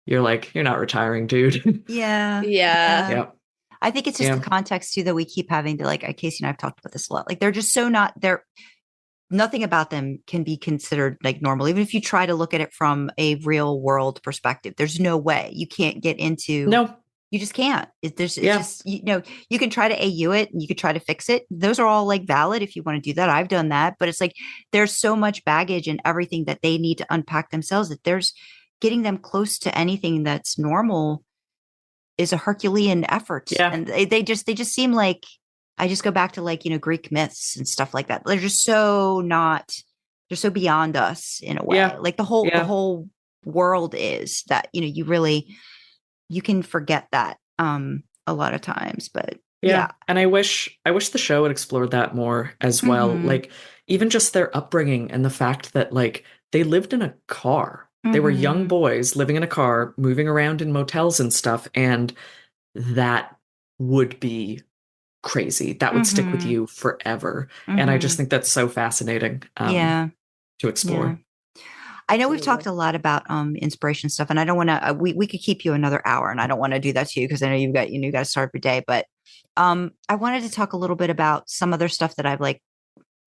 Speaker 5: You're like, you're not retiring, dude.
Speaker 4: Yeah. I think it's just the context too that we keep having to, like, Kasey and I have talked about this a lot. Like, they're just so nothing about them can be considered like normal. Even if you try to look at it from a real world perspective, there's no way you can't get into.
Speaker 5: No,
Speaker 4: you just can't. It's just, you can try to AU it and you could try to fix it. Those are all like valid if you want to do that. I've done that, but it's like, there's so much baggage and everything that they need to unpack themselves that there's getting them close to anything that's normal is a Herculean effort. Yeah. And they just seem like, I just go back to like, Greek myths and stuff like that. They're just they're so beyond us in a way. Yeah. Like the whole world is that, you can forget that a lot of times, but yeah.
Speaker 5: And I wish the show had explored that more as well. Like even just their upbringing and the fact that like they lived in a car. They were young boys living in a car, moving around in motels and stuff. And that would be crazy. That would stick with you forever. And I just think that's so fascinating to explore.
Speaker 4: Yeah. I know we've talked a lot about inspiration stuff, and I don't want to, we could keep you another hour, and I don't want to do that to you because I know you got to start your day. But I wanted to talk a little bit about some other stuff that I've like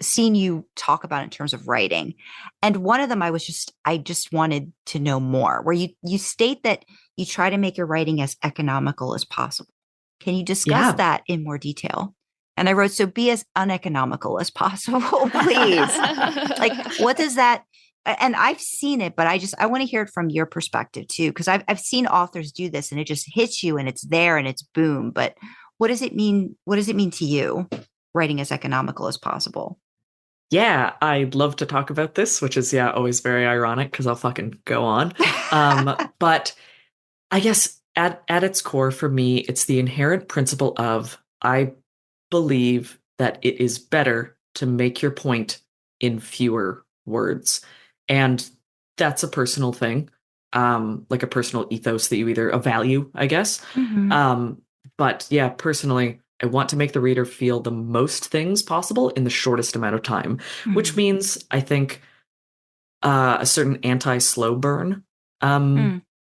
Speaker 4: seen you talk about in terms of writing. And one of them I just wanted to know more, where you state that you try to make your writing as economical as possible. Can you discuss that in more detail? And I wrote, so be as uneconomical as possible, please. Like, what does that, and I've seen it, but I want to hear it from your perspective too, because I've seen authors do this and it just hits you and it's there and it's boom. But what does it mean? What does it mean to you, writing as economical as possible?
Speaker 5: Yeah, I'd love to talk about this, which is, always very ironic because I'll fucking go on. But I guess at its core for me, it's the inherent principle of, I believe that it is better to make your point in fewer words. And that's a personal thing, like a personal ethos that you either a value, I guess. But yeah, personally, I want to make the reader feel the most things possible in the shortest amount of time, which means I think a certain anti-slow burn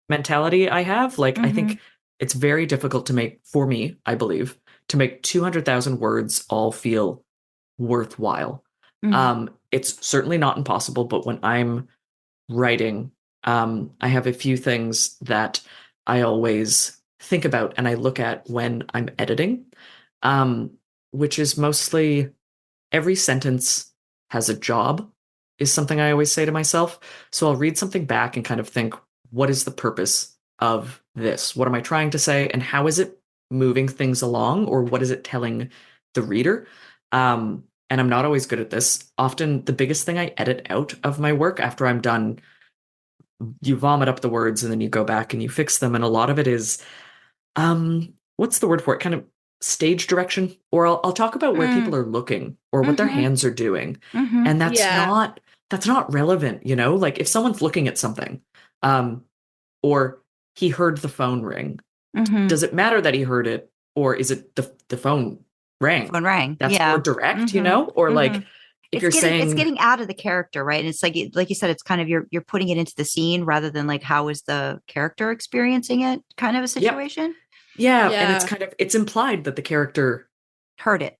Speaker 5: mentality I have. Like, I think it's very difficult to make, for me, I believe, to make 200,000 words all feel worthwhile. It's certainly not impossible, but when I'm writing, I have a few things that I always think about and I look at when I'm editing, which is mostly every sentence has a job, is something I always say to myself. So I'll read something back and kind of think, what is the purpose of this? What am I trying to say? And how is it moving things along? Or what is it telling the reader? and I'm not always good at this, often the biggest thing I edit out of my work after I'm done, you vomit up the words and then you go back and you fix them. And a lot of it is, what's the word for it? Kind of stage direction. Or I'll talk about where people are looking or what their hands are doing. And that's not relevant, you know? Like if someone's looking at something, or he heard the phone ring, does it matter that he heard it? Or is it the phone rang?
Speaker 4: Phone rang.
Speaker 5: That's more direct, you know? Or like if you're saying
Speaker 4: it's getting out of the character, right? And it's like you said, it's kind of you're putting it into the scene rather than like how is the character experiencing it, kind of a situation.
Speaker 5: Yeah, and it's implied that the character
Speaker 4: heard it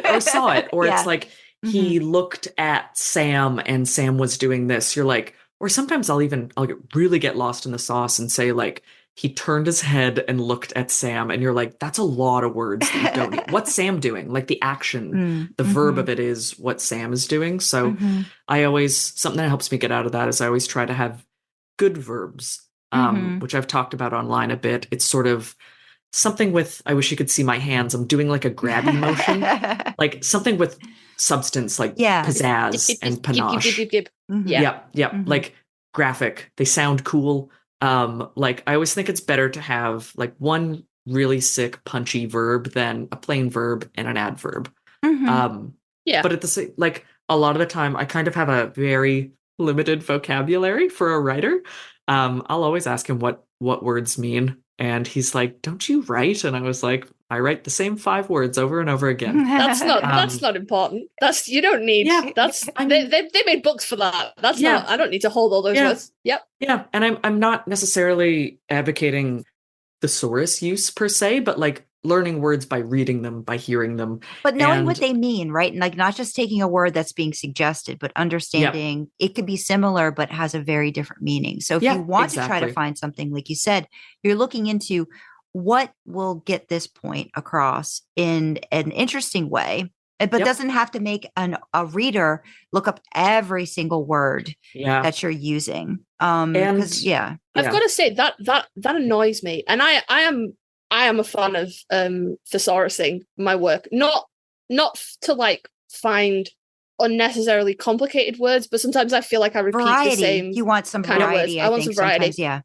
Speaker 5: or saw it, or it's like he looked at Sam and Sam was doing this. You're like, or sometimes I'll really get lost in the sauce and say like he turned his head and looked at Sam, and you're like, that's a lot of words that you don't need. What's Sam doing? Like the action, the verb of it is what Sam is doing. So something that helps me get out of that is I always try to have good verbs, which I've talked about online a bit. It's sort of something with, I wish you could see my hands. I'm doing like a grabby motion, like something with substance, like pizzazz and panache. Like graphic. They sound cool. Like I always think it's better to have like one really sick punchy verb than a plain verb and an adverb. But at the same, like a lot of the time I kind of have a very limited vocabulary for a writer. I'll always ask him what words mean, and he's like, don't you write? And I was like, I write the same 5 words over and over again.
Speaker 3: That's not important. That's, you don't need, they made books for that. That's not, I don't need to hold all those words. Yep.
Speaker 5: Yeah. And I'm not necessarily advocating thesaurus use per se, but like learning words by reading them, by hearing them.
Speaker 4: But knowing what they mean, right? And like not just taking a word that's being suggested, but understanding it could be similar, but has a very different meaning. So if you want to try to find something, like you said, you're looking into what will get this point across in an interesting way, but doesn't have to make a reader look up every single word that you're using. I've got
Speaker 3: to say that annoys me, and I am a fan of thesaurusing my work, not to like find unnecessarily complicated words, but sometimes I feel like I repeat the same.
Speaker 4: You want some
Speaker 3: kind
Speaker 4: variety.
Speaker 3: Of words. I want some variety.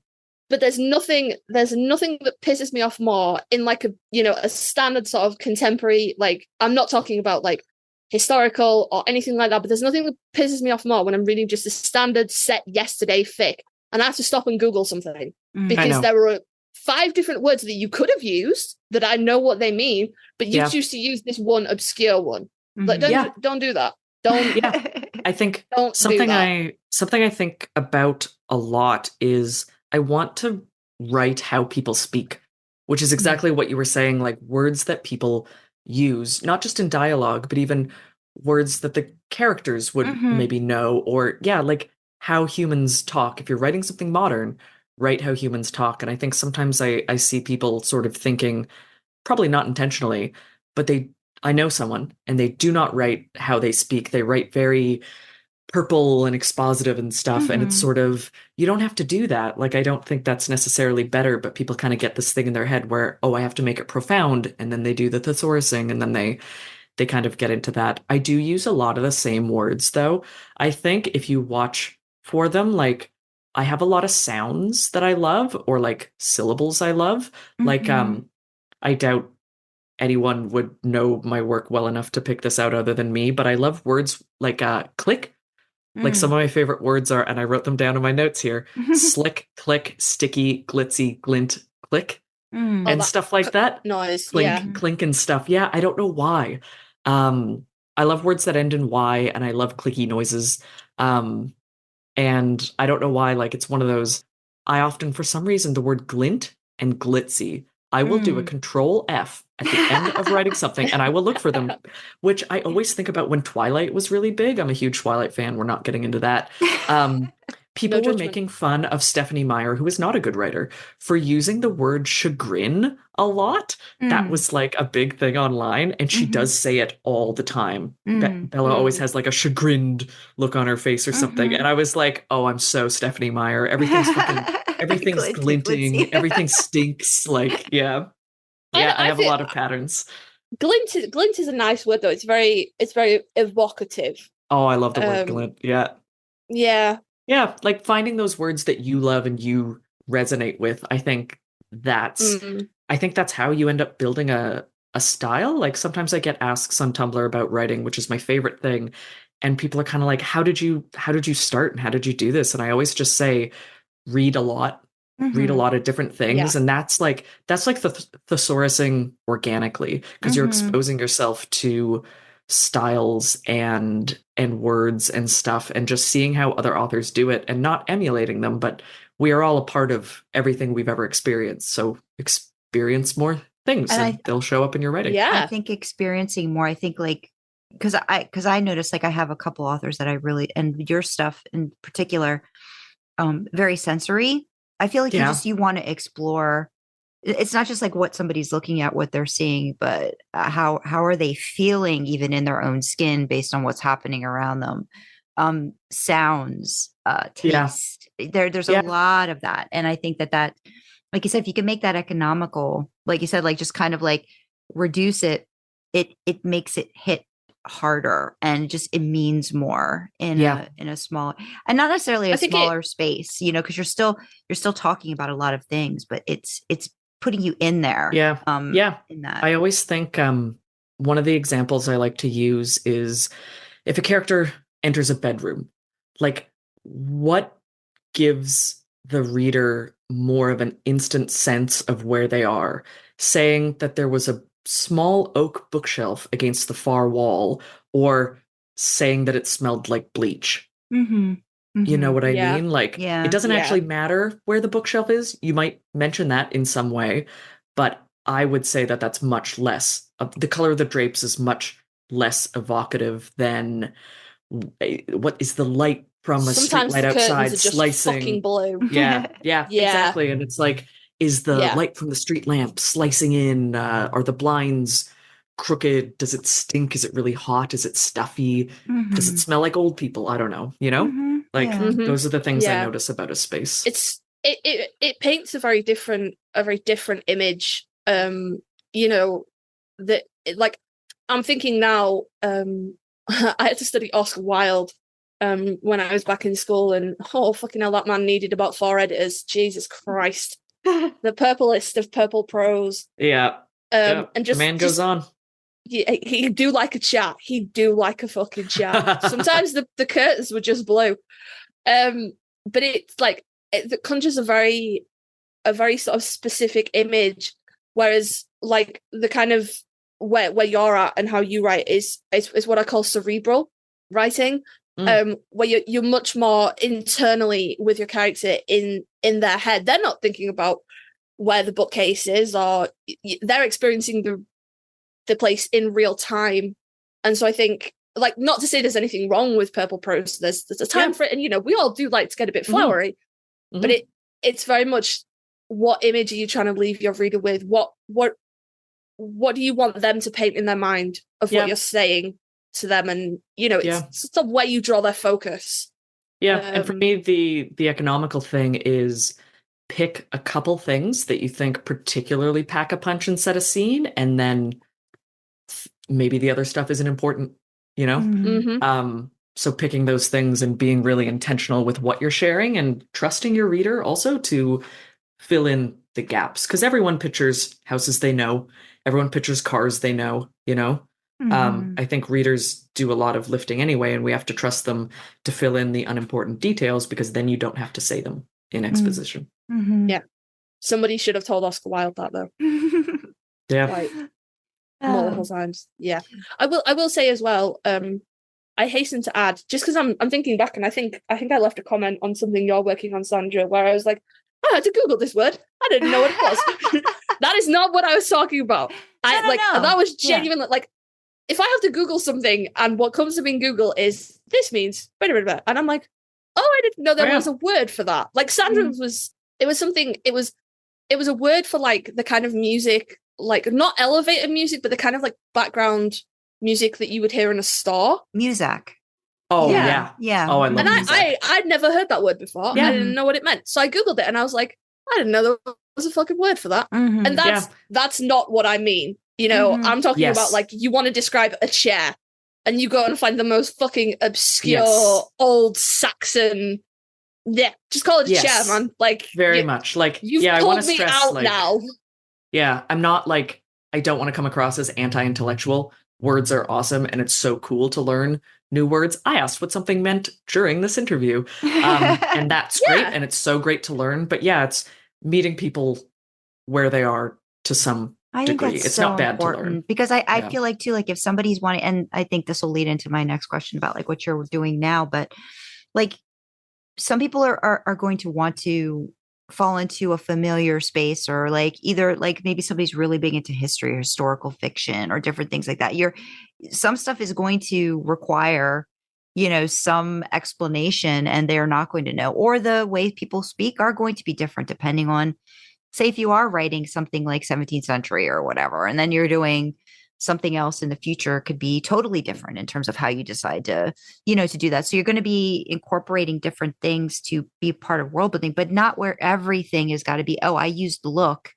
Speaker 3: But there's nothing that pisses me off more in like a standard sort of contemporary, like I'm not talking about like historical or anything like that, but there's nothing that pisses me off more when I'm reading just a standard set yesterday fic and I have to stop and Google something because there were 5 different words that you could have used that I know what they mean, but you choose to use this one obscure one. Like don't do that. Don't.
Speaker 5: I think
Speaker 3: don't
Speaker 5: something
Speaker 3: do
Speaker 5: I think about a lot is I want to write how people speak, which is exactly what you were saying, like words that people use, not just in dialogue, but even words that the characters would maybe know, or like how humans talk. If you're writing something modern, write how humans talk. And I think sometimes I see people sort of thinking, probably not intentionally, but I know someone and they do not write how they speak. They write very purple and expositive and stuff. And it's sort of, you don't have to do that. Like, I don't think that's necessarily better, but people kind of get this thing in their head where, I have to make it profound. And then they do the thesaurusing and then they kind of get into that. I do use a lot of the same words though. I think if you watch for them, like I have a lot of sounds that I love or like syllables I love. Like, I doubt anyone would know my work well enough to pick this out other than me, but I love words like click. Like some of my favorite words are, and I wrote them down in my notes here, slick, click, sticky, glitzy, glint, click, and stuff like that.
Speaker 3: Noise.
Speaker 5: Clink, clink and stuff. Yeah, I don't know why. I love words that end in Y, and I love clicky noises. And I don't know why, like it's one of those, I often, for some reason, the word glint and glitzy, I will do a Control F at the end of writing something and I will look for them, which I always think about when Twilight was really big. I'm a huge Twilight fan. We're not getting into that. People were making fun of Stephanie Meyer, who is not a good writer, for using the word chagrin a lot. That was like a big thing online, and she does say it all the time. Bella always has like a chagrined look on her face or something. And I was like, oh, I'm so Stephanie Meyer. Everything's glinting. Everything stinks. Like, I have a lot of patterns.
Speaker 3: Glint is a nice word though. It's very evocative.
Speaker 5: Oh, I love the word glint. Yeah.
Speaker 3: Yeah.
Speaker 5: Yeah, like finding those words that you love and you resonate with. I think that's how you end up building a style. Like sometimes I get asks on Tumblr about writing, which is my favorite thing, and people are kind of like, how did you start and how did you do this? And I always just say, read a lot. Read a lot of different things, and that's like the thesaurusing organically, because you're exposing yourself to styles and words and stuff, and just seeing how other authors do it and not emulating them. But we are all a part of everything we've ever experienced, so experience more things and they'll show up in your writing.
Speaker 3: Yeah,
Speaker 4: I think experiencing more. I think like because I noticed like I have a couple authors that I really, and your stuff in particular, very sensory. I feel like you want to explore. It's not just like what somebody's looking at, what they're seeing, but how are they feeling even in their own skin based on what's happening around them. Sounds, taste. There's a lot of that. And I think that, like you said, if you can make that economical, like you said, like just kind of like reduce it, it makes it hit harder, and just it means more in a small, and not necessarily a smaller space, because you're still talking about a lot of things, but it's putting you in there. In that.
Speaker 5: I always think one of the examples I like to use is if a character enters a bedroom, like what gives the reader more of an instant sense of where they are, saying that there was a small oak bookshelf against the far wall, or saying that it smelled like bleach. You know what I mean? Like, it doesn't actually matter where the bookshelf is. You might mention that in some way, but I would say that that's much less. The color of the drapes is much less evocative than what is the light from a street light outside slicing.
Speaker 3: Fucking blue.
Speaker 5: Yeah, exactly. And it's like, is the light from the street lamp slicing in? Are the blinds crooked? Does it stink? Is it really hot? Is it stuffy? Does it smell like old people? I don't know. Those are the things I notice about a space.
Speaker 3: It paints a very different image. I'm thinking now. I had to study Oscar Wilde when I was back in school, and fucking hell, that man needed about 4 editors. Jesus Christ. The purplest of purple prose.
Speaker 5: And just the man goes on.
Speaker 3: Yeah, he'd do like a chat. He'd do like a fucking chat. Sometimes the curtains were just blue. But it's like it conjures a very sort of specific image, whereas like the kind of where you're at and how you write is what I call cerebral writing. Where you're much more internally with your character in their head. They're not thinking about where the bookcase is, or they're experiencing the place in real time. And so I think, like, not to say there's anything wrong with purple prose, there's a time for it, and we all do like to get a bit flowery, but it's very much, what image are you trying to leave your reader with? What do you want them to paint in their mind of what you're saying to them? And it's sort of where you draw their focus.
Speaker 5: And for me, the economical thing is pick a couple things that you think particularly pack a punch and set a scene, and then maybe the other stuff isn't important, so picking those things and being really intentional with what you're sharing, and trusting your reader also to fill in the gaps, because everyone pictures houses they know, everyone pictures cars they know. I think readers do a lot of lifting anyway, and we have to trust them to fill in the unimportant details, because then you don't have to say them in exposition.
Speaker 3: Somebody should have told Oscar Wilde that, though. Multiple times. I will say as well, I hasten to add, just because I'm thinking back, and I think I left a comment on something you're working on, Sandra, where I was like, I had to Google this word. I didn't know what it was. That is not what I was talking about. That was genuinely like, if I have to Google something and what comes to me in Google is, this means blah, blah, blah, and I'm like, I didn't know there was a word for that. Like Sandra it was a word for like the kind of music, like not elevator music, but the kind of like background music that you would hear in a store.
Speaker 4: Music.
Speaker 5: Oh yeah. Oh, I love music.
Speaker 3: I'd never heard that word before. I didn't know what it meant. So I Googled it and I was like, I didn't know there was a fucking word for that. And that's not what I mean. You know, I'm talking
Speaker 5: Yes.
Speaker 3: about like you want to describe a chair and you go and find the most fucking obscure
Speaker 5: Yes.
Speaker 3: old Saxon. Yeah, just call it a chair, man. Like
Speaker 5: very much. Like,
Speaker 3: you've
Speaker 5: I
Speaker 3: pulled
Speaker 5: want to
Speaker 3: me
Speaker 5: stress
Speaker 3: out
Speaker 5: like,
Speaker 3: now.
Speaker 5: yeah, I'm not like, I don't want to come across as anti-intellectual. Words are awesome, and it's so cool to learn new words. I asked what something meant during this interview, and that's great, and it's so great to learn. But yeah, it's meeting people where they are to some
Speaker 4: I think
Speaker 5: degree.
Speaker 4: that's
Speaker 5: It's
Speaker 4: so
Speaker 5: not bad to learn.
Speaker 4: important because I
Speaker 5: Yeah.
Speaker 4: feel like too, like if somebody's wanting, and I think this will lead into my next question about like what you're doing now, but like some people are going to want to fall into a familiar space, or like either like maybe somebody's really big into history or historical fiction or different things like that. Some stuff is going to require, you know, some explanation, and they're not going to know, or the way people speak are going to be different depending on, say, if you are writing something like 17th century or whatever, and then you're doing something else in the future, could be totally different in terms of how you decide to, you know, to do that. So you're going to be incorporating different things to be part of world building, but not where everything has got to be, oh, I used look,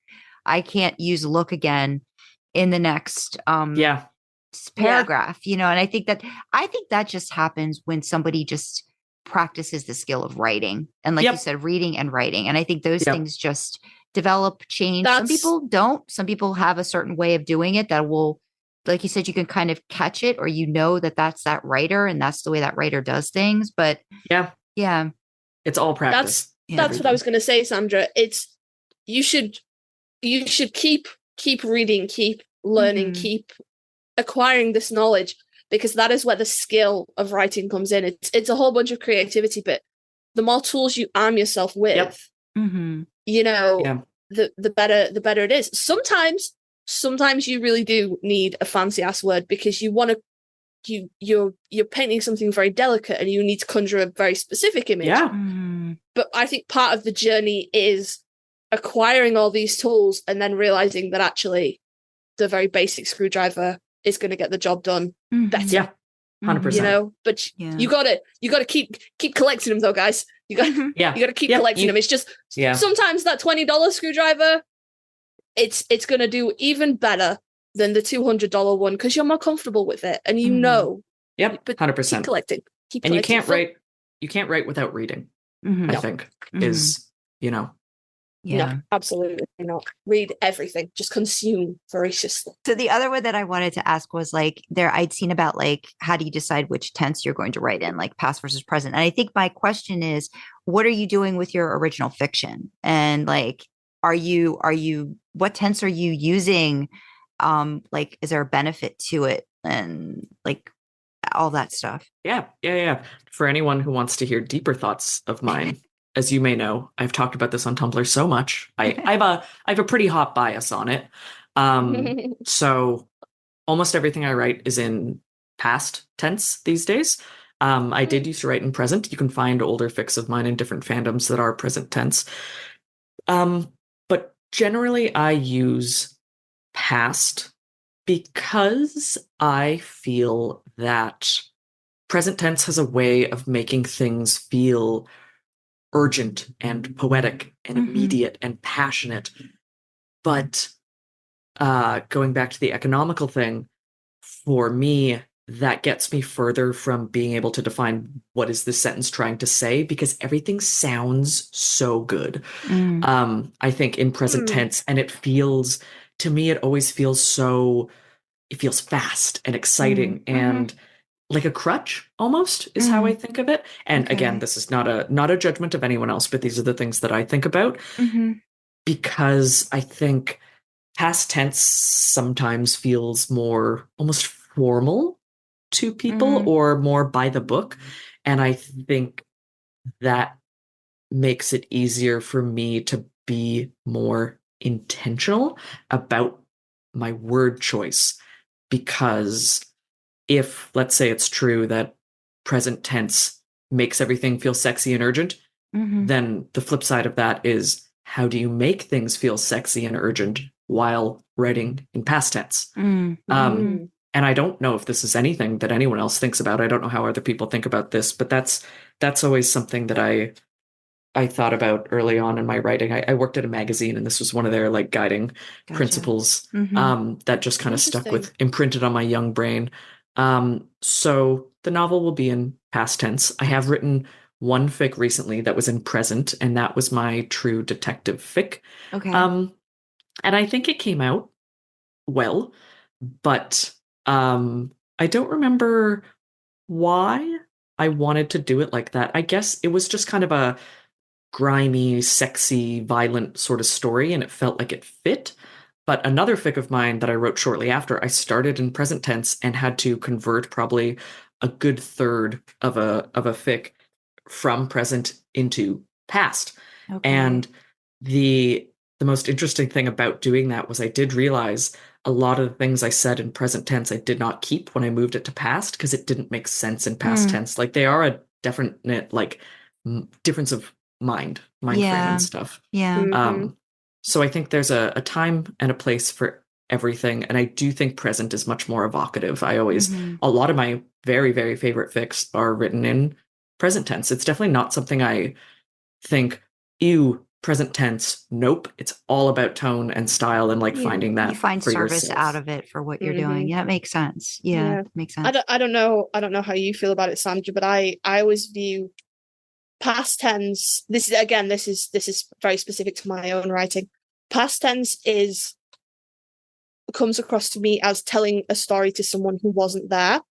Speaker 4: I can't use look again in the next paragraph, you know. And I think that just happens when somebody just practices the skill of writing, and like you said, reading and writing. And I think those things just develop, change. Some people don't. Some people have a certain way of doing it that will, like you said, you can kind of catch it, or you know that that's that writer and that's the way that writer does things. But yeah,
Speaker 5: it's all practice.
Speaker 3: That's what I was going to say, Sandra. It's you should keep reading, keep learning, keep acquiring this knowledge, because that is where the skill of writing comes in. It's a whole bunch of creativity, but the more tools you arm yourself with, you know, the better it is. Sometimes you really do need a fancy ass word because you want to, you're painting something very delicate and you need to conjure a very specific image. But I think part of the journey is acquiring all these tools and then realizing that actually the very basic screwdriver is going to get the job done better.
Speaker 5: Yeah, 100%.
Speaker 3: You know, but you gotta keep collecting them though, guys. You gotta keep collecting them. It's just sometimes that $20 screwdriver, it's gonna do even better than the $200 one because you're more comfortable with it, and you know. But
Speaker 5: 100%.
Speaker 3: Keep collecting.
Speaker 5: And you can't write. You can't write without reading. I think is, you know.
Speaker 3: No, absolutely not. Read everything. Just consume voraciously.
Speaker 4: So the other one that I wanted to ask was like I'd seen about like, how do you decide which tense you're going to write in, like past versus present? And I think my question is, what are you doing with your original fiction? And like, what tense are you using? Like, is there a benefit to it? And like all that stuff.
Speaker 5: Yeah. For anyone who wants to hear deeper thoughts of mine, as you may know, I've talked about this on Tumblr so much. I have a pretty hot bias on it. So almost everything I write is in past tense these days. I did used to write in present. You can find older fics of mine in different fandoms that are present tense. But generally I use past because I feel that present tense has a way of making things feel urgent and poetic and immediate and passionate. But going back to the economical thing, for me, that gets me further from being able to define what is this sentence trying to say, because everything sounds so good. I think in present tense, and it feels, to me, it always feels so, it feels fast and exciting and like a crutch almost is how I think of it. And again, this is not a judgment of anyone else, but these are the things that I think about, because I think past tense sometimes feels more almost formal to people or more by the book. And I think that makes it easier for me to be more intentional about my word choice, because if, let's say, it's true that present tense makes everything feel sexy and urgent, then the flip side of that is, how do you make things feel sexy and urgent while writing in past tense? And I don't know if this is anything that anyone else thinks about. I don't know how other people think about this, but that's always something that I thought about early on in my writing. I worked at a magazine, and this was one of their like guiding
Speaker 4: Gotcha.
Speaker 5: principles that just kind of stuck with,
Speaker 3: Interesting.
Speaker 5: imprinted on my young brain. So the novel will be in past tense. I have written one fic recently that was in present, and that was my true detective fic.
Speaker 4: Okay.
Speaker 5: And I think it came out well, but I don't remember why I wanted to do it like that. I guess it was just kind of a grimy, sexy, violent sort of story, and it felt like it fit. But another fic of mine that I wrote shortly after, I started in present tense and had to convert probably a good third of a fic from present into past.
Speaker 4: Okay.
Speaker 5: And the most interesting thing about doing that was I did realize a lot of the things I said in present tense I did not keep when I moved it to past because it didn't make sense in past tense. Like they are a definite like difference of mind frame and stuff.
Speaker 4: Yeah.
Speaker 3: Mhm.
Speaker 5: So I think there's a time and a place for everything, and I do think present is much more evocative. I always a lot of my very, very favorite fics are written in present tense. It's definitely not something I think, ew, present tense. Nope. It's all about tone and style and like finding that
Speaker 4: You find
Speaker 5: for
Speaker 4: service
Speaker 5: yourself.
Speaker 4: out of it for what you're doing. Yeah, it makes sense. Yeah, makes sense.
Speaker 3: I don't know how you feel about it, Sandra, but I always view past tense. This is very specific to my own writing. Past tense comes across to me as telling a story to someone who wasn't there,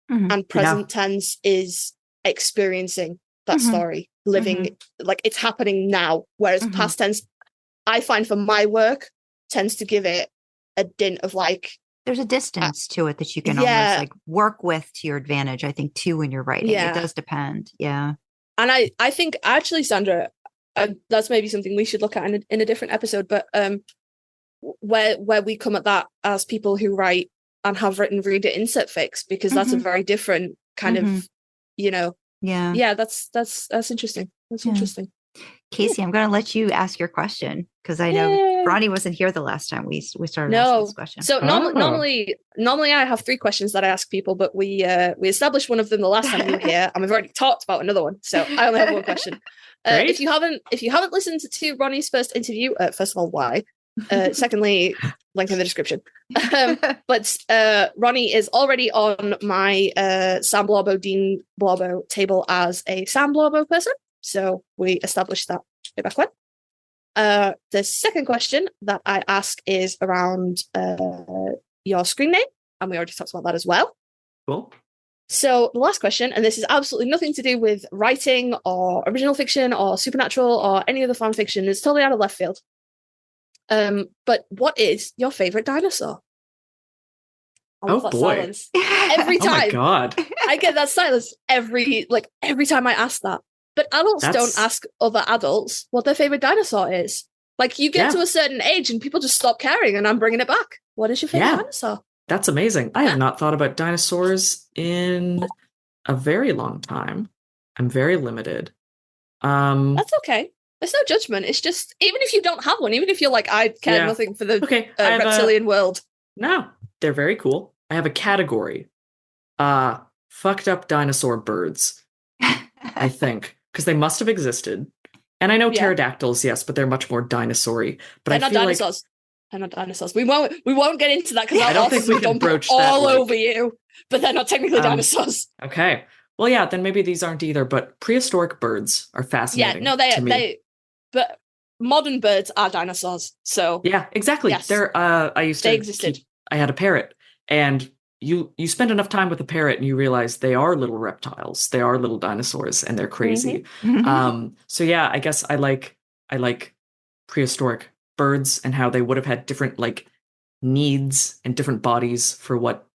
Speaker 3: and present tense is experiencing that story, living like it's happening now. Whereas past tense, I find for my work, tends to give it a dint of like
Speaker 4: there's a distance to it that you can almost like work with to your advantage, I think, too, when you're writing. It does depend. Yeah.
Speaker 3: And I think actually, Sandra, that's maybe something we should look at in a different episode, but where we come at that as people who write and have written reader insert fics, because that's a very different kind of, that's interesting. That's interesting.
Speaker 4: Kasey, I'm going to let you ask your question because I know Roni wasn't here the last time we started asking this question.
Speaker 3: So normally I have 3 questions that I ask people, but we established one of them the last time you were here, and we've already talked about another one. So I only have one question. If you haven't listened to Roni's first interview, first of all, why? Secondly, link in the description. But Roni is already on my Sam Blorbo, Dean Blorbo table as a Sam Blorbo person. So we established that way back when. The second question that I ask is around your screen name, and we already talked about that as well.
Speaker 5: Cool.
Speaker 3: So the last question, and this is absolutely nothing to do with writing or original fiction or supernatural or any other fan fiction. It's totally out of left field. But what is your favorite dinosaur?
Speaker 5: Oh boy!
Speaker 3: Silence. Every time.
Speaker 5: Oh my god!
Speaker 3: I get that silence every time I ask that. But adults don't ask other adults what their favorite dinosaur is. Like you get to a certain age and people just stop caring, and I'm bringing it back. What is your favorite dinosaur?
Speaker 5: That's amazing. I have not thought about dinosaurs in a very long time. I'm very limited.
Speaker 3: That's okay. There's no judgment. It's just, even if you don't have one, even if you're like, I care nothing for the reptilian world.
Speaker 5: No, they're very cool. I have a category. Fucked up dinosaur birds, I think, because they must have existed. And I know pterodactyls, yes, but they're much more dinosaur-y. But
Speaker 3: they're not dinosaurs. They're not dinosaurs. We won't get into that because I don't think we can broach that all over you. But they're not technically dinosaurs.
Speaker 5: Okay. Well, yeah, then maybe these aren't either. But prehistoric birds are fascinating.
Speaker 3: Yeah, no, but modern birds are dinosaurs. So
Speaker 5: yeah, exactly.
Speaker 3: Yes.
Speaker 5: They
Speaker 3: existed.
Speaker 5: I had a parrot, and you spend enough time with a parrot, and you realize they are little reptiles. They are little dinosaurs, and they're crazy. So yeah, I guess I like prehistoric birds and how they would have had different like needs and different bodies for what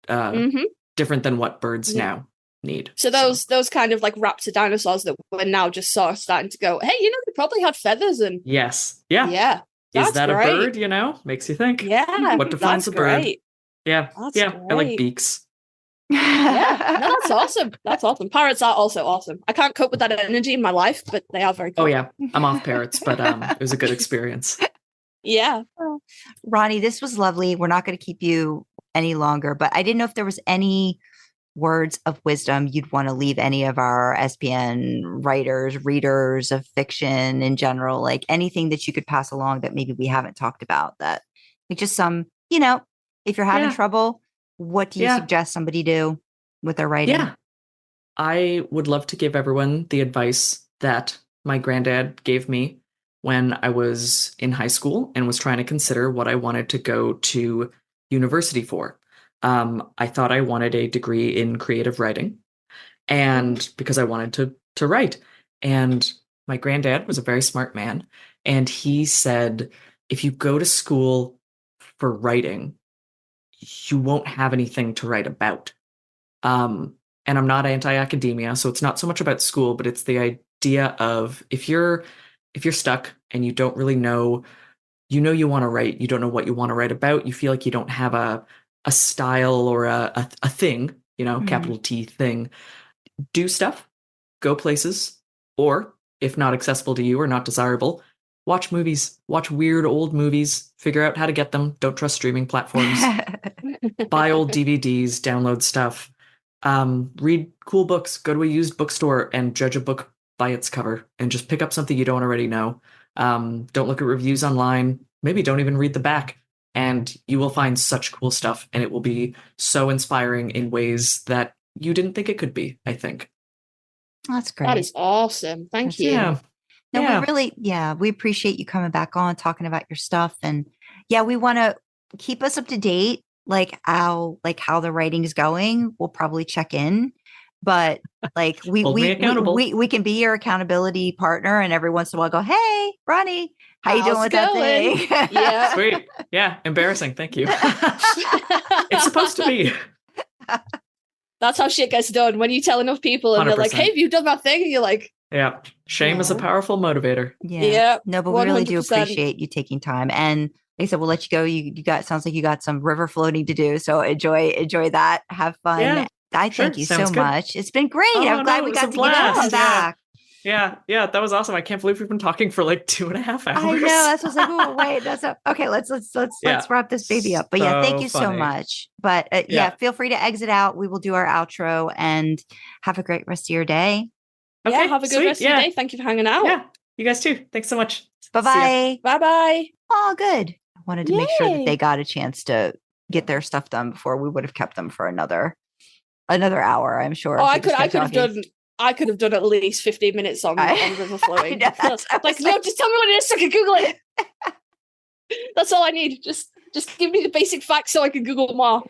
Speaker 5: different than what birds now need.
Speaker 3: So those kind of like raptor dinosaurs that we're now just sort of starting to go, hey, they probably had feathers and
Speaker 5: yes. Is that
Speaker 3: great.
Speaker 5: A bird? Makes you think.
Speaker 3: Yeah.
Speaker 5: What defines a bird?
Speaker 3: Great.
Speaker 5: Yeah.
Speaker 3: That's
Speaker 5: yeah.
Speaker 3: great.
Speaker 5: I like beaks.
Speaker 3: Yeah. No, that's awesome. That's awesome. Parrots are also awesome. I can't cope with that energy in my life, but they are very cool.
Speaker 5: Oh yeah. I'm off parrots, but it was a good experience.
Speaker 3: Yeah.
Speaker 4: Roni, this was lovely. We're not going to keep you any longer, but I didn't know if there was any words of wisdom you'd want to leave any of our SPN writers, readers of fiction in general, like anything that you could pass along that maybe we haven't talked about, that like just some, if you're having trouble, what do you suggest somebody do with their writing?
Speaker 5: Yeah. I would love to give everyone the advice that my granddad gave me when I was in high school and was trying to consider what I wanted to go to university for. I thought I wanted a degree in creative writing, and because I wanted to write. And my granddad was a very smart man, and he said, if you go to school for writing, you won't have anything to write about. And I'm not anti-academia, so it's not so much about school, but it's the idea of if you're stuck and you don't really know, you want to write, you don't know what you want to write about, you feel like you don't have a style or a thing, capital T thing, do stuff, go places, or if not accessible to you or not desirable, watch movies, watch weird old movies, figure out how to get them. Don't trust streaming platforms. Buy old DVDs, download stuff, read cool books, go to a used bookstore and judge a book by its cover and just pick up something you don't already know. Don't look at reviews online. Maybe don't even read the back. And you will find such cool stuff, and it will be so inspiring in ways that you didn't think it could be, I think.
Speaker 4: That's great.
Speaker 3: That is awesome. Thank you.
Speaker 5: Yeah.
Speaker 4: No, we appreciate you coming back on, talking about your stuff. And we want to keep us up to date, like how the writing's going. We'll probably check in, but like we can be your accountability partner, and every once in a while go, hey, Roni, how you doing with that thing?
Speaker 3: Yeah.
Speaker 5: Sweet. Yeah. Embarrassing. Thank you. It's supposed to be.
Speaker 3: That's how shit gets done. When you tell enough people and
Speaker 5: 100%.
Speaker 3: they're like, hey, have you done that thing? And you're like,
Speaker 5: yeah. Shame is a powerful motivator.
Speaker 3: Yeah.
Speaker 4: No, but we really do
Speaker 3: 100%.
Speaker 4: appreciate you taking time. And like I said, we'll let you go. You sounds like you got some river floating to do. So enjoy that. Have fun.
Speaker 5: Yeah,
Speaker 4: I thank you so
Speaker 5: sounds good.
Speaker 4: much. It's been great. I'm glad we got to get back.
Speaker 5: Yeah, that was awesome. I can't believe we've been talking for like 2.5 hours.
Speaker 4: I know. That's what's like, oh wait, okay. Let's wrap this baby up. But thank you so much. But feel free to exit out. We will do our outro, and have a great rest of your day.
Speaker 3: Okay, have a good rest of your day. Thank you for hanging out.
Speaker 5: Yeah, you guys too. Thanks so much.
Speaker 4: Bye-bye.
Speaker 3: Bye-bye.
Speaker 4: Oh, good. I wanted to make sure that they got a chance to get their stuff done before we would have kept them for another hour, I'm sure.
Speaker 3: Oh, I could have done at least 15 minutes on river flowing. Just tell me what it is so I can Google it. That's all I need. Just give me the basic facts so I can Google them all.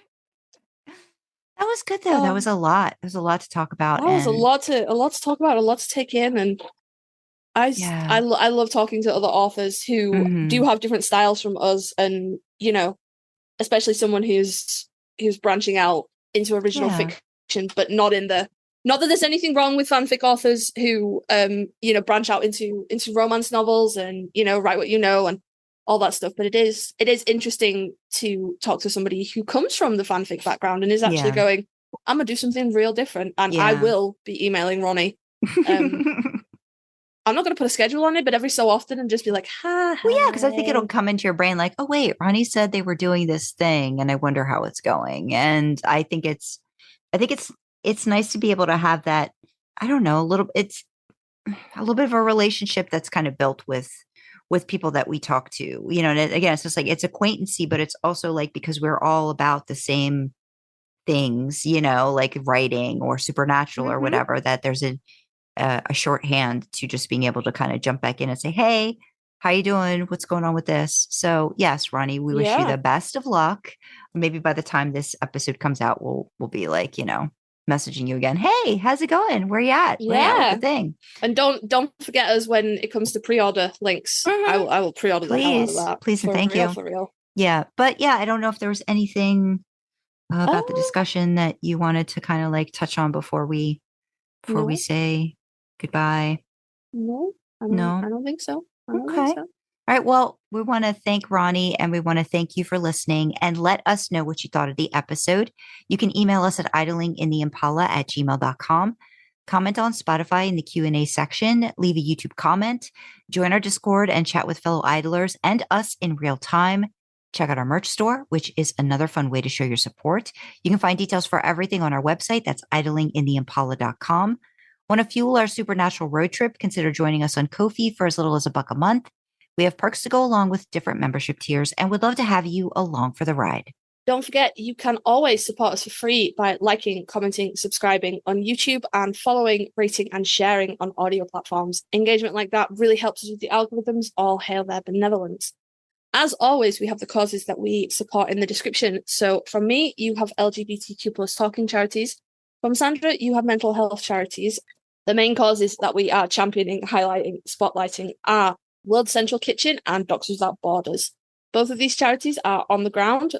Speaker 4: That was good though. That was a lot. There was a lot to talk about.
Speaker 3: That was a lot to talk about, a lot to take in, and I love talking to other authors who do have different styles from us, and especially someone who's branching out into original fiction, but not that there's anything wrong with fanfic authors who branch out into romance novels and write what and all that stuff. But it is interesting to talk to somebody who comes from the fanfic background and is actually going, I'm gonna do something real different, and I will be emailing Roni. I'm not going to put a schedule on it, but every so often and just be like, hi.
Speaker 4: Well, yeah, because I think it'll come into your brain like, oh, wait, Roni said they were doing this thing and I wonder how it's going. And I think it's nice to be able to have that, I don't know, it's a little bit of a relationship that's kind of built with people that we talk to, and again, it's just like, it's acquaintancy, but it's also like, because we're all about the same things, like writing or supernatural or whatever, that there's a shorthand to just being able to kind of jump back in and say, hey, how you doing? What's going on with this? So yes, Roni, we wish you the best of luck. Maybe by the time this episode comes out, we'll be like, messaging you again. Hey, how's it going? Where you at?
Speaker 3: Yeah.
Speaker 4: The thing.
Speaker 3: And don't forget us when it comes to pre-order links. I will pre-order the hell out of that.
Speaker 4: Please and thank you.
Speaker 3: For real.
Speaker 4: Yeah. But I don't know if there was anything about the discussion that you wanted to kind of like touch on before we say goodbye.
Speaker 3: No, I don't think so.
Speaker 4: Okay. All right. Well, we want to thank Roni, and we want to thank you for listening, and let us know what you thought of the episode. You can email us at idlingintheimpala@gmail.com. Comment on Spotify in the Q&A section. Leave a YouTube comment. Join our Discord and chat with fellow idlers and us in real time. Check out our merch store, which is another fun way to show your support. You can find details for everything on our website. That's idlingintheimpala.com. Want to fuel our supernatural road trip? Consider joining us on Ko-fi for as little as $1 a month. We have perks to go along with different membership tiers, and we'd love to have you along for the ride.
Speaker 3: Don't forget, you can always support us for free by liking, commenting, subscribing on YouTube, and following, rating, and sharing on audio platforms. Engagement like that really helps us with the algorithms. All hail their benevolence. As always, we have the causes that we support in the description. So from me, you have LGBTQ plus talking charities. From Sandra, you have mental health charities. The main causes that we are championing, highlighting, spotlighting are World Central Kitchen and Doctors Without Borders. Both of these charities are on the ground,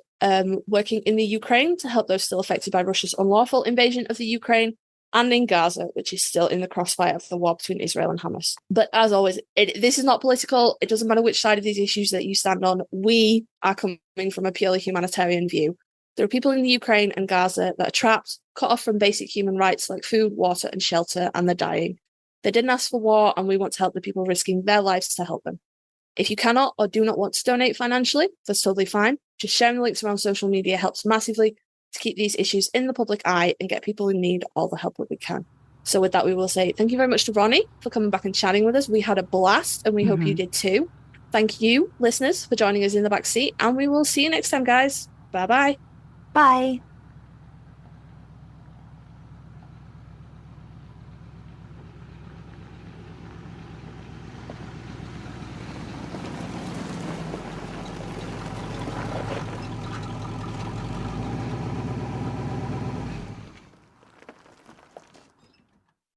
Speaker 3: working in the Ukraine to help those still affected by Russia's unlawful invasion of the Ukraine, and in Gaza, which is still in the crossfire of the war between Israel and Hamas. But as always, this is not political. It doesn't matter which side of these issues that you stand on. We are coming from a purely humanitarian view. There are people in the Ukraine and Gaza that are trapped, cut off from basic human rights like food, water, and shelter, and they're dying. They didn't ask for war, and we want to help the people risking their lives to help them. If you cannot or do not want to donate financially, that's totally fine. Just sharing the links around social media helps massively to keep these issues in the public eye and get people in need all the help that we can. So with that, we will say thank you very much to Roni for coming back and chatting with us. We had a blast, and we hope you did too. Thank you, listeners, for joining us in the back seat, and we will see you next time, guys. Bye-bye.
Speaker 4: Bye.